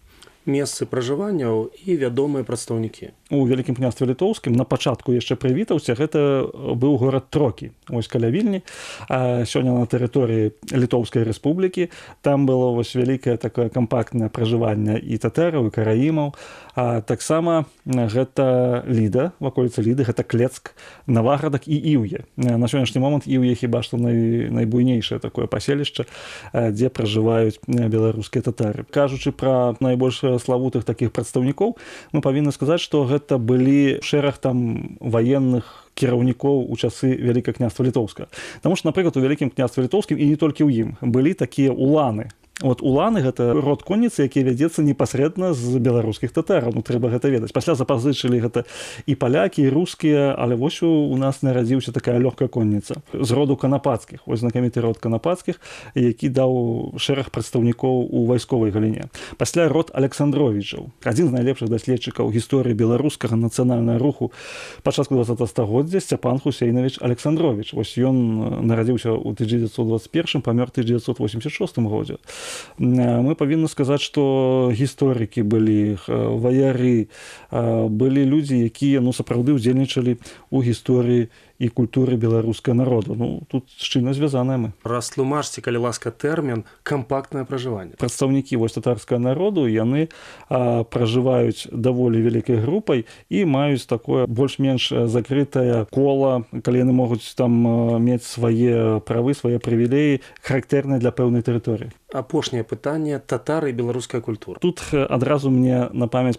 Speaker 1: Месцы пражыванняў і вядомыя прадстаўнікі.
Speaker 17: У Вялікім княстве Літоўскім на пачатку яшчэ пры Вітаўце гэта быў горад Трокі, вось каля Вільні, сёння на тэрыторыі Літоўскай рэспублікі. Там было вось вялікае такое кампактнае пражыванне і татараў, і караімаў. Таксама гэта Ліда, ваколіца Ліды, гэта Клецк, Наваградак і Іўе. На сённяшні момант Іўе хіба што найбуйнейшае такое паселішча, дзе пражываюць беларускія татары. Кажучы пра найбольш славутых такіх прадстаўнікоў, мы павінны сказаць, што гэта былі шэраг там ваенных кіраўнікоў у часы Вялікае княства Літоўскага. Таму што, напрыклад, у Вялікім княстве Літоўскім і не толькі ў ім былі такія уланы. От уланы гэта род конніцы, які вядзецца непасрэдна з беларускіх татараў. Ну, трэба гэта ведаць. Пасля запазычылі гэта і палякі, і рускія, але вось у нас нарадзіўся такая лёгкая конніца з роду канапацкіх. Вось знакаміты род канапацкіх, які даў шэраг прадстаўнікоў у вайсковай галіне. Пасля род Александровічаў. Адзін з найлепшых даследчыкаў гісторыі беларускага нацыянальнага руху пачатку 20 стагоддзя Сцяпан Хусейнавіч Александровіч. Вось ён нарадзіўся ў 1921, памёр 1986 годзе. Мы павінны сказаць, што гісторыкі былі, ваяры, былі людзі, якія сапраўды ўдзельнічалі ў гісторыі і культуры беларускага народа. Тут шчыльна звязаныя мы.
Speaker 1: Растлумачце, калі ласка, тэрмін кампактнае пражыванне.
Speaker 17: Прадстаўнікі вось татарскага народу, яны пражываюць даволі вялікай групай і маюць такое больш-менш закрытае кола, калі яны могуць там мець свае правы, свае прывілеі, характэрныя для пэўнай тэрыторыі.
Speaker 1: Апошняе пытанне: татары і беларуская культура.
Speaker 17: Тут адразу мне на памяць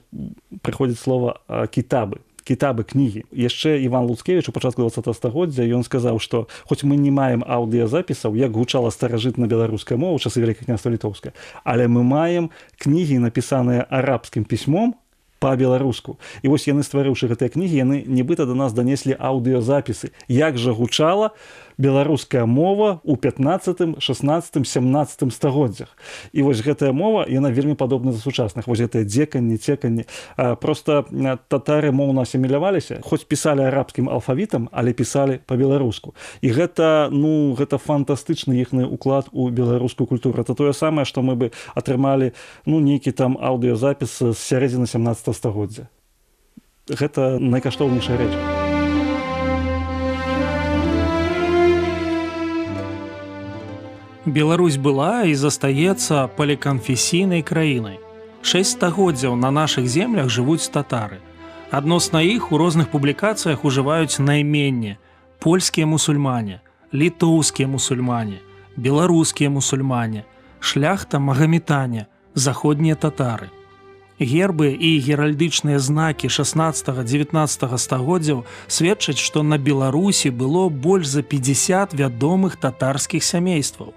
Speaker 17: прыходзіць слова кітабы. Кітабы, кнігі. Яшчэ Іван Луцкевіч у пачатку 20 стагоддзя ён сказаў, што хоць мы не маем аўдыязапісаў, як гучала старажытна-беларуская мова ў часы Вялікае княства Літоўскае, але мы маем кнігі, напісаныя арабскім пісьмом па-беларуску. І вось яны, стварыўшы гэтыя кнігі, яны нібыта да нас данеслі аўдыёзапісы, як жа гучала беларуская мова ў 15, 16, 17 стагоддзях. І вось гэтая мова, яна вельмі падобна да сучасных. Вось гэтае дзеканне, цеканне. Проста татары моўна асіміляваліся, хоць пісалі арабскім алфавітам, але пісалі па-беларуску. І гэта фантастычны іхны ўклад у беларускую культуру. Это тое самае, што мы бы атрымалі нейкі там аўдыёзапіс з сярэдзіны 17 стагоддзя. Гэта найкаштоўнейшая рэч.
Speaker 1: Беларусь была і застаецца паліканфесійнай краінай. 6 стагоддзяў на нашых землях жывуць татары. Адносна іх у розных публікацыях ужываюць найменне: польскія мусульмане, літоўскія мусульмане, беларускія мусульмане, шляхта магамітане, заходнія татары. Гербы і геральдычныя знакі 16-19 стагоддзяў сведчаць, што на Беларусі было больш за 50 вядомых татарскіх сямействаў.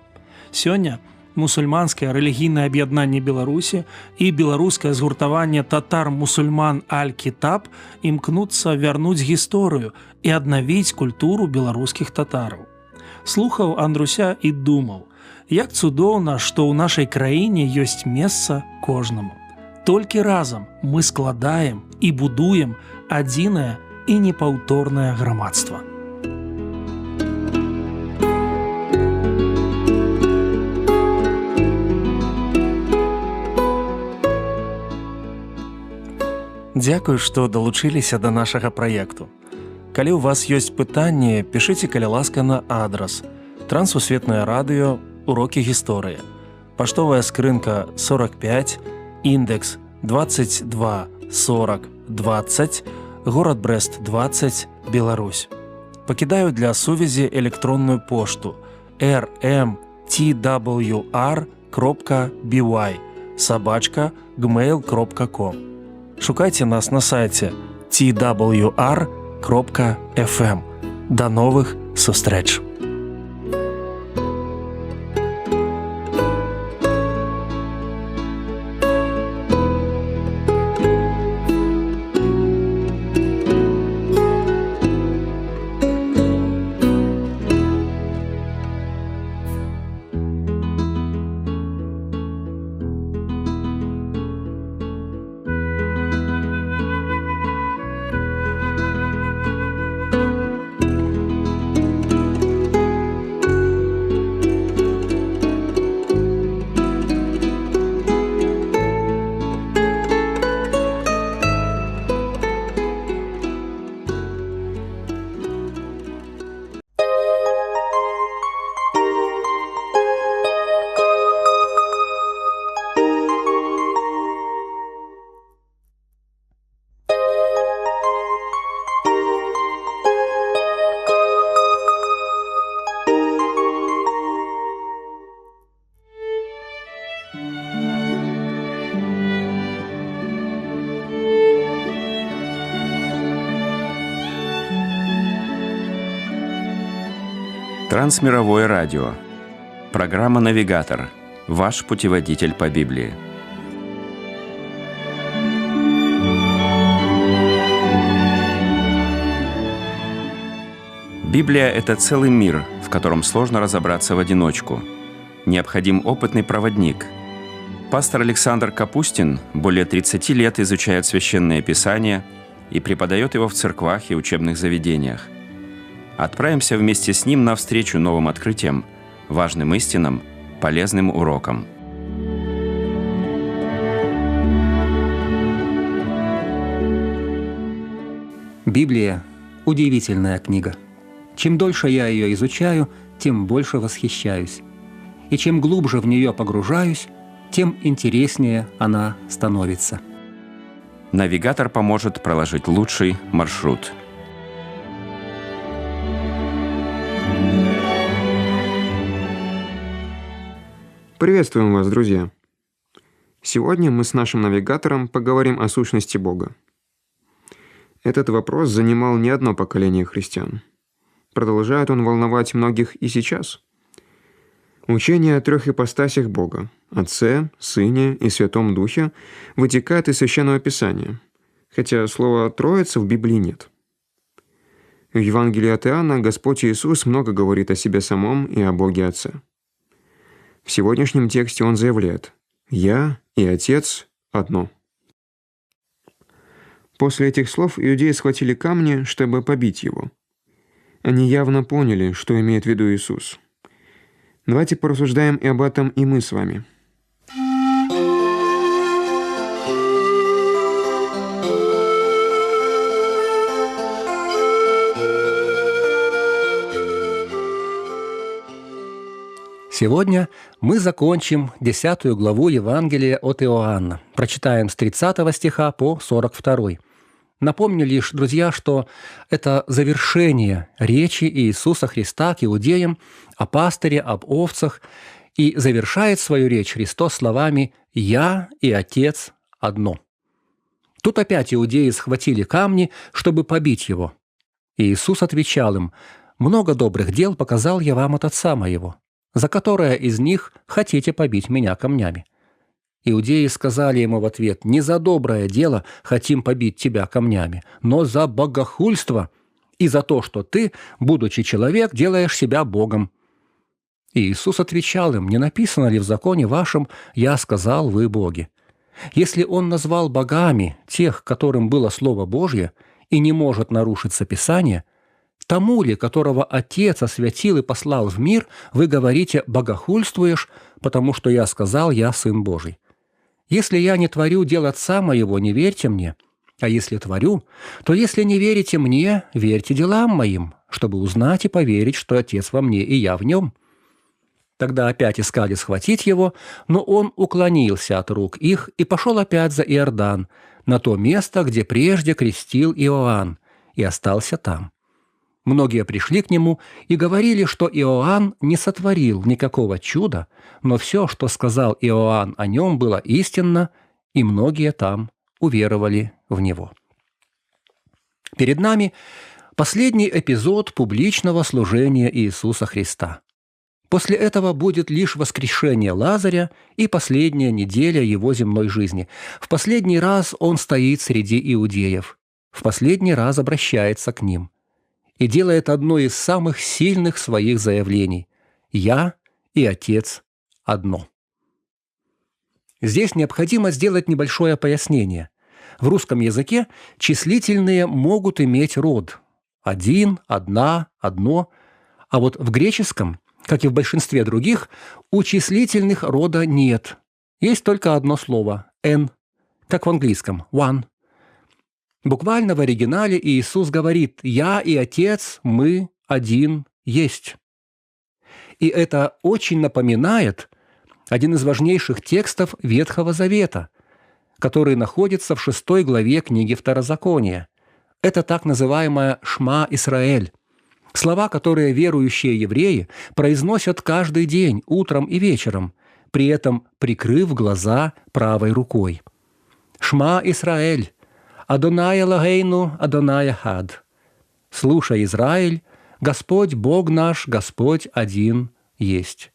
Speaker 1: Сёння мусульманскае рэлігійнае аб'яднанне Беларусі і беларускае згуртаванне татар-мусульман Аль-Кітаб імкнуцца вярнуць гісторыю і аднавіць культуру беларускіх татараў. Слухаў Андруся і думаў, як цудоўна, што ў нашай краіне ёсць месца кожнаму. Толькі разам мы складаем і будуем адзінае і непаўторнае грамадства. Дзякую, што далучыліся да нашага праекту. Калі ў вас ёсць пытанні, пішыце, калі ласка, на адрас Трансусветное радио, уроки гісторыі. Паштовая скрынка 45, індекс 22 40 20, город Брест 20, Беларусь. Покидаю для сувязі электронную пошту rmtwr.by@gmail.com. Шукайте нас на сайце twr.fm. До новых сустрэч!
Speaker 3: Трансмировое радио. Программа «Навигатор». Ваш путеводитель по Библии. Библия – это целый мир, в котором сложно разобраться в одиночку. Необходим опытный проводник. Пастор Александр Капустин более 30 лет изучает Священное Писание и преподает его в церквах и учебных заведениях. Отправимся вместе с ним навстречу новым открытиям, важным истинам, полезным урокам.
Speaker 18: Библия – удивительная книга. Чем дольше я ее изучаю, тем больше восхищаюсь. И чем глубже в нее погружаюсь, тем интереснее она становится.
Speaker 3: Навигатор поможет проложить лучший маршрут.
Speaker 19: Приветствуем вас, друзья! Сегодня мы с нашим навигатором поговорим о сущности Бога. Этот вопрос занимал не одно поколение христиан. Продолжает он волновать многих и сейчас. Учение о трех ипостасях Бога – Отце, Сыне и Святом Духе – вытекает из Священного Писания, хотя слова «троица» в Библии нет. В Евангелии от Иоанна Господь Иисус много говорит о себе самом и о Боге Отце. В сегодняшнем тексте он заявляет: «Я и Отец одно». После этих слов иудеи схватили камни, чтобы побить его. Они явно поняли, что имеет в виду Иисус. Давайте порассуждаем и об этом и мы с вами.
Speaker 18: Сегодня мы закончим 10 главу Евангелия от Иоанна. Прочитаем с 30 стиха по 42. Напомню лишь, друзья, что это завершение речи Иисуса Христа к иудеям о пастыре, об овцах, и завершает свою речь Христос словами «Я и Отец одно». Тут опять иудеи схватили камни, чтобы побить его. И Иисус отвечал им: «Много добрых дел показал я вам от Отца моего. За которое из них хотите побить меня камнями?» Иудеи сказали ему в ответ: «Не за доброе дело хотим побить тебя камнями, но за богохульство и за то, что ты, будучи человек, делаешь себя Богом». И Иисус отвечал им: «Не написано ли в законе вашем: я сказал, вы боги? Если он назвал богами тех, которым было Слово Божье, и не может нарушиться Писание, тому ли, которого Отец освятил и послал в мир, вы говорите: богохульствуешь, потому что я сказал, я Сын Божий? Если я не творю дел Отца моего, не верьте мне, а если творю, то если не верите мне, верьте делам моим, чтобы узнать и поверить, что Отец во мне и я в нем. Тогда опять искали схватить его, но он уклонился от рук их и пошел опять за Иордан, на то место, где прежде крестил Иоанн, и остался там. Многие пришли к нему и говорили, что Иоанн не сотворил никакого чуда, но все, что сказал Иоанн о нем, было истинно, и многие там уверовали в него. Перед нами последний эпизод публичного служения Иисуса Христа. После этого будет лишь воскрешение Лазаря и последняя неделя его земной жизни. В последний раз он стоит среди иудеев, в последний раз обращается к ним и делает одно из самых сильных своих заявлений: «Я и Отец одно». Здесь необходимо сделать небольшое пояснение. В русском языке числительные могут иметь род – один, одна, одно, а вот в греческом, как и в большинстве других, у числительных рода нет. Есть только одно слово – «n», как в английском – «one». Буквально в оригинале Иисус говорит: «Я и Отец, мы один есть». И это очень напоминает один из важнейших текстов Ветхого Завета, который находится в 6 главе книги Второзакония. Это так называемая «Шма Исраэль», слова, которые верующие евреи произносят каждый день, утром и вечером, при этом прикрыв глаза правой рукой. «Шма Исраэль, Адонай Элогейну, Адонай Ахад». «Слушай, Израиль, Господь Бог наш, Господь один есть».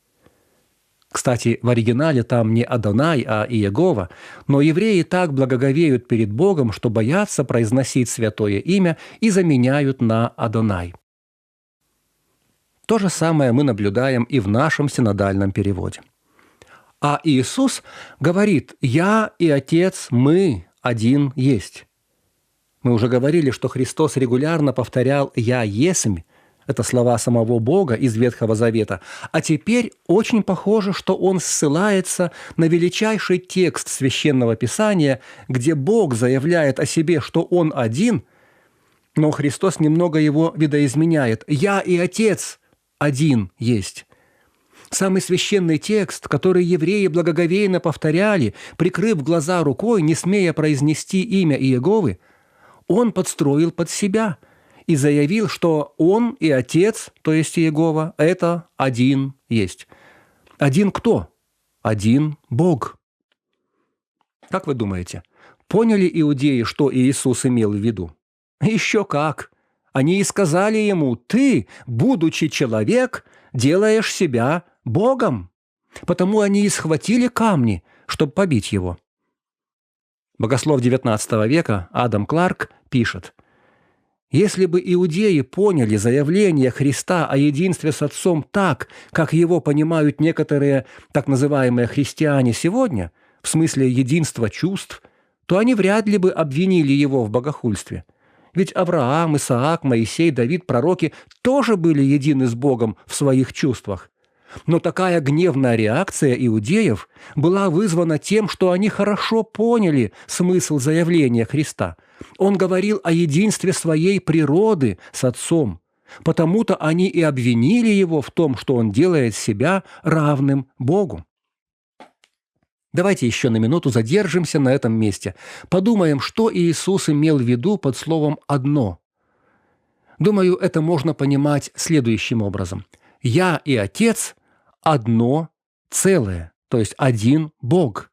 Speaker 18: Кстати, в оригинале там не Адонай, а Иегова, но евреи так благоговеют перед Богом, что боятся произносить святое имя и заменяют на Адонай. То же самое мы наблюдаем и в нашем синодальном переводе. А Иисус говорит: «Я и Отец, мы один есть». Мы уже говорили, что Христос регулярно повторял «Я есмь». Это слова самого Бога из Ветхого Завета. А теперь очень похоже, что он ссылается на величайший текст Священного Писания, где Бог заявляет о себе, что Он один, но Христос немного его видоизменяет. «Я и Отец один есть». Самый священный текст, который евреи благоговейно повторяли, прикрыв глаза рукой, не смея произнести имя Иеговы, он подстроил под себя и заявил, что он и Отец, то есть Иегова, это один есть. Один кто? Один Бог. Как вы думаете, поняли иудеи, что Иисус имел в виду? Еще как! Они и сказали ему: «Ты, будучи человек, делаешь себя Богом». Потому они и схватили камни, чтобы побить его. Богослов XIX века Адам Кларк пишет: «Если бы иудеи поняли заявление Христа о единстве с Отцом так, как его понимают некоторые так называемые христиане сегодня, в смысле единства чувств, то они вряд ли бы обвинили его в богохульстве. Ведь Авраам, Исаак, Моисей, Давид, пророки тоже были едины с Богом в своих чувствах. Но такая гневная реакция иудеев была вызвана тем, что они хорошо поняли смысл заявления Христа. Он говорил о единстве своей природы с Отцом, потому-то они и обвинили его в том, что он делает себя равным Богу. Давайте еще на минуту задержимся на этом месте. Подумаем, что Иисус имел в виду под словом «одно». Думаю, это можно понимать следующим образом. «Я и Отец – одно целое», то есть один Бог.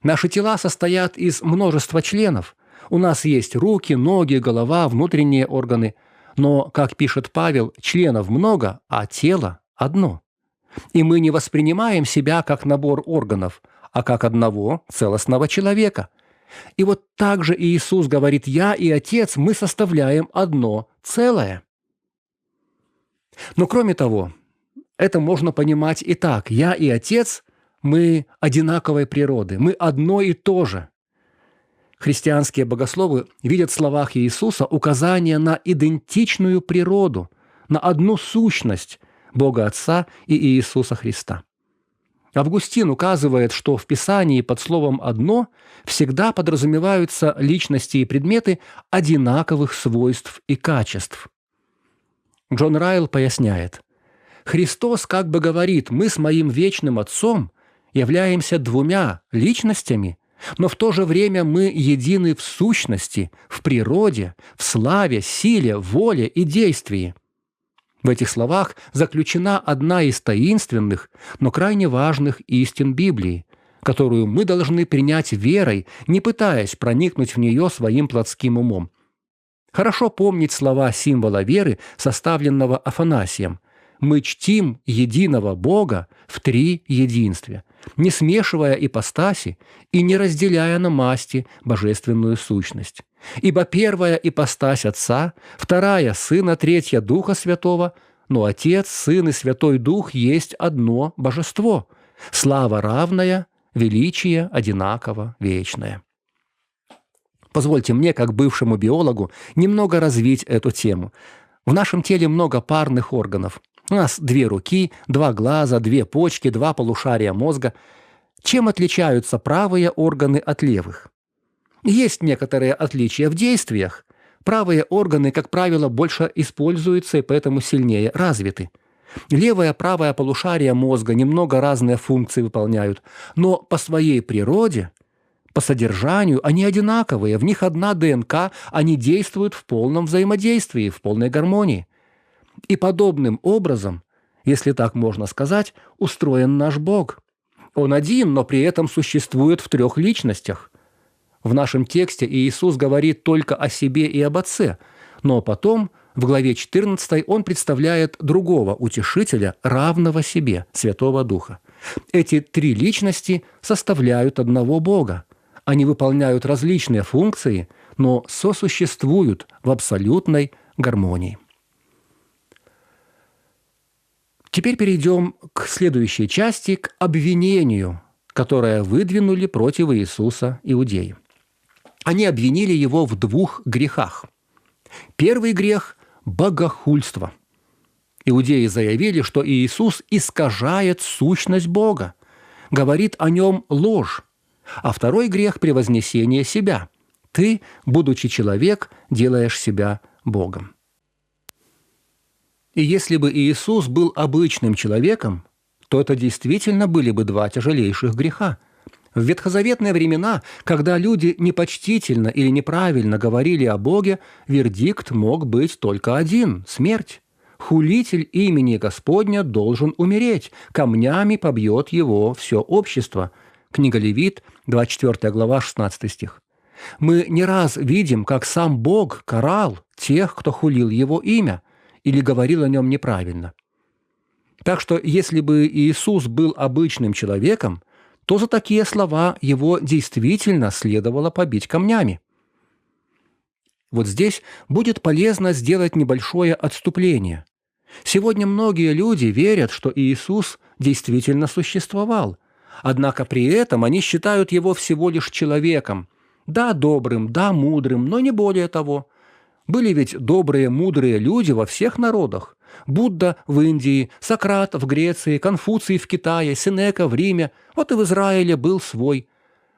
Speaker 18: Наши тела состоят из множества членов. У нас есть руки, ноги, голова, внутренние органы. Но, как пишет Павел, членов много, а тело одно. И мы не воспринимаем себя как набор органов, а как одного целостного человека. И вот так же Иисус говорит: «Я и Отец, мы составляем одно целое». Но кроме того, это можно понимать и так: «Я и Отец, мы одинаковой природы, мы одно и то же». Христианские богословы видят в словах Иисуса указание на идентичную природу, на одну сущность Бога Отца и Иисуса Христа. Августин указывает, что в Писании под словом «одно» всегда подразумеваются личности и предметы одинаковых свойств и качеств. Джон Райл поясняет: Христос как бы говорит: мы с моим вечным Отцом являемся двумя личностями, но в то же время мы едины в сущности, в природе, в славе, силе, воле и действии. В этих словах заключена одна из таинственных, но крайне важных истин Библии, которую мы должны принять верой, не пытаясь проникнуть в нее своим плотским умом. Хорошо помнить слова символа веры, составленного Афанасием: «Мы чтим единого Бога в три единстве, не смешивая ипостаси и не разделяя на масти божественную сущность. Ибо первая ипостась Отца, вторая Сына, третья Духа Святого, но Отец, Сын и Святой Дух есть одно божество, слава равная, величие одинаково вечное». Позвольте мне, как бывшему биологу, немного развить эту тему. В нашем теле много парных органов. У нас 2 руки, 2 глаза, 2 почки, 2 полушария мозга. Чем отличаются правые органы от левых? Есть некоторые отличия в действиях. Правые органы, как правило, больше используются и поэтому сильнее развиты. Левое и правое полушария мозга немного разные функции выполняют, но по своей природе, по содержанию они одинаковые, в них одна ДНК, они действуют в полном взаимодействии, в полной гармонии. И подобным образом, если так можно сказать, устроен наш Бог. Он один, но при этом существует в 3 личностях. В нашем тексте Иисус говорит только о себе и об Отце, но потом, в главе 14, Он представляет другого утешителя, равного себе, Святого Духа. Эти 3 личности составляют одного Бога. Они выполняют различные функции, но сосуществуют в абсолютной гармонии. Теперь перейдем к следующей части, к обвинению, которое выдвинули против Иисуса иудеи. Они обвинили Его в 2 грехах. Первый грех – богохульство. Иудеи заявили, что Иисус искажает сущность Бога, говорит о Нем ложь. А второй грех – превознесение себя. Ты, будучи человек, делаешь себя Богом. И если бы Иисус был обычным человеком, то это действительно были бы 2 тяжелейших греха. В ветхозаветные времена, когда люди непочтительно или неправильно говорили о Боге, вердикт мог быть только один – смерть. Хулитель имени Господня должен умереть, камнями побьет его все общество. Книга Левит, 24 глава, 16 стих. Мы не раз видим, как сам Бог карал тех, кто хулил Его имя или говорил о Нем неправильно. Так что, если бы Иисус был обычным человеком, то за такие слова Его действительно следовало побить камнями. Вот здесь будет полезно сделать небольшое отступление. Сегодня многие люди верят, что Иисус действительно существовал, однако при этом они считают Его всего лишь человеком, да, добрым, да, мудрым, но не более того. Были ведь добрые, мудрые люди во всех народах. Будда в Индии, Сократ в Греции, Конфуций в Китае, Сенека в Риме, вот и в Израиле был свой.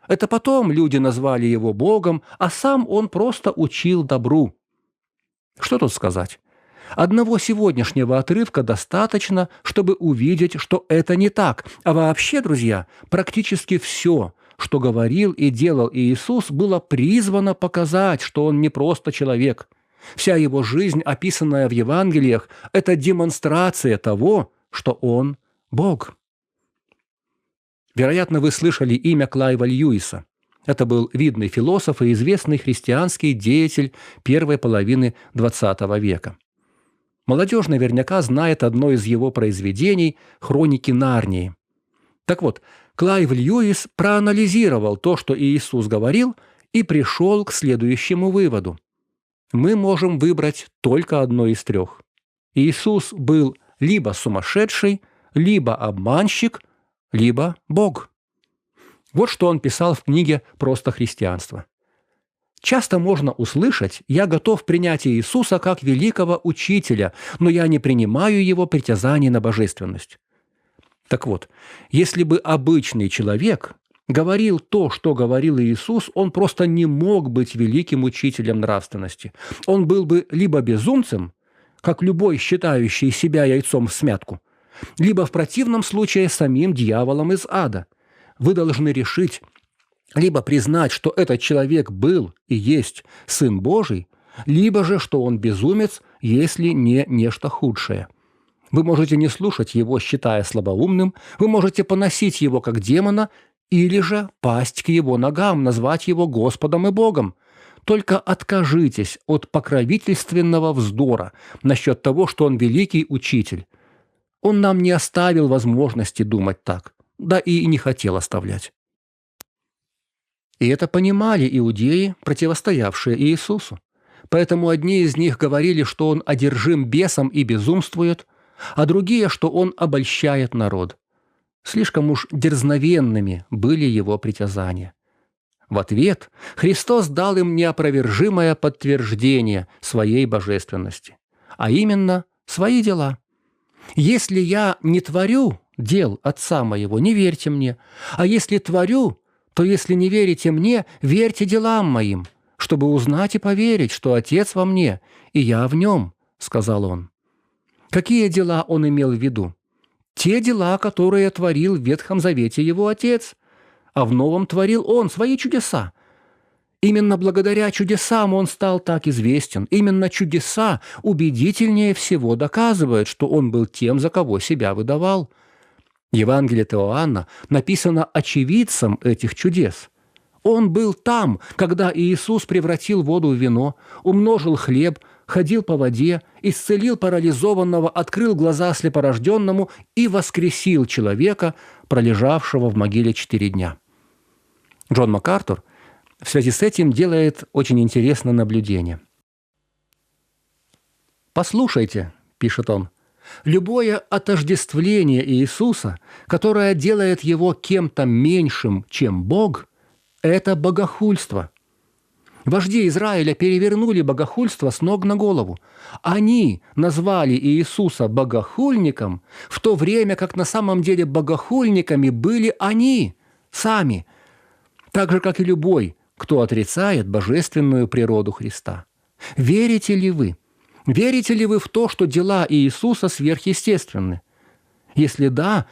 Speaker 18: Это потом люди назвали Его Богом, а сам Он просто учил добру. Что тут сказать? Одного сегодняшнего отрывка достаточно, чтобы увидеть, что это не так. А вообще, друзья, практически все, что говорил и делал Иисус, было призвано показать, что Он не просто человек. Вся Его жизнь, описанная в Евангелиях, это демонстрация того, что Он Бог. Вероятно, вы слышали имя Клайва Льюиса. Это был видный философ и известный христианский деятель первой половины XX века. Молодежь наверняка знает одно из его произведений «Хроники Нарнии». Так вот, Клайв Льюис проанализировал то, что Иисус говорил, и пришел к следующему выводу. Мы можем выбрать только одно из 3. Иисус был либо сумасшедший, либо обманщик, либо Бог. Вот что он писал в книге «Просто христианство». Часто можно услышать: «Я готов принять Иисуса как великого учителя, но я не принимаю Его притязаний на божественность». Так вот, если бы обычный человек говорил то, что говорил Иисус, он просто не мог быть великим учителем нравственности. Он был бы либо безумцем, как любой считающий себя яйцом в смятку, либо в противном случае самим дьяволом из ада. Вы должны решить, либо признать, что этот человек был и есть Сын Божий, либо же, что он безумец, если не нечто худшее. Вы можете не слушать его, считая слабоумным, вы можете поносить его как демона, или же пасть к его ногам, назвать его Господом и Богом. Только откажитесь от покровительственного вздора насчет того, что он великий учитель. Он нам не оставил возможности думать так, да и не хотел оставлять. И это понимали иудеи, противостоявшие Иисусу. Поэтому одни из них говорили, что он одержим бесом и безумствует, а другие, что он обольщает народ. Слишком уж дерзновенными были его притязания. В ответ Христос дал им неопровержимое подтверждение своей божественности, а именно свои дела. «Если я не творю дел Отца моего, не верьте мне, а если творю, то если не верите мне, верьте делам моим, чтобы узнать и поверить, что Отец во мне, и я в нем», — сказал он. Какие дела он имел в виду? Те дела, которые творил в Ветхом Завете его Отец, а в Новом творил он свои чудеса. Именно благодаря чудесам он стал так известен. Именно чудеса убедительнее всего доказывают, что он был тем, за кого себя выдавал. Евангелие от Иоанна написано очевидцем этих чудес. Он был там, когда Иисус превратил воду в вино, умножил хлеб, ходил по воде, исцелил парализованного, открыл глаза слепорожденному и воскресил человека, пролежавшего в могиле 4 дня. Джон МакАртур в связи с этим делает очень интересное наблюдение. «Послушайте, — пишет он, — любое отождествление Иисуса, которое делает его кем-то меньшим, чем Бог, это богохульство. Вожди Израиля перевернули богохульство с ног на голову. Они назвали Иисуса богохульником, в то время как на самом деле богохульниками были они сами, так же, как и любой, кто отрицает божественную природу Христа. Верите ли вы? Верите ли вы в то, что дела Иисуса сверхъестественны? Если да,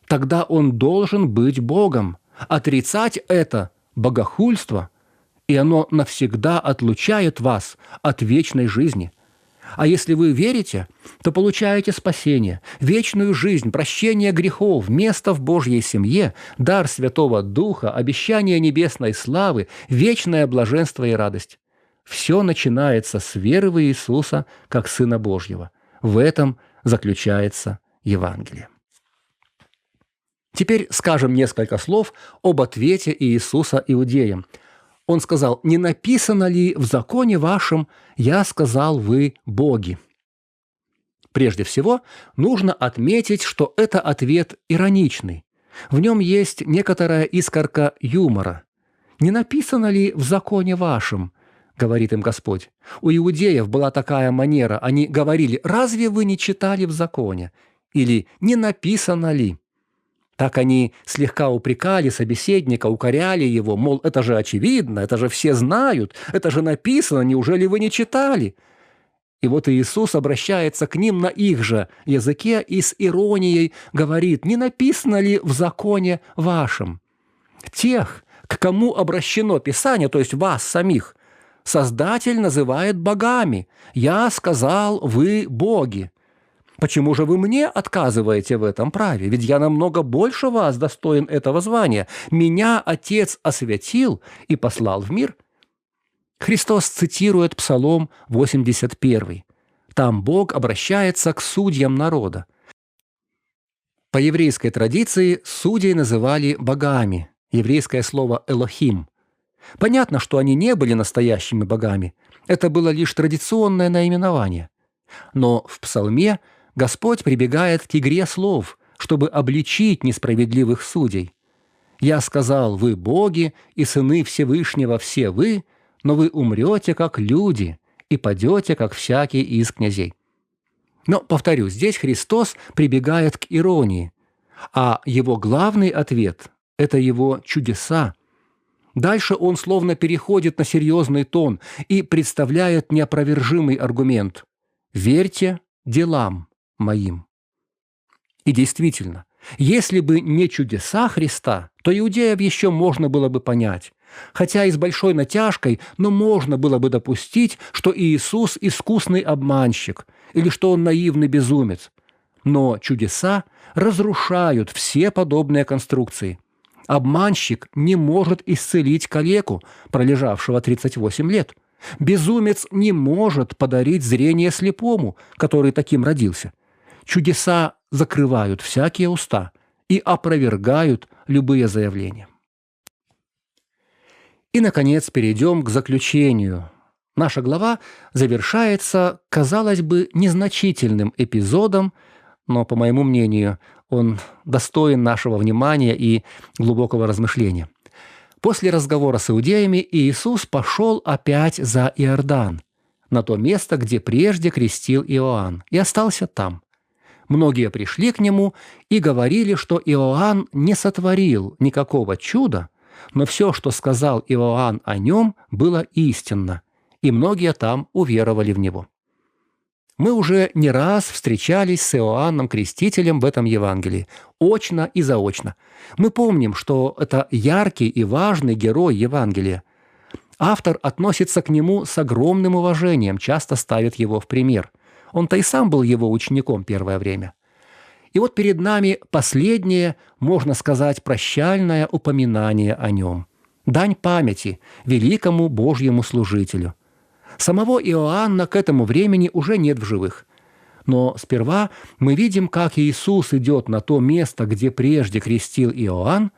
Speaker 18: тогда Он должен быть Богом. Отрицать это – богохульство, и оно навсегда отлучает вас от вечной жизни. А если вы верите, то получаете спасение, вечную жизнь, прощение грехов, место в Божьей семье, дар Святого Духа, обещание небесной славы, вечное блаженство и радость. Все начинается с веры в Иисуса как Сына Божьего. В этом заключается Евангелие. Теперь скажем несколько слов об ответе Иисуса иудеям. Он сказал: «Не написано ли в законе вашем, я сказал, вы боги?» Прежде всего, нужно отметить, что это ответ ироничный. В нем есть некоторая искорка юмора. «Не написано ли в законе вашем?» — говорит им Господь. У иудеев была такая манера. Они говорили: «Разве вы не читали в законе?» Или «Не написано ли?» Так они слегка упрекали собеседника, укоряли его, мол, это же очевидно, это же все знают, это же написано, неужели вы не читали? И вот Иисус обращается к ним на их же языке и с иронией говорит: «Не написано ли в законе вашем?» Тех, к кому обращено Писание, то есть вас самих, Создатель называет богами. «Я сказал, вы боги». Почему же вы мне отказываете в этом праве? Ведь я намного больше вас достоин этого звания. Меня Отец освятил и послал в мир. Христос цитирует Псалом 81. Там Бог обращается к судьям народа. По еврейской традиции судей называли богами. Еврейское слово «элохим». Понятно, что они не были настоящими богами. Это было лишь традиционное наименование. Но в Псалме Господь прибегает к игре слов, чтобы обличить несправедливых судей. «Я сказал, вы боги и сыны Всевышнего все вы, но вы умрете, как люди, и падете, как всякий из князей». Но, повторю, здесь Христос прибегает к иронии, а его главный ответ – это его чудеса. Дальше он словно переходит на серьезный тон и представляет неопровержимый аргумент: «Верьте делам моим». И действительно, если бы не чудеса Христа, то иудеев еще можно было бы понять. Хотя и с большой натяжкой, но можно было бы допустить, что Иисус – искусный обманщик или что он наивный безумец. Но чудеса разрушают все подобные конструкции. Обманщик не может исцелить калеку, пролежавшего 38 лет. Безумец не может подарить зрение слепому, который таким родился. Чудеса закрывают всякие уста и опровергают любые заявления. И, наконец, перейдем к заключению. Наша глава завершается, казалось бы, незначительным эпизодом, но, по моему мнению, он достоин нашего внимания и глубокого размышления. После разговора с иудеями Иисус пошел опять за Иордан, на то место, где прежде крестил Иоанн, и остался там. Многие пришли к нему и говорили, что Иоанн не сотворил никакого чуда, но все, что сказал Иоанн о нем, было истинно, и многие там уверовали в него. Мы уже не раз встречались с Иоанном Крестителем в этом Евангелии, очно и заочно. Мы помним, что это яркий и важный герой Евангелия. Автор относится к нему с огромным уважением, часто ставит его в пример. Он-то и сам был его учеником первое время. И вот перед нами последнее, можно сказать, прощальное упоминание о нем. Дань памяти великому Божьему служителю. Самого Иоанна к этому времени уже нет в живых. Но сперва мы видим, как Иисус идет на то место, где прежде крестил Иоанн,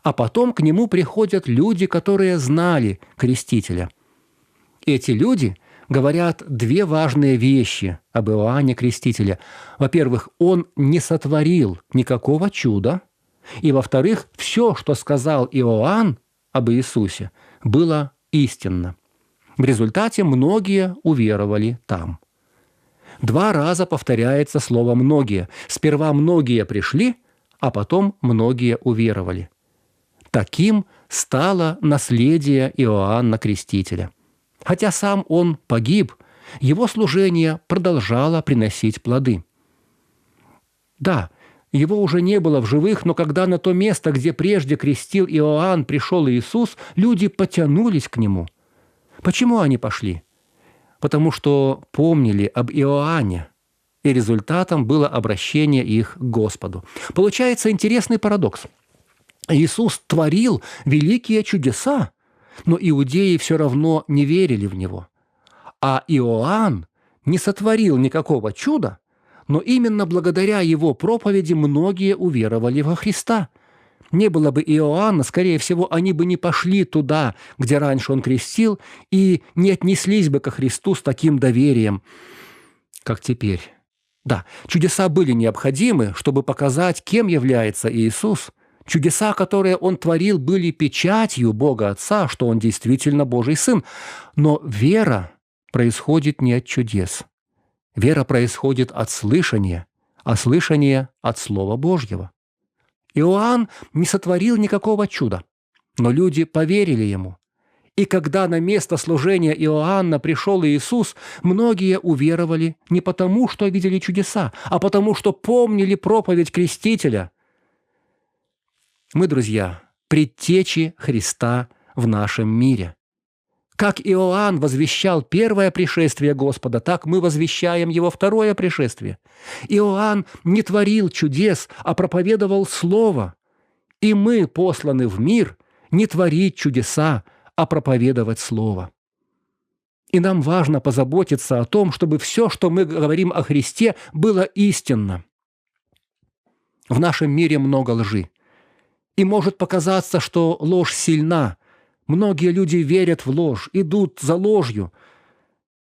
Speaker 18: а потом к нему приходят люди, которые знали крестителя. Эти люди говорят две важные вещи об Иоанне Крестителе. Во-первых, он не сотворил никакого чуда, и, во-вторых, все, что сказал Иоанн об Иисусе, было истинно. В результате многие уверовали там. 2 раза повторяется слово «многие». Сперва многие пришли, а потом многие уверовали. Таким стало наследие Иоанна Крестителя. Хотя сам он погиб, его служение продолжало приносить плоды. Да, его уже не было в живых, но когда на то место, где прежде крестил Иоанн, пришел Иисус, люди потянулись к нему. Почему они пошли? Потому что помнили об Иоанне, и результатом было обращение их к Господу. Получается интересный парадокс. Иисус творил великие чудеса, но иудеи все равно не верили в Него. А Иоанн не сотворил никакого чуда, но именно благодаря его проповеди многие уверовали во Христа. Не было бы Иоанна, скорее всего, они бы не пошли туда, где раньше он крестил, и не отнеслись бы ко Христу с таким доверием, как теперь. Да, чудеса были необходимы, чтобы показать, кем является Иисус. Чудеса, которые он творил, были печатью Бога Отца, что он действительно Божий Сын. Но вера происходит не от чудес. Вера происходит от слышания, а слышание от Слова Божьего. Иоанн не сотворил никакого чуда, но люди поверили ему. И когда на место служения Иоанна пришел Иисус, многие уверовали не потому, что видели чудеса, а потому, что помнили проповедь Крестителя. Мы, друзья, предтечи Христа в нашем мире. Как Иоанн возвещал первое пришествие Господа, так мы возвещаем Его второе пришествие. Иоанн не творил чудес, а проповедовал Слово. И мы посланы в мир не творить чудеса, а проповедовать Слово. И нам важно позаботиться о том, чтобы все, что мы говорим о Христе, было истинно. В нашем мире много лжи. И может показаться, что ложь сильна. Многие люди верят в ложь, идут за ложью.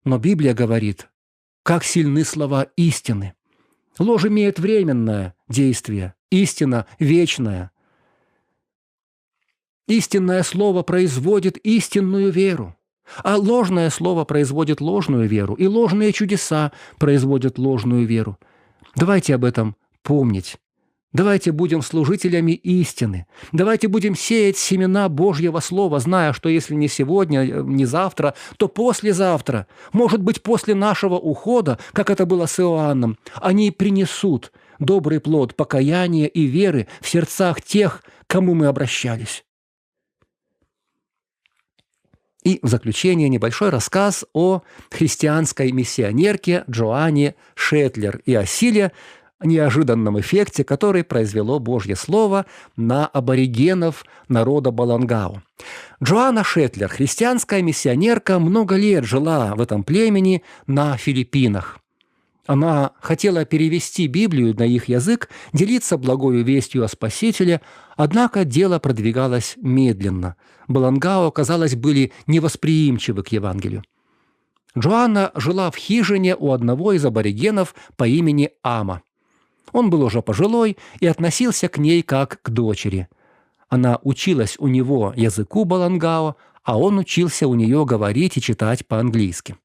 Speaker 18: Но Библия говорит, как сильны слова истины. Ложь имеет временное действие, истина вечная. Истинное слово производит истинную веру, а ложное слово производит ложную веру, и ложные чудеса производят ложную веру. Давайте об этом помнить. Давайте будем служителями истины. Давайте будем сеять семена Божьего Слова, зная, что если не сегодня, не завтра, то послезавтра, может быть, после нашего ухода, как это было с Иоанном, они принесут добрый плод покаяния и веры в сердцах тех, к кому мы обращались. И в заключение небольшой рассказ о христианской миссионерке Джоанне Шетлер и о силе, неожиданном эффекте, который произвело Божье Слово на аборигенов народа Балангао. Джоанна Шетлер, христианская миссионерка, много лет жила в этом племени на Филиппинах. Она хотела перевести Библию на их язык, делиться благою вестью о Спасителе, однако дело продвигалось медленно. Балангао, казалось, были невосприимчивы к Евангелию. Джоанна жила в хижине у одного из аборигенов по имени Ама. Он был уже пожилой и относился к ней как к дочери. Она училась у него языку Балангао, а он учился у нее говорить и читать по-английски.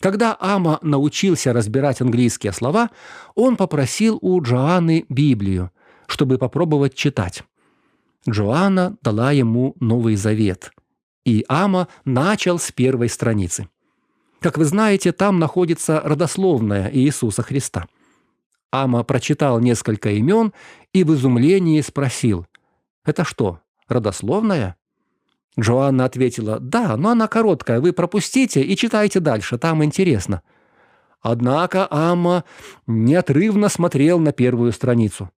Speaker 18: Когда Ама научился разбирать английские слова, он попросил у Джоанны Библию, чтобы попробовать читать. Джоанна дала ему Новый Завет, и Ама начал с первой страницы. Как вы знаете, там находится родословная Иисуса Христа. Ама прочитал несколько имен и в изумлении спросил: «Это что, родословная?» Джоанна ответила: «Да, но она короткая, вы пропустите и читайте дальше, там интересно». Однако Ама неотрывно смотрел на первую страницу.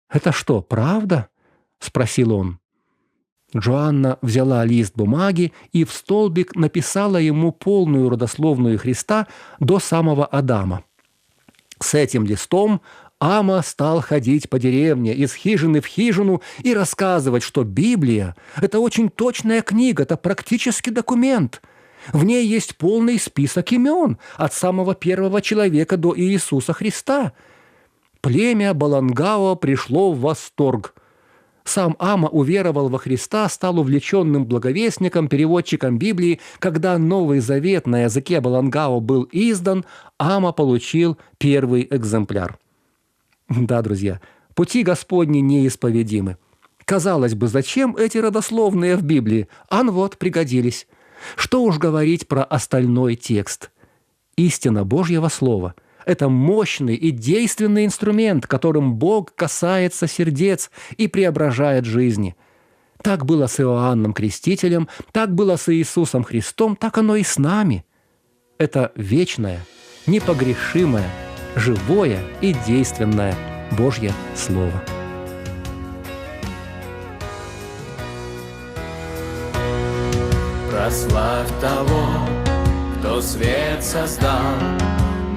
Speaker 18: «Это что, правда?» – спросил он. Джоанна взяла лист бумаги и в столбик написала ему полную родословную Христа до самого Адама. С этим листом Ама стал ходить по деревне, из хижины в хижину и рассказывать, что Библия – это очень точная книга, это практически документ. В ней есть полный список имен от самого первого человека до Иисуса Христа. Племя Балангао пришло в восторг. Сам Ама уверовал во Христа, стал увлеченным благовестником, переводчиком Библии. Когда Новый Завет на языке Балангао был издан, Ама получил первый экземпляр. Да, друзья, пути Господни неисповедимы. Казалось бы, зачем эти родословные в Библии? Вот, пригодились. Что уж говорить про остальной текст. Истина Божьего Слова – это мощный и действенный инструмент, которым Бог касается сердец и преображает жизни. Так было с Иоанном Крестителем, так было с Иисусом Христом, так оно и с нами. Это вечное, непогрешимое, живое и действенное Божье Слово.
Speaker 9: Прославь того, кто свет создал,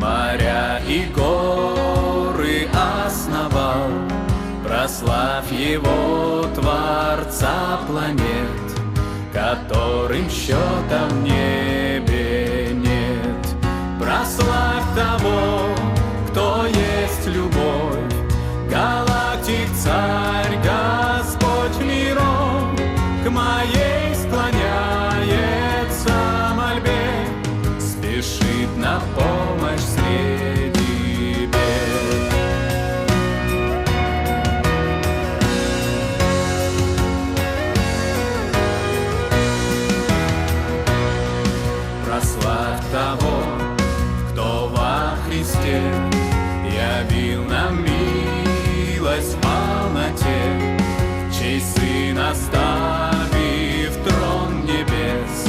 Speaker 9: моря и горы основал. Прославь Его, Творца планет, которым счета в небе нет. Прославь того, кто есть любовь, галактик Царь, Господь миров, к моей склоняется мольбе, спешит на помощь среди бед. Прославь того, кто во Христе явил нам милость в полноте, чей Сын, оставив трон небес,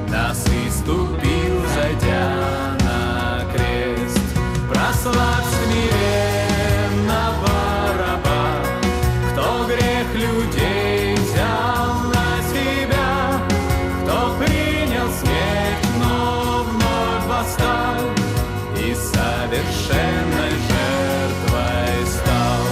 Speaker 9: нас иступил, зайдя на крест. Прославь смиренного раба, кто грех людей взял на себя, кто принял смерть, но вновь восстал и совершенной жертвой стал.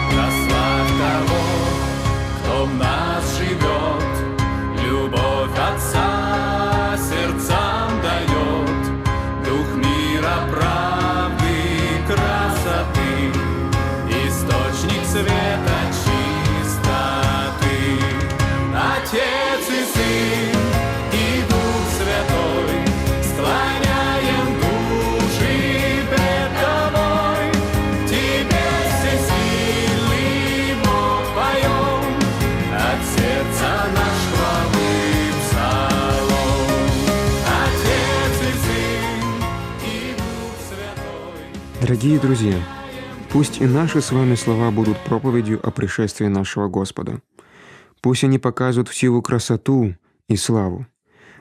Speaker 9: Прославь того, кто в нас живет, любовь Отца сердцам дает, дух мира, правды, красоты, источник света, чистоты. Отец и Сын и Дух Святой, склоняем дух
Speaker 19: Дорогие друзья, пусть и наши с вами слова будут проповедью о пришествии нашего Господа. Пусть они показывают всю его красоту и славу,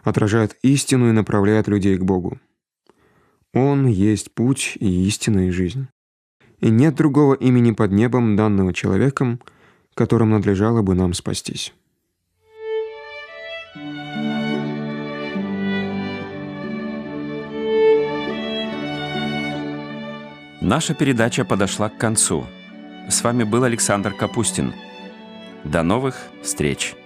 Speaker 19: отражают истину и направляют людей к Богу. Он есть путь и истина и жизнь. И нет другого имени под небом, данного человеком, которым надлежало бы нам спастись.
Speaker 20: Наша передача подошла к концу. С вами был Александр Капустин. До новых встреч!